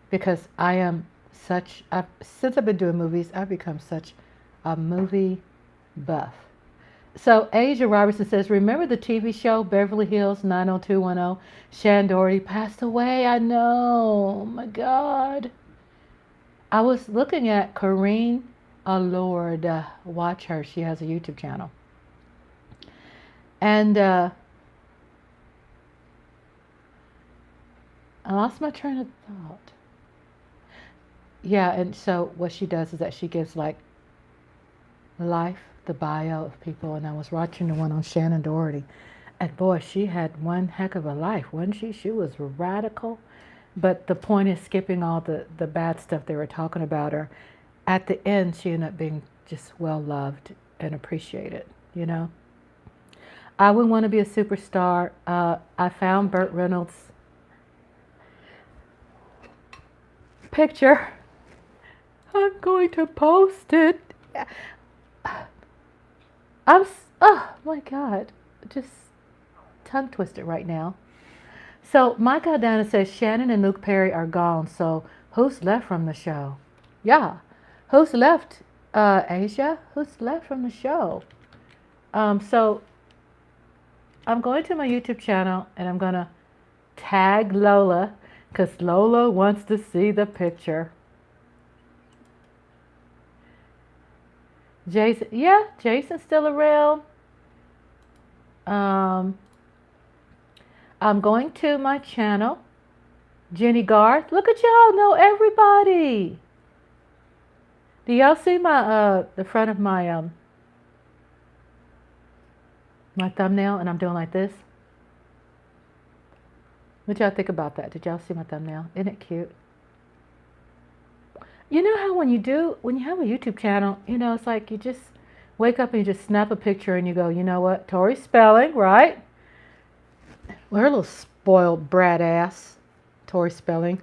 because I am since I've been doing movies, I've become such a movie buff. So Asia Robertson says, remember the TV show Beverly Hills 90210? Shannon Doherty passed away. I know. Oh my God. I was looking at Corrine Allord. Watch her. She has a YouTube channel. And I lost my train of thought. Yeah, and so what she does is that she gives like the bio of people, and I was watching the one on Shannon Doherty, and boy, she had one heck of a life, wasn't she? She was radical, but the point is skipping all the bad stuff they were talking about her. At the end, she ended up being just well loved and appreciated, you know. I would want to be a superstar. I found Burt Reynolds' picture. I'm going to post it. Oh my God, just tongue twisted right now. So Mike Aldana says Shannon and Luke Perry are gone. So who's left from the show? Yeah, who's left? Asia, who's left from the show? So I'm going to my YouTube channel and I'm gonna tag Lola because Lola wants to see the picture. Jason, yeah, Jason's still around. I'm going to my channel. Jenny Garth, look at y'all, know everybody. Do y'all see my the front of my my thumbnail, and I'm doing like this? What y'all think about that? Did y'all see my thumbnail? Isn't it cute? You know how when you have a YouTube channel, it's like you just wake up and you just snap a picture and you go, you know what, Tori Spelling, right? Well, her little spoiled brat ass, Tori Spelling.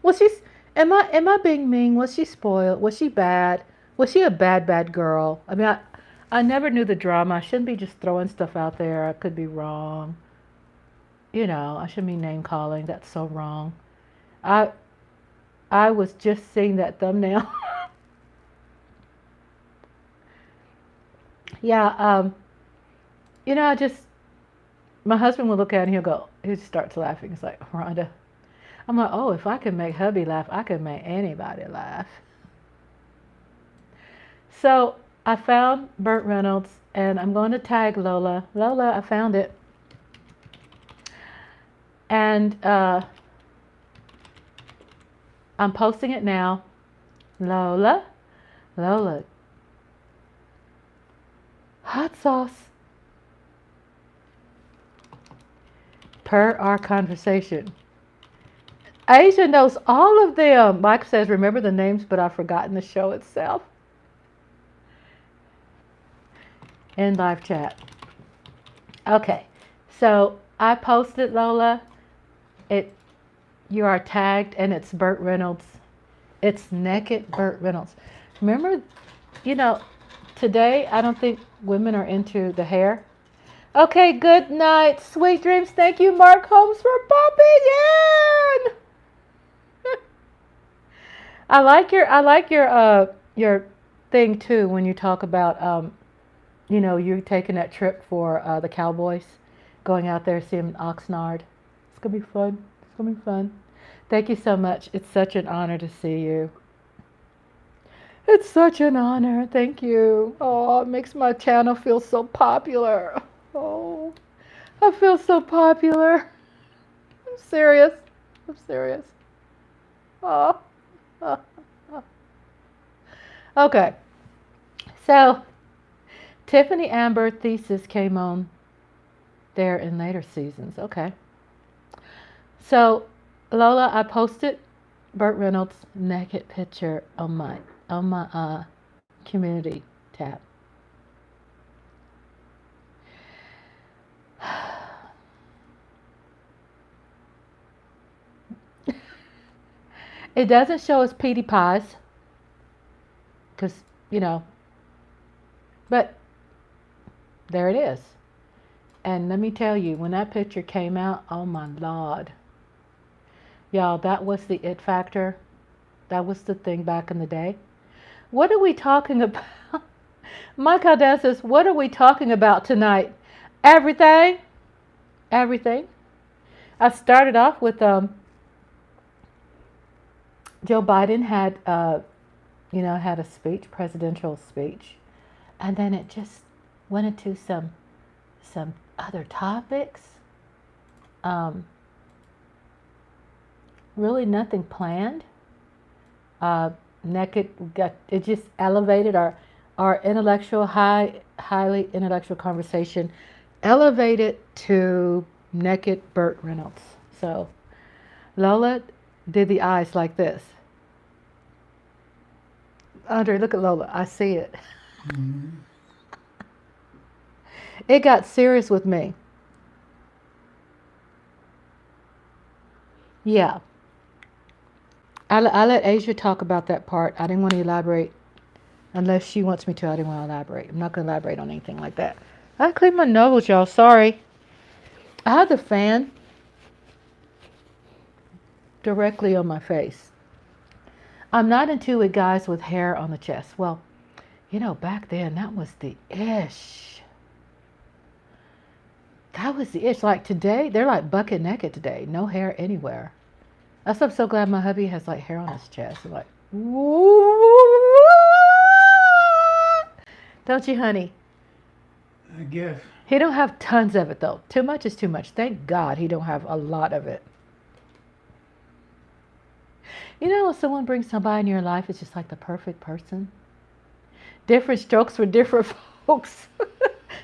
Was she? Am I being mean? Was she spoiled? Was she bad? Was she a bad girl? I mean, I never knew the drama. I shouldn't be just throwing stuff out there. I could be wrong. I shouldn't be name calling. That's so wrong. I was just seeing that thumbnail. Yeah, my husband will look at it and he starts laughing. It's like, Rhonda. I'm like, oh, if I can make hubby laugh, I can make anybody laugh. So I found Burt Reynolds, and I'm going to tag Lola. Lola, I found it. And I'm posting it now. Lola, hot sauce. Per our conversation. Asia knows all of them. Mike says, remember the names, but I've forgotten the show itself. In live chat. Okay, so I posted, Lola. You are tagged, and it's Burt Reynolds. It's naked Burt Reynolds. Remember, today I don't think women are into the hair. Okay, good night. Sweet dreams. Thank you, Mark Holmes, for popping in. I like your thing too when you talk about you taking that trip for the Cowboys, going out there seeing Oxnard. It's gonna be fun. It's gonna be fun. Thank you so much. It's such an honor to see you. It's such an honor. Thank you. Oh, it makes my channel feel so popular. Oh, I feel so popular. I'm serious. Oh. Okay. So, Tiffany Amber thesis came on there in later seasons. Okay. So, Lola, I posted Burt Reynolds' naked picture on my community tab. It doesn't show us Petey Pies, because, but there it is. And let me tell you, when that picture came out, oh my Lord. Y'all, that was the it factor. That was the thing back in the day. What are we talking about? Mike Aldan says, what are we talking about tonight? Everything. Everything. I started off with Joe Biden had a speech, presidential speech, and then it just went into some other topics. Really nothing planned. It just elevated our intellectual, highly intellectual conversation, elevated to naked Burt Reynolds. So Lola did the eyes like this. Andre, look at Lola. I see it. Mm-hmm. It got serious with me. Yeah. I let Asia talk about that part. I didn't want to elaborate unless she wants me to. I didn't want to elaborate. I'm not going to elaborate on anything like that. I cleaned my nose, y'all. Sorry. I had the fan directly on my face. I'm not into it, guys, with hair on the chest. Well, back then, that was the ish. That was the ish. Like today, they're like bucket naked today. No hair anywhere. I'm so glad my hubby has like hair on his chest. I'm like, don't you, honey? I guess. He don't have tons of it, though. Too much is too much. Thank God he don't have a lot of it. When someone brings somebody in your life, it's just like the perfect person. Different strokes for different folks.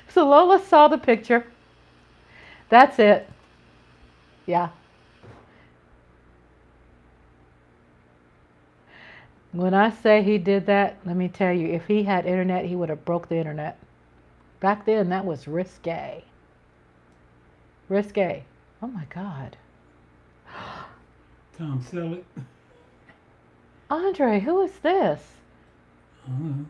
So Lola saw the picture. That's it. Yeah. When I say he did that, let me tell you, if he had internet, he would have broke the internet. Back then, that was risque. Risque. Oh my God. Tom Selleck. Andre, who is this? Well,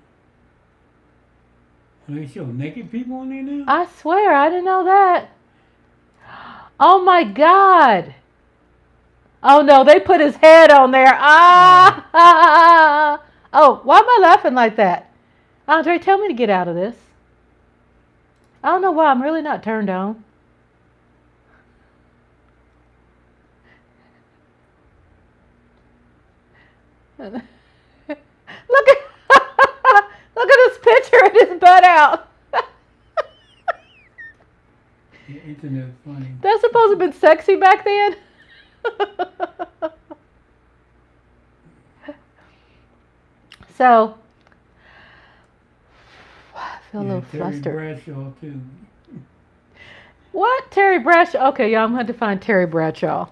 they show naked people on there now? I swear, I didn't know that. Oh my God. Oh no, they put his head on there. Ah! Oh, why am I laughing like that? Andre, tell me to get out of this. I don't know why, I'm really not turned on. Look at look at his picture and his butt out. The internet's funny. That's supposed to have been sexy back then. So, I feel a little Terry flustered. Bradshaw too. What? Terry Bradshaw? Okay, y'all, I'm going to find Terry Bradshaw.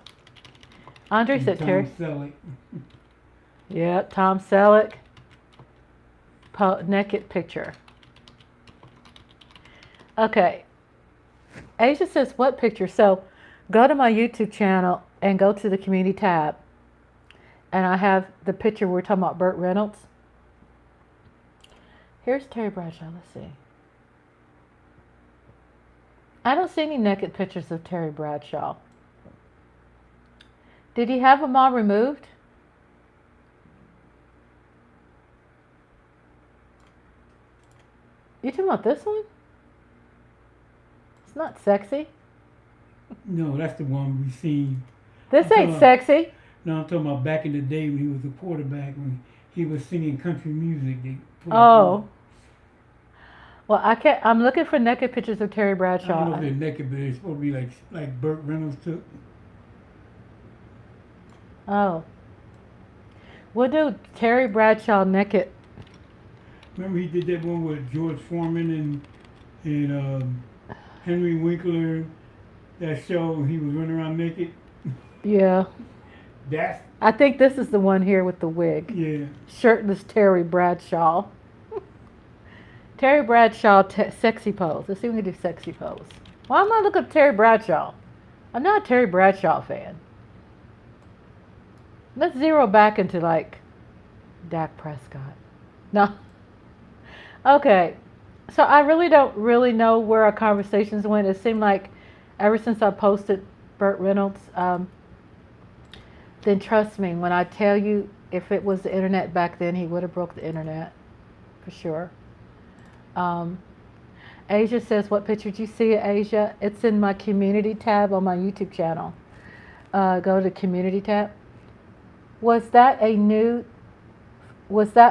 Andre And said Tom Terry. Selleck. Yep, Tom Selleck. Naked picture. Okay. Asia says, what picture? So, go to my YouTube channel and go to the community tab. And I have the picture we're talking about, Burt Reynolds. Here's Terry Bradshaw. Let's see. I don't see any naked pictures of Terry Bradshaw. Did he have them all removed? You talking about this one? It's not sexy. No, that's the one we seen. This ain't sexy. No, I'm talking about back in the day when he was a quarterback, when he was singing country music. They put Oh. Well, I can't. I'm looking for naked pictures of Terry I don't know Bradshaw. if they're naked, but they're supposed to be like Burt Reynolds took. Oh. We'll do Terry Bradshaw naked. Remember he did that one with George Foreman and Henry Winkler. That show he was running around naked. Yeah. That's I think this is the one here with the wig. yeah. Shirtless Terry Bradshaw. Terry Bradshaw sexy pose. Let's see if we can do sexy pose. Why am I looking up Terry Bradshaw? I'm not a Terry Bradshaw fan. Let's zero back into like Dak Prescott. No. Okay. So I really don't really know where our conversations went. It seemed like ever since I posted Burt Reynolds, then trust me when I tell you, if it was the internet back then, he would have broke the internet for sure. Asia says, what picture did you see, Asia? It's in my community tab on my YouTube channel. Go to community tab. Was that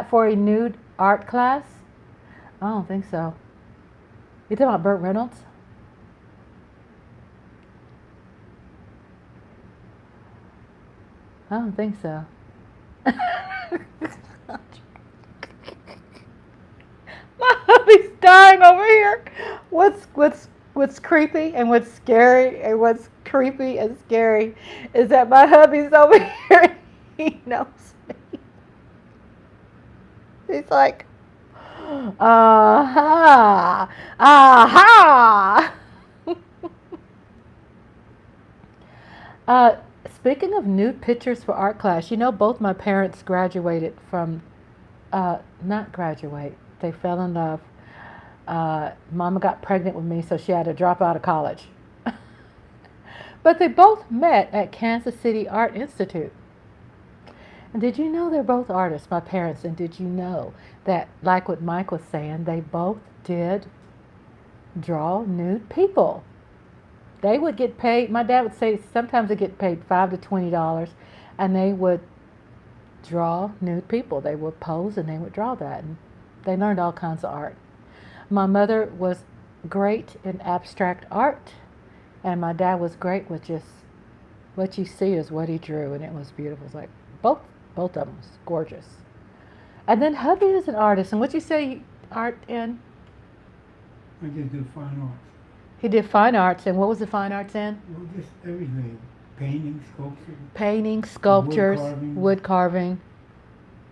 for a nude art class? I don't think so. You talking about Burt Reynolds? I don't think so. My hubby's dying over here. What's creepy and what's scary and what's creepy and scary is that my hubby's over here. He knows me. He's like, aha, aha. Speaking of nude pictures for art class, you know, both my parents graduated from, not graduate, they fell in love. Mama got pregnant with me, so she had to drop out of college. But they both met at Kansas City Art Institute. And did you know they're both artists, my parents? And did you know that, like what Mike was saying, they both did draw nude people? They would get paid, my dad would say sometimes they get paid $5 to $20, and they would draw nude people. They would pose and they would draw that. And they learned all kinds of art. My mother was great in abstract art, and my dad was great with just what you see is what he drew, and it was beautiful. It's like both of them was gorgeous. And then hubby is an artist, and what you say art in? I just do fine arts. He did fine arts, and what was the fine arts in? Well, just everything. Painting, sculpture. Painting, sculptures, Wood carving. wood carving.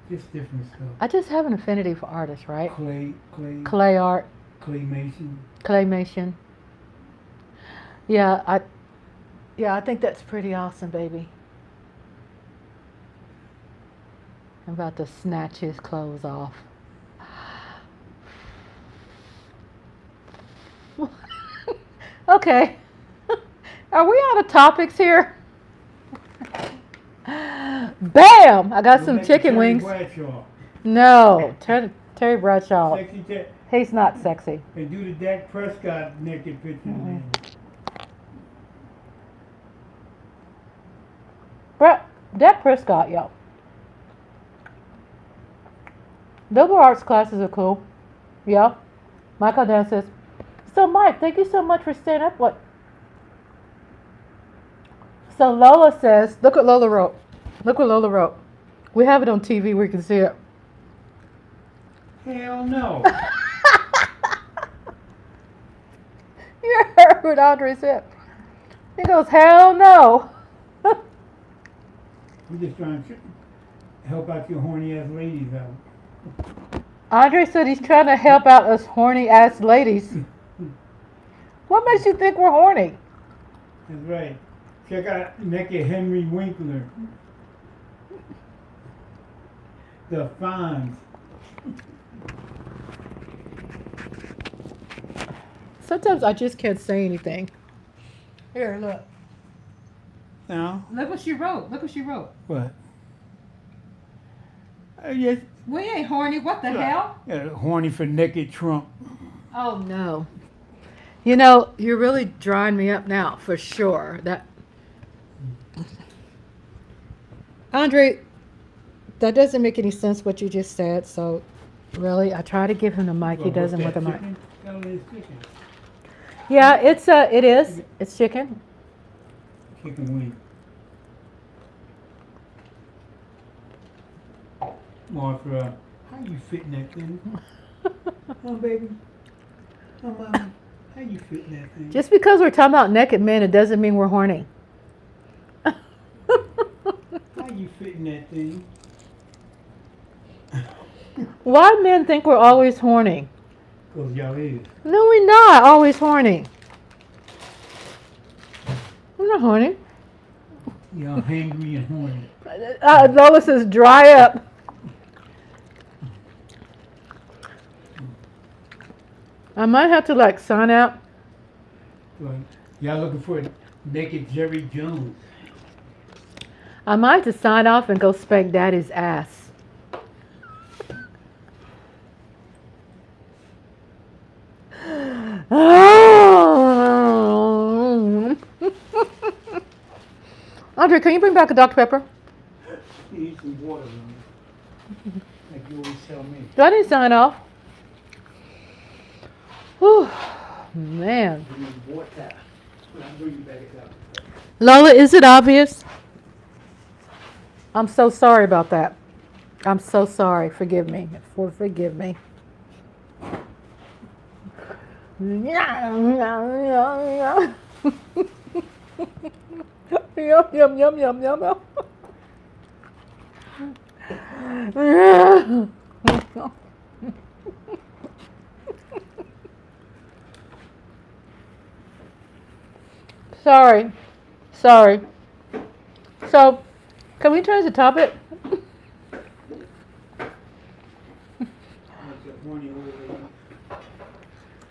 Just different stuff. I just have an affinity for artists, right? Clay Clay art, mason. claymation. Yeah, I think that's pretty awesome, baby. I'm about to snatch his clothes off. Okay. Are we out of topics here? Bam! I got some chicken wings. Bradshaw. No, Terry Bradshaw. Sexy Ted. He's not sexy. And do the Dak Prescott naked picture. Dak Prescott, yo. Liberal arts classes are cool. Yeah. Michael Dan says, so Mike, thank you so much for staying up. What? So Lola says, look what Lola wrote. Look what Lola wrote. We have it on TV where you can see it. Hell no. You heard what Andre said. He goes, hell no. We're just trying to help out your horny ass ladies out. Andre said he's trying to help out us horny ass ladies. What makes you think we're horny? That's right. Check out naked Henry Winkler. The Fonz. Sometimes I just can't say anything. Here, look. Now? Look what she wrote. Look what she wrote. What? Yes. We ain't horny. What the hell? Yeah, horny for naked Trump. Oh, no. You know, you're really drying me up now, for sure. Andre, that doesn't make any sense what you just said, so really, I try to give him the mic. He doesn't with the mic. Yeah, it is. It's chicken. Chicken wing. Martha, how you fitting that thing? Oh, baby. Oh, mama, how you fitting that thing? Just because we're talking about naked men, it doesn't mean we're horny. How you fitting that thing? Why men think we're always horny? Because y'all is. No, we're not always horny. We're not horny. Y'all hangry and horny. Lola says, dry up. I might have to sign out. But y'all looking for naked Jerry Jones. I might have to sign off and go spank daddy's ass. Andre, can you bring back a Dr. Pepper? You need some water, man. Like you always tell me. Do I need to sign off? Whew, man. You need water. I'll bring you back a Dr. Pepper. Lola, is it obvious? I'm so sorry about that. I'm so sorry. Forgive me. Forgive me. Yum, yum, yum, yum, yum, yum. Sorry. So, can we change the topic?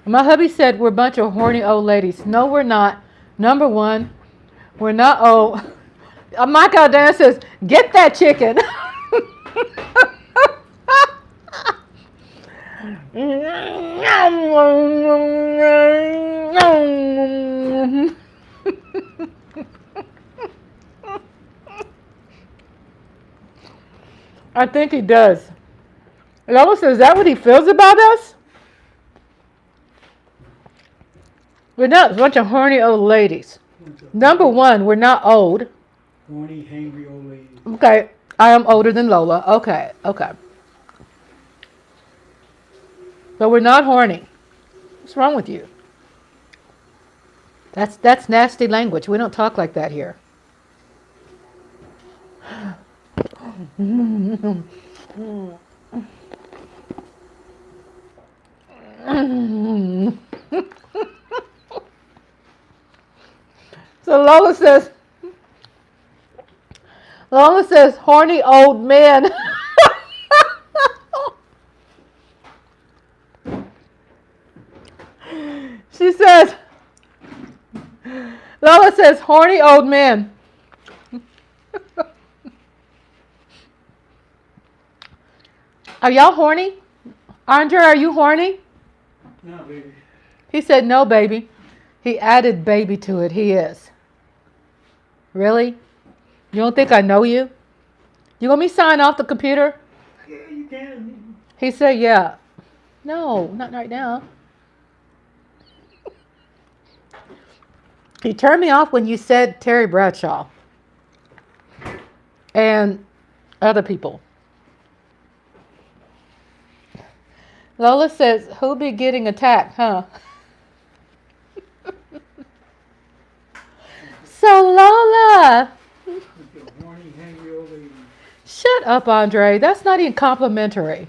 My hubby said we're a bunch of horny old ladies. No, we're not. Number one, we're not old. Michael Dan says, get that chicken. I think he does. Lola says, is that what he feels about us? We're not a bunch of horny old ladies. Number one, we're not old. Horny, hangry old lady. Okay, I am older than Lola. Okay. But we're not horny. What's wrong with you? That's nasty language. We don't talk like that here. So Lola says, horny old men. She says, Lola says, horny old men. Are y'all horny? Andre, are you horny? No, baby. He said, no, baby. He added baby to it. He is. Really? You don't think I know you? You want me to sign off the computer? Yeah, you can. He said, yeah. No, not right now. You turned me off when you said Terry Bradshaw and other people. Lola says, who'll be getting attacked, huh? So Lola, Horny, hangry old lady. shut up, Andre. That's not even complimentary.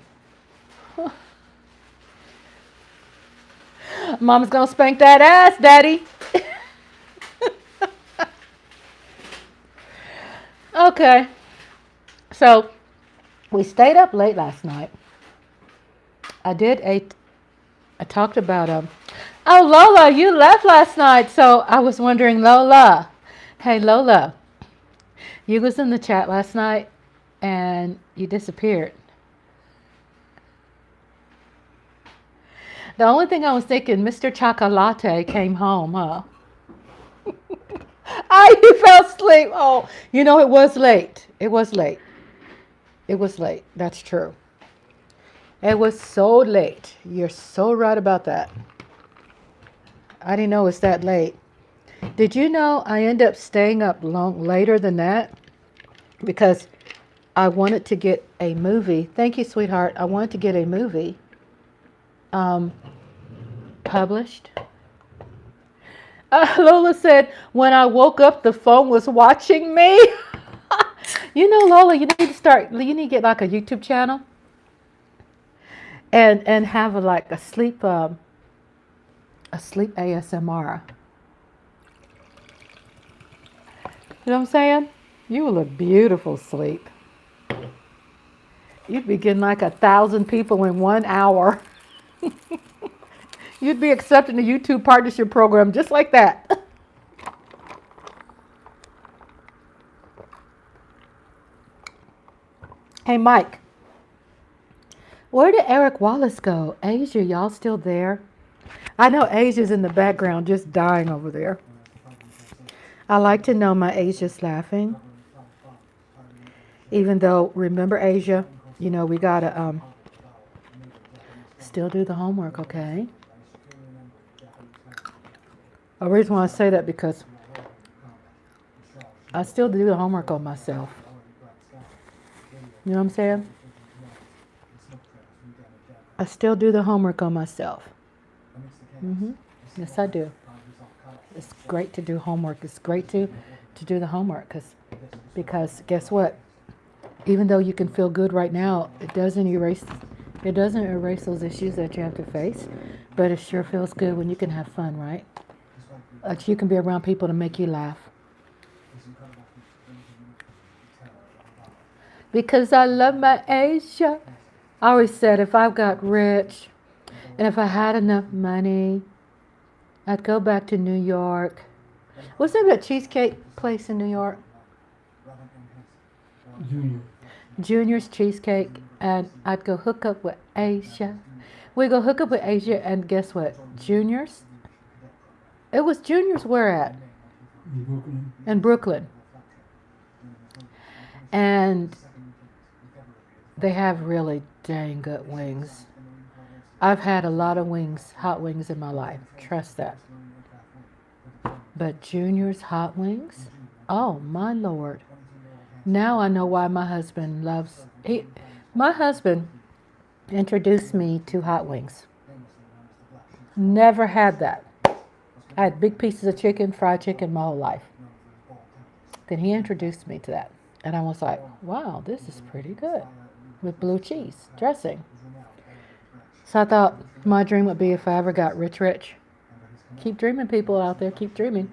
Mama's gonna spank that ass, Daddy. Okay. So we stayed up late last night. I talked about oh, Lola, you left last night. So I was wondering, Lola. Hey, Lola. You was in the chat last night and you disappeared. The only thing I was thinking, Mr. Chocolate came home, huh? You fell asleep. Oh, you know, it was late. It was late. It was late. That's true. It was so late. You're so right about that. I didn't know it's that late. Did you know I ended up staying up later than that? Because I wanted to get a movie. Thank you, sweetheart. I wanted to get a movie published. Lola said, when I woke up, the phone was watching me. You know, Lola, you need to get like a YouTube channel and have a sleep ASMR. You know what I'm saying? You will look beautiful asleep. You'd be getting like 1,000 people in 1 hour. You'd be accepting the YouTube partnership program just like that. Hey, Mike. Where did Eric Wallace go? Asia, y'all still there? I know Asia's in the background just dying over there. I like to know my Asia's laughing. Even though, remember, Asia, you know, we got to still do the homework, okay? The reason why I say that because I still do the homework on myself. You know what I'm saying? I still do the homework on myself. Yes, I do. It's great to do homework. It's great to do the homework because guess what? Even though you can feel good right now, it doesn't erase those issues that you have to face. But it sure feels good when you can have fun, right? Like you can be around people to make you laugh. Because I love my Asia. I always said if I got rich and if I had enough money, I'd go back to New York. What's that cheesecake place in New York? Junior's Cheesecake. And I'd go hook up with Asia. We go hook up with Asia and guess what? Junior's? It was Junior's where at? In Brooklyn. And they have really dang good wings. I've had a lot of wings, hot wings in my life. Trust that. But Junior's hot wings? Oh, my Lord. Now I know why my husband my husband introduced me to hot wings. Never had that. I had big pieces of chicken, fried chicken my whole life. Then he introduced me to that. And I was like, wow, this is pretty good. with blue cheese dressing. So I thought my dream would be if I ever got rich. Keep dreaming, people out there, keep dreaming.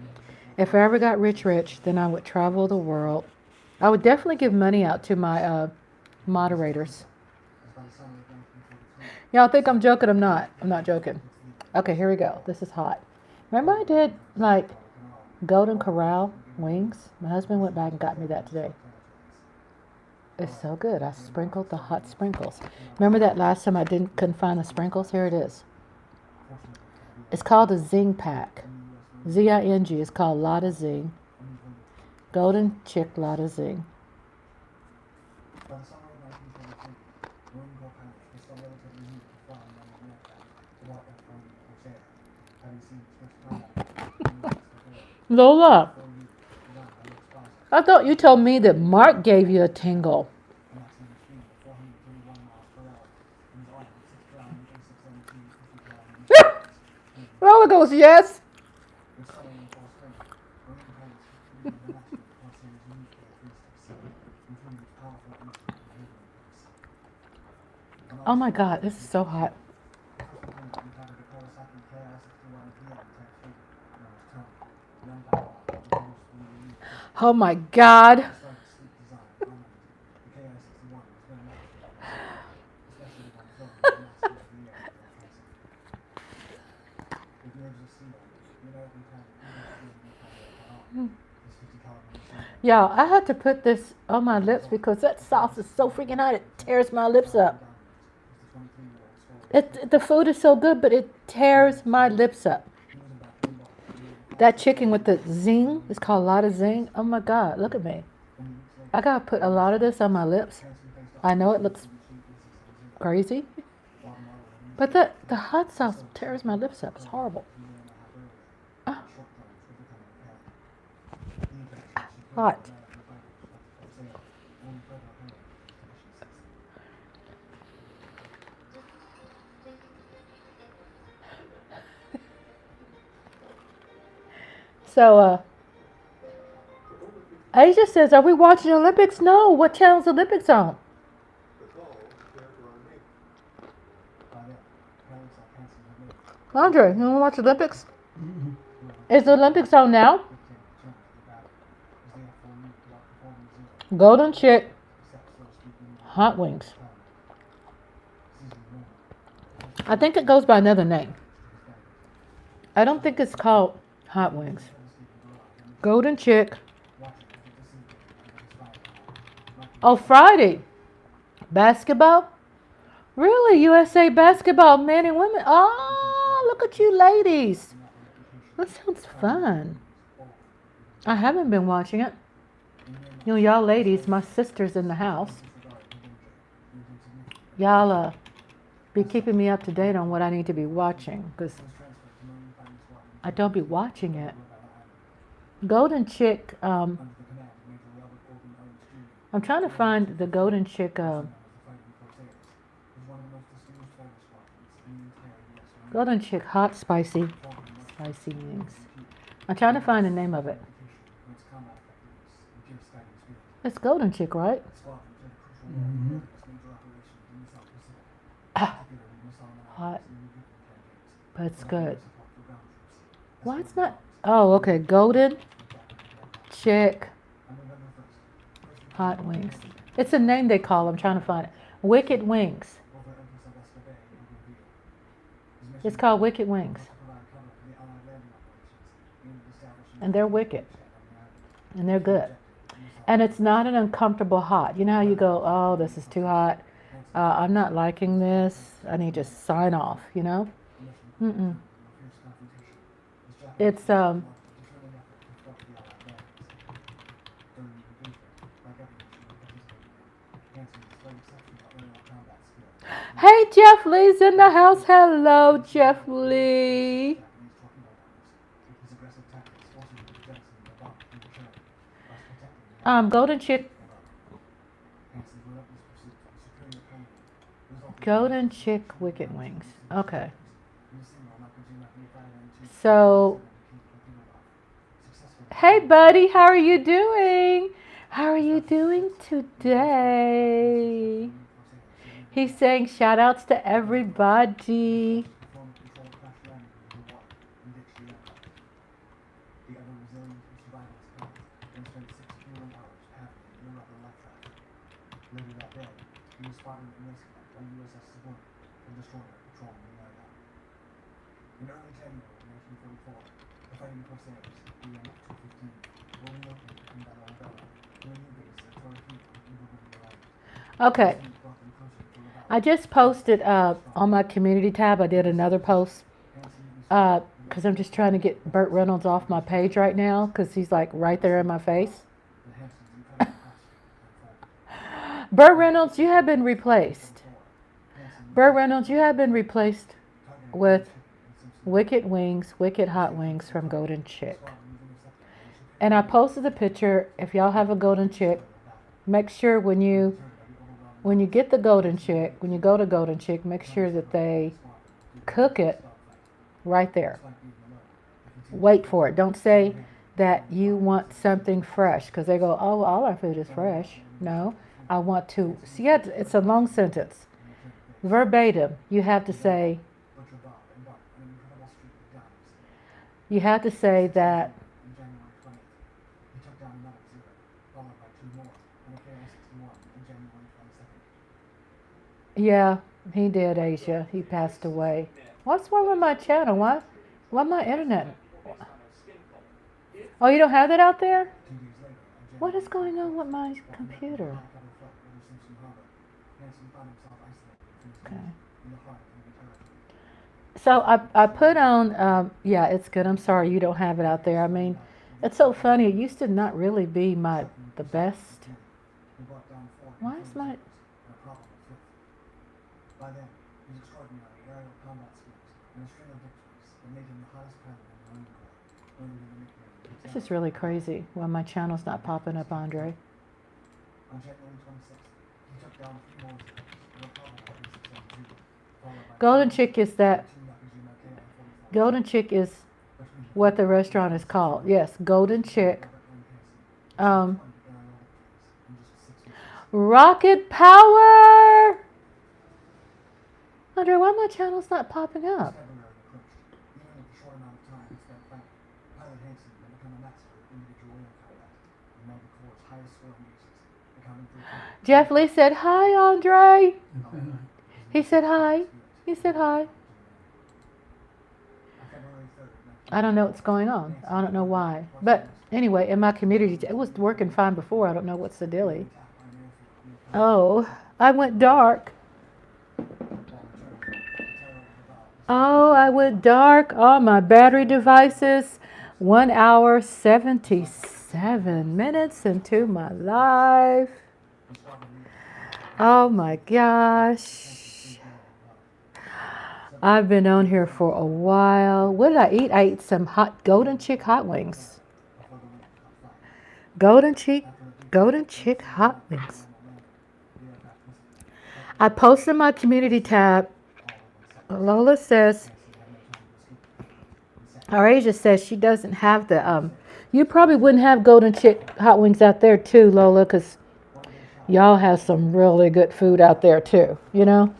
If I ever got rich, then I would travel the world. I would definitely give money out to my moderators. Y'all think I'm joking? I'm not. I'm not joking. Okay, here we go. This is hot. Remember I did like Golden Corral wings? My husband went back and got me that today. It's so good. I sprinkled the hot sprinkles. Remember that last time I couldn't find the sprinkles? Here it is. It's called a Zing Pack. Z-I-N-G. It's called Lotta Zing. Golden Chick Lotta Zing. Lola, I thought you told me that Mark gave you a tingle. Lola goes, yes. Oh my God, this is so hot. Oh my God. Y'all, I had to put this on my lips because that sauce is so freaking hot. It tears my lips up. The food is so good, but it tears my lips up. That chicken with the zing is called Lotta Zing. Oh my God, look at me. I gotta put a lot of this on my lips. I know it looks crazy, but the hot sauce tears my lips up. It's horrible. Hot. So, Asia says, are we watching the Olympics? No. What channel's the Olympics on? Andre, you want to watch the Olympics? Is the Olympics on now? Golden Chick Hot Wings. I think it goes by another name. I don't think it's called Hot Wings. Golden Chick. Oh, Friday. Basketball? Really? USA basketball, men and women? Oh, look at you ladies. That sounds fun. I haven't been watching it. You know, y'all ladies, my sister's in the house. Y'all be keeping me up to date on what I need to be watching, because I don't be watching it. Golden Chick, I'm trying to find the Golden Chick, Golden Chick hot spicy wings. I'm trying to find the name of it. It's Golden Chick, right? Mm-hmm. Hot. But it's good. Why it's not? Oh, okay. Golden Chick Hot Wings. It's a name they call. I'm trying to find it. Wicked Wings. It's called Wicked Wings. And they're wicked. And they're good. And it's not an uncomfortable hot. You know how you go, oh, this is too hot. I'm not liking this. I need to sign off, you know? Mm-mm. It's, hey, Jeff Lee's in the house. Hello, Jeff Lee. Golden Chick. Golden Chick Wicked Wings. Okay. So, hey, buddy, how are you doing? How are you doing today? He's saying shout outs to everybody. Okay. I just posted on my community tab. I did another post because I'm just trying to get Burt Reynolds off my page right now because he's like right there in my face. Burt Reynolds, you have been replaced. Burt Reynolds, you have been replaced with Wicked Wings, Wicked Hot Wings from Golden Chick. And I posted the picture. If y'all have a Golden Chick, make sure when you get the Golden Chick, when you go to Golden Chick, make sure that they cook it right there. Wait for it. Don't say that you want something fresh because they go, oh, all our food is fresh. No, I want to. See, it's a long sentence. Verbatim, you have to say that yeah, he did, Asia. He passed away. What's wrong with my channel? Why my internet? Oh, you don't have that out there? What is going on with my computer? Okay. So I put on, yeah, it's good. I'm sorry you don't have it out there. I mean, it's so funny. It used to not really be the best. Why is my... This is really crazy. Well, my channel's not popping up, Andre. Golden Chick is that. Golden Chick is what the restaurant is called. Yes, Golden Chick. Rocket Power! Andre, why my channel's not popping up? Jeff Lee said, hi, Andre. He said hi. He said hi. I don't know what's going on. I don't know why. But anyway, in my community, it was working fine before. I don't know what's the dilly. Oh, I went dark. Oh, I went dark on my battery devices. 1 hour, 77 minutes into my life. Oh my gosh. I've been on here for a while. What did I eat? I ate some Golden Chick hot wings. Golden Chick hot wings. I posted my community tab. Lola says, or Asia says she doesn't have the, you probably wouldn't have Golden Chick hot wings out there too, Lola, because y'all have some really good food out there too, you know?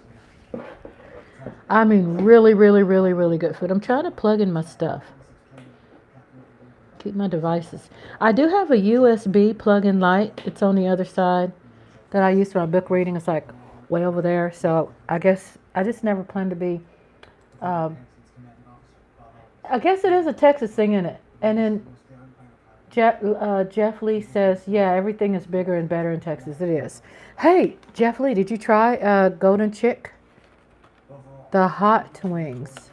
I mean, really, really, really, really good food. I'm trying to plug in my stuff. Keep my devices. I do have a USB plug-in light. It's on the other side that I use for my book reading. It's like way over there. So I guess I just never planned to be. I guess it is a Texas thing, isn't it? And then Jeff Lee says, yeah, everything is bigger and better in Texas. It is. Hey, Jeff Lee, did you try Golden Chick? The hot wings.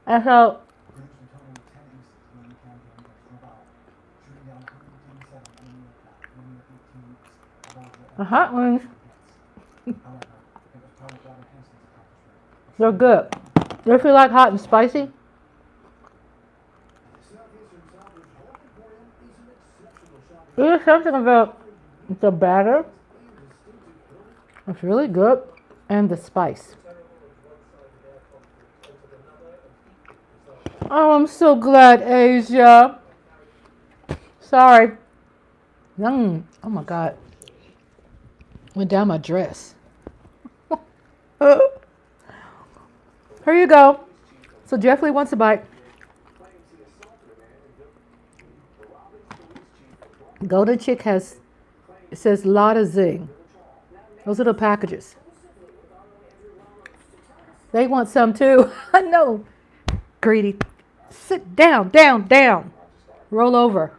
And so, the hot wings, they're good. If you like hot and spicy, there's something about the batter. It's really good. And the spice. Oh, I'm so glad, Asia. Sorry. Oh my God. Went down my dress. Here you go. So Jeff Lee wants a bite. Golden Chick has, it says Lotta Zing. Those little packages. They want some too. I know. Greedy. Sit down, down, down. Roll over.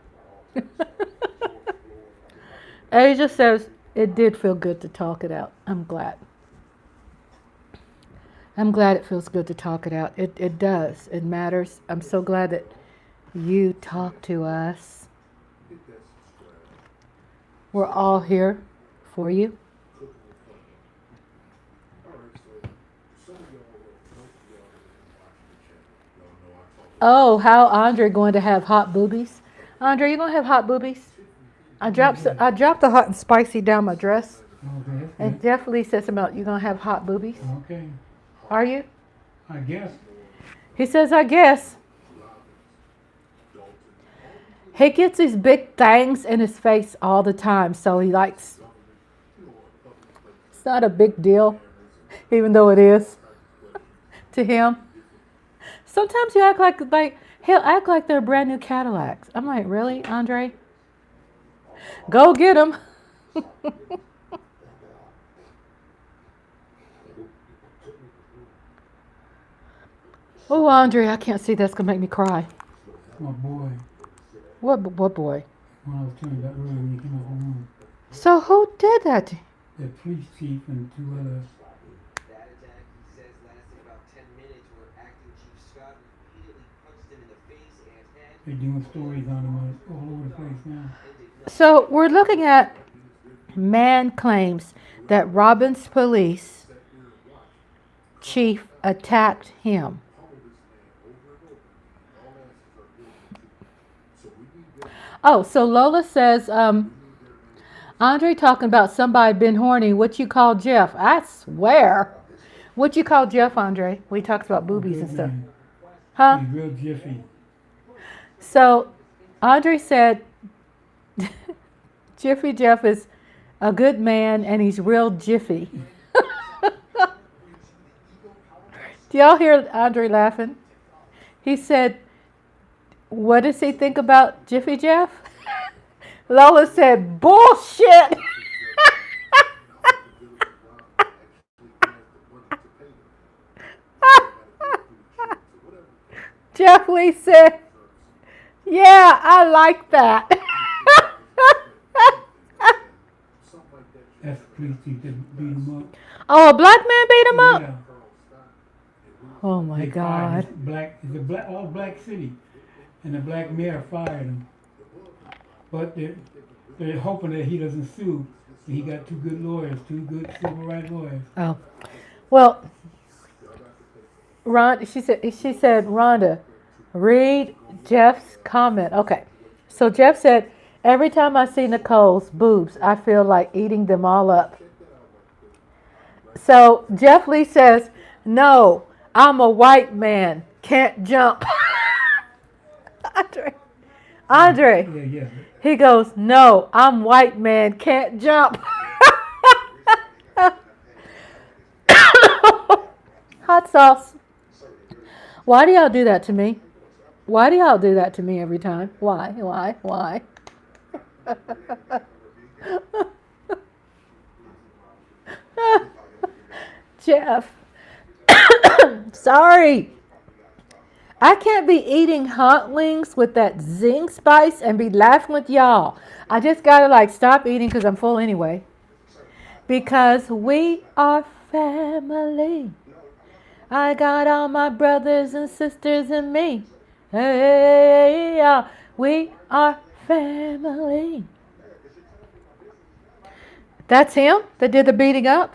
Asia says, it did feel good to talk it out. I'm glad. I'm glad it feels good to talk it out. It does. It matters. I'm so glad that you talk to us. We're all here for you. Oh, how Andre going to have hot boobies? Andre, you gonna have hot boobies? I dropped the hot and spicy down my dress. Okay. And Jeff Lee said something about you gonna have hot boobies. Okay. Are you? I guess. He says, I guess. He gets these big things in his face all the time, so he likes. It's not a big deal, even though it is to him. Sometimes you act like he'll act like they're brand new Cadillacs. I'm like, really, Andre? Go get them. Oh, Andre, I can't see. That's gonna make me cry. My boy. What boy? When I was telling you about earlier when you came out of the room. So who did that? The police chief and two other. That attack, he says, lasted about 10 minutes, where acting Chief Scott repeatedly punched him in the face and head. They're doing stories on them all over the place now. So we're looking at man claims that Robbins police chief attacked him. Oh, so Lola says, Andre talking about somebody been horny. What you call Jeff? I swear. What you call Jeff, Andre? When he talks about boobies and stuff. Huh? He's real jiffy. So Andre said Jiffy Jeff is a good man and he's real jiffy. Do y'all hear Andre laughing? He said, what does he think about Jiffy Jeff? Lola said, bullshit. Jeff Lee said, yeah, I like that. That's the police chief that beat him up. Oh, a black man beat him up? Yeah. Oh my They fired God. it's all black city, and the black mayor fired him. But they're hoping that he doesn't sue. He got two good lawyers, two good civil rights lawyers. Oh, well, she said, Rhonda, read Jeff's comment. Okay, so Jeff said, every time I see Nicole's boobs, I feel like eating them all up. So Jeff Lee says, no, I'm a white man, can't jump. Andre, Yeah. he goes, no, I'm white man, can't jump. Hot sauce. Why do y'all do that to me? Why do y'all do that to me every time? Why? Jeff. Sorry. I can't be eating hot wings with that zing spice and be laughing with y'all. I just gotta stop eating because I'm full anyway. Because we are family. I got all my brothers and sisters and me. Hey, we are family. That's him that did the beating up?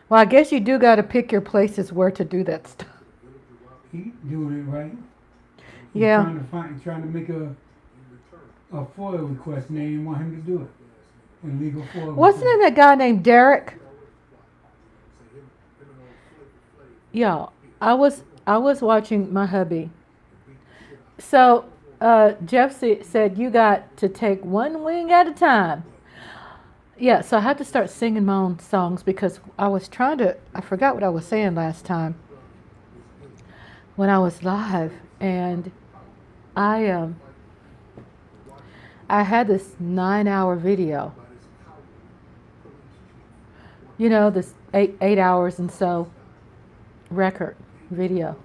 Well, I guess you do got to pick your places where to do that stuff. He doing it right. He's Yeah. trying to make a FOIA request, and they didn't want him to do it. A legal FOIA Wasn't request. it that guy named Derek? Yeah, I was watching my hubby. So Jeff said you got to take one wing at a time. Yeah, so I had to start singing my own songs because I forgot what I was saying last time when I was live. And I had this 9-hour video. This 8 hours and so record video.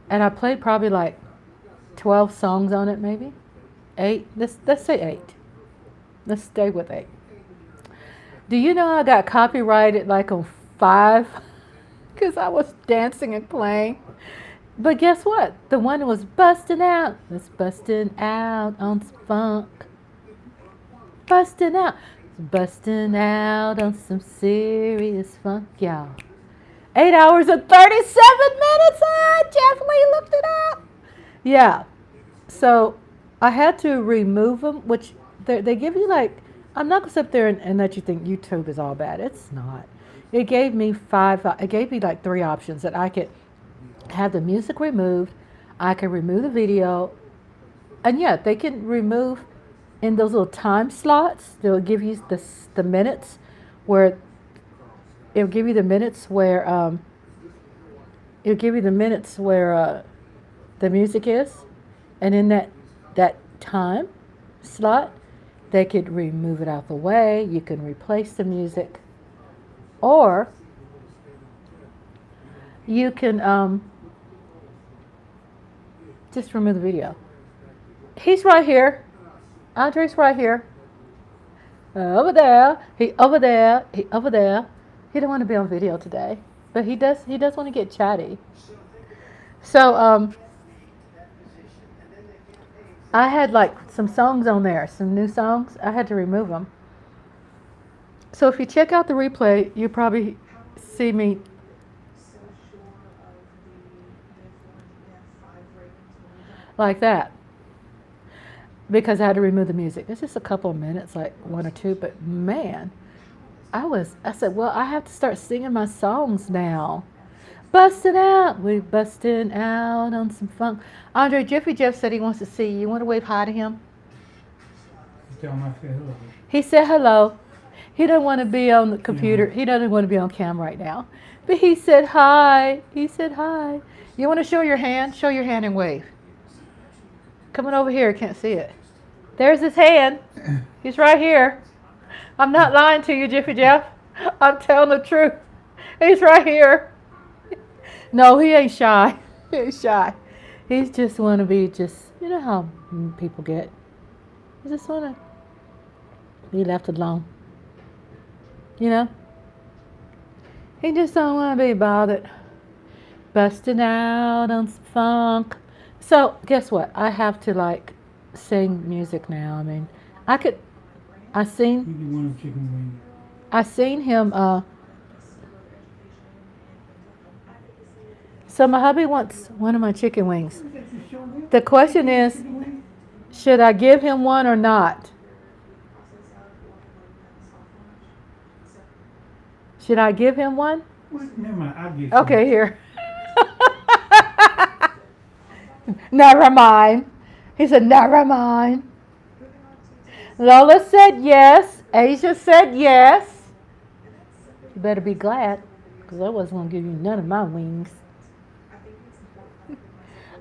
And I played probably like 12 songs on it, maybe 8. Let's say 8. Let's stay with 8. Do you know I got copyrighted like on 5 because I was dancing and playing? But guess what? The one that was busting out on some funk. Busting out on some serious funk, y'all. 8 hours and 37 minutes. I definitely looked it up. Yeah. So I had to remove them, which they give you like, I'm not going to sit there and let you think YouTube is all bad. It's not. It gave me like 3 options that I could have the music removed. I could remove the video. And yeah, they can remove in those little time slots. They'll give you the minutes where it'll give you the minutes where the music is, and in that time slot, they could remove it out the way. You can replace the music, or you can just remove the video. He's right here. Andre's right here. Over there. He over there. He over there. He don't want to be on video today, but he does want to get chatty. So I had like some songs on there, some new songs. I had to remove them. So if you check out the replay, you probably see me like that, because I had to remove the music. It's just a couple of minutes, like 1 or 2, but man, I said, well, I have to start singing my songs now. Busting out, we busting out on some funk. Andre, Jiffy Jeff said he wants to see you. You want to wave hi to him? Tell him I said hello. He said hello. He doesn't want to be on the computer. He doesn't want to be on cam right now. But he said hi. He said hi. You want to show your hand? Show your hand and wave. Coming over here, can't see it. There's his hand. He's right here. I'm not lying to you, Jiffy Jeff. I'm telling the truth. He's right here. No, he ain't shy. He ain't shy. He's just want to be you know how people get. He just want to be left alone. You know? He just don't want to be bothered. Busting out on some funk. So, guess what? I have to, like, sing music now. I mean, I seen him, so my hubby wants one of my chicken wings. The question is, should I give him one or not? Should I give him one? Never mind, I'll get you. Okay, here. Never mind. He said, never mind. Lola said yes. Asia said yes. You better be glad, because I wasn't going to give you none of my wings.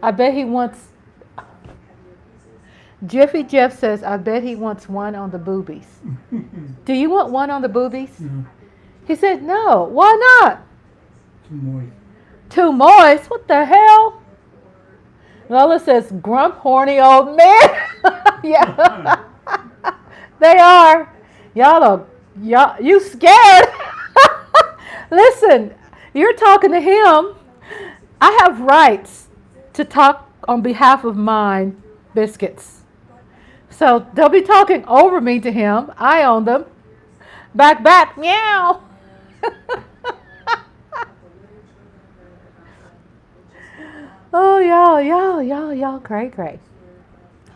I bet he wants... Jiffy Jeff says, I bet he wants one on the boobies. Do you want one on the boobies? No, He said, no. Why not? too moist. Too moist? What the hell? Lola says, grump, horny old man. Yeah. They are. Y'all, you scared. Listen, you're talking to him. I have rights to talk on behalf of mine biscuits. So they'll be talking over me to him. I own them. Back, meow. Oh, y'all, great.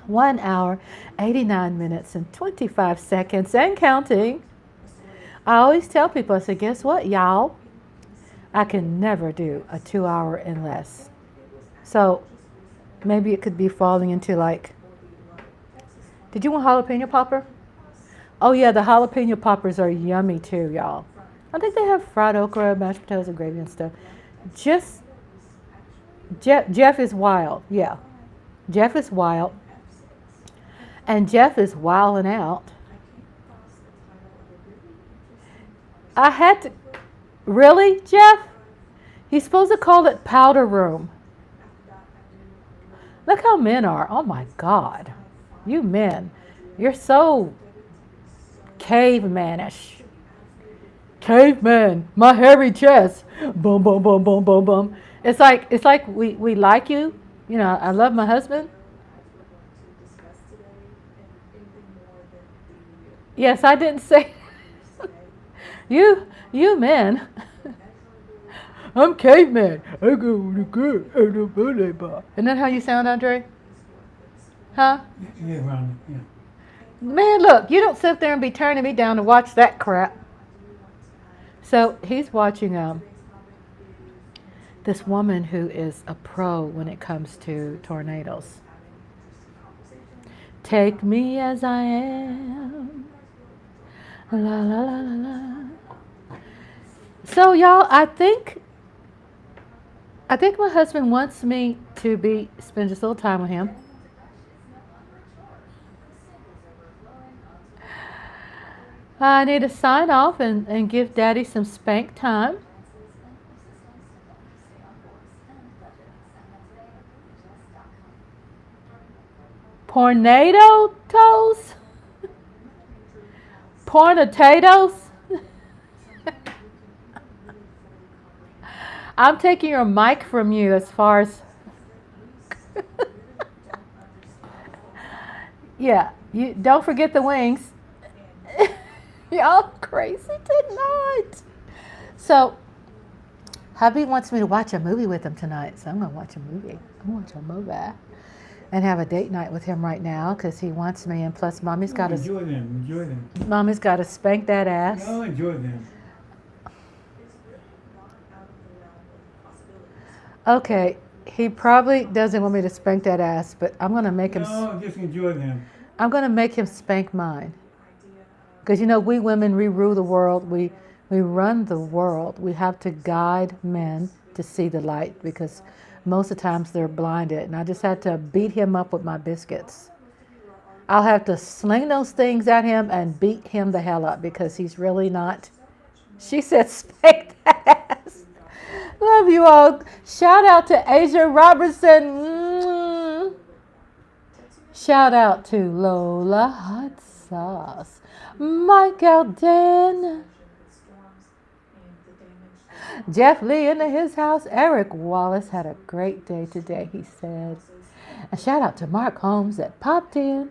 1 hour, 89 minutes, and 25 seconds, and counting. I always tell people, I say, guess what, y'all? I can never do a 2 hour and less. So maybe it could be falling into like Did you want jalapeno popper? Oh yeah, the jalapeno poppers are yummy too, y'all. I think they have fried okra, mashed potatoes, and gravy and stuff. Just Jeff is wild. Yeah, Jeff is wild, and Jeff is wilding out. I had to. Really, Jeff? He's supposed to call it powder room. Look how men are. Oh my God. You men. You're so cavemanish. Caveman. My hairy chest. Boom, boom, boom, boom, boom, boom. It's like we like you. You know, I love my husband. Yes, I didn't say you men. I'm caveman. I go to good and a bully bar. Isn't that how you sound, Andre? Huh? Yeah, Ron, yeah. Man, look, you don't sit there and be turning me down to watch that crap. So he's watching this woman who is a pro when it comes to tornadoes. Take me as I am. La la la la la. So y'all, I think my husband wants me to spend just a little time with him. I need to sign off and give Daddy some spank time. Tornado toes? Pornatatoes? I'm taking your mic from you as far as... Yeah, you don't forget the wings. Y'all crazy tonight. So, hubby wants me to watch a movie with him tonight, so I'm going to watch a movie. And have a date night with him right now because he wants me, and plus Mommy's got to... Enjoy them. Mommy's got to spank that ass. No, enjoy them. Okay, he probably doesn't want me to spank that ass, but I'm going to make him... No, just enjoy them. I'm going to make him spank mine. Because, you know, we women, we rule the world. We run the world. We have to guide men to see the light because most of the times they're blinded. And I just had to beat him up with my biscuits. I'll have to sling those things at him and beat him the hell up because he's really not... She said spank that ass. Love you all. Shout out to Asia Robertson. Shout out to Lola Hot Sauce. Mike Alden. Jeff Lee into his house. Eric Wallace had a great day today, he said. A shout out to Mark Holmes that popped in.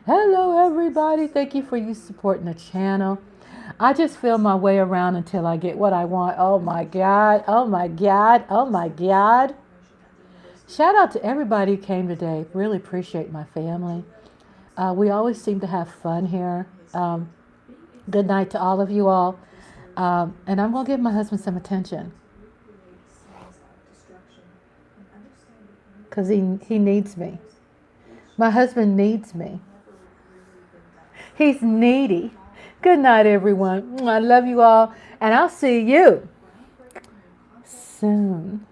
Hello, everybody. Thank you for you supporting the channel. I just feel my way around until I get what I want. Oh, my God. Oh, my God. Oh, my God. Shout out to everybody who came today. Really appreciate my family. We always seem to have fun here. Good night to all of you all. And I'm going to give my husband some attention. Because he needs me. My husband needs me. He's needy. Good night, everyone. I love you all. And I'll see you soon.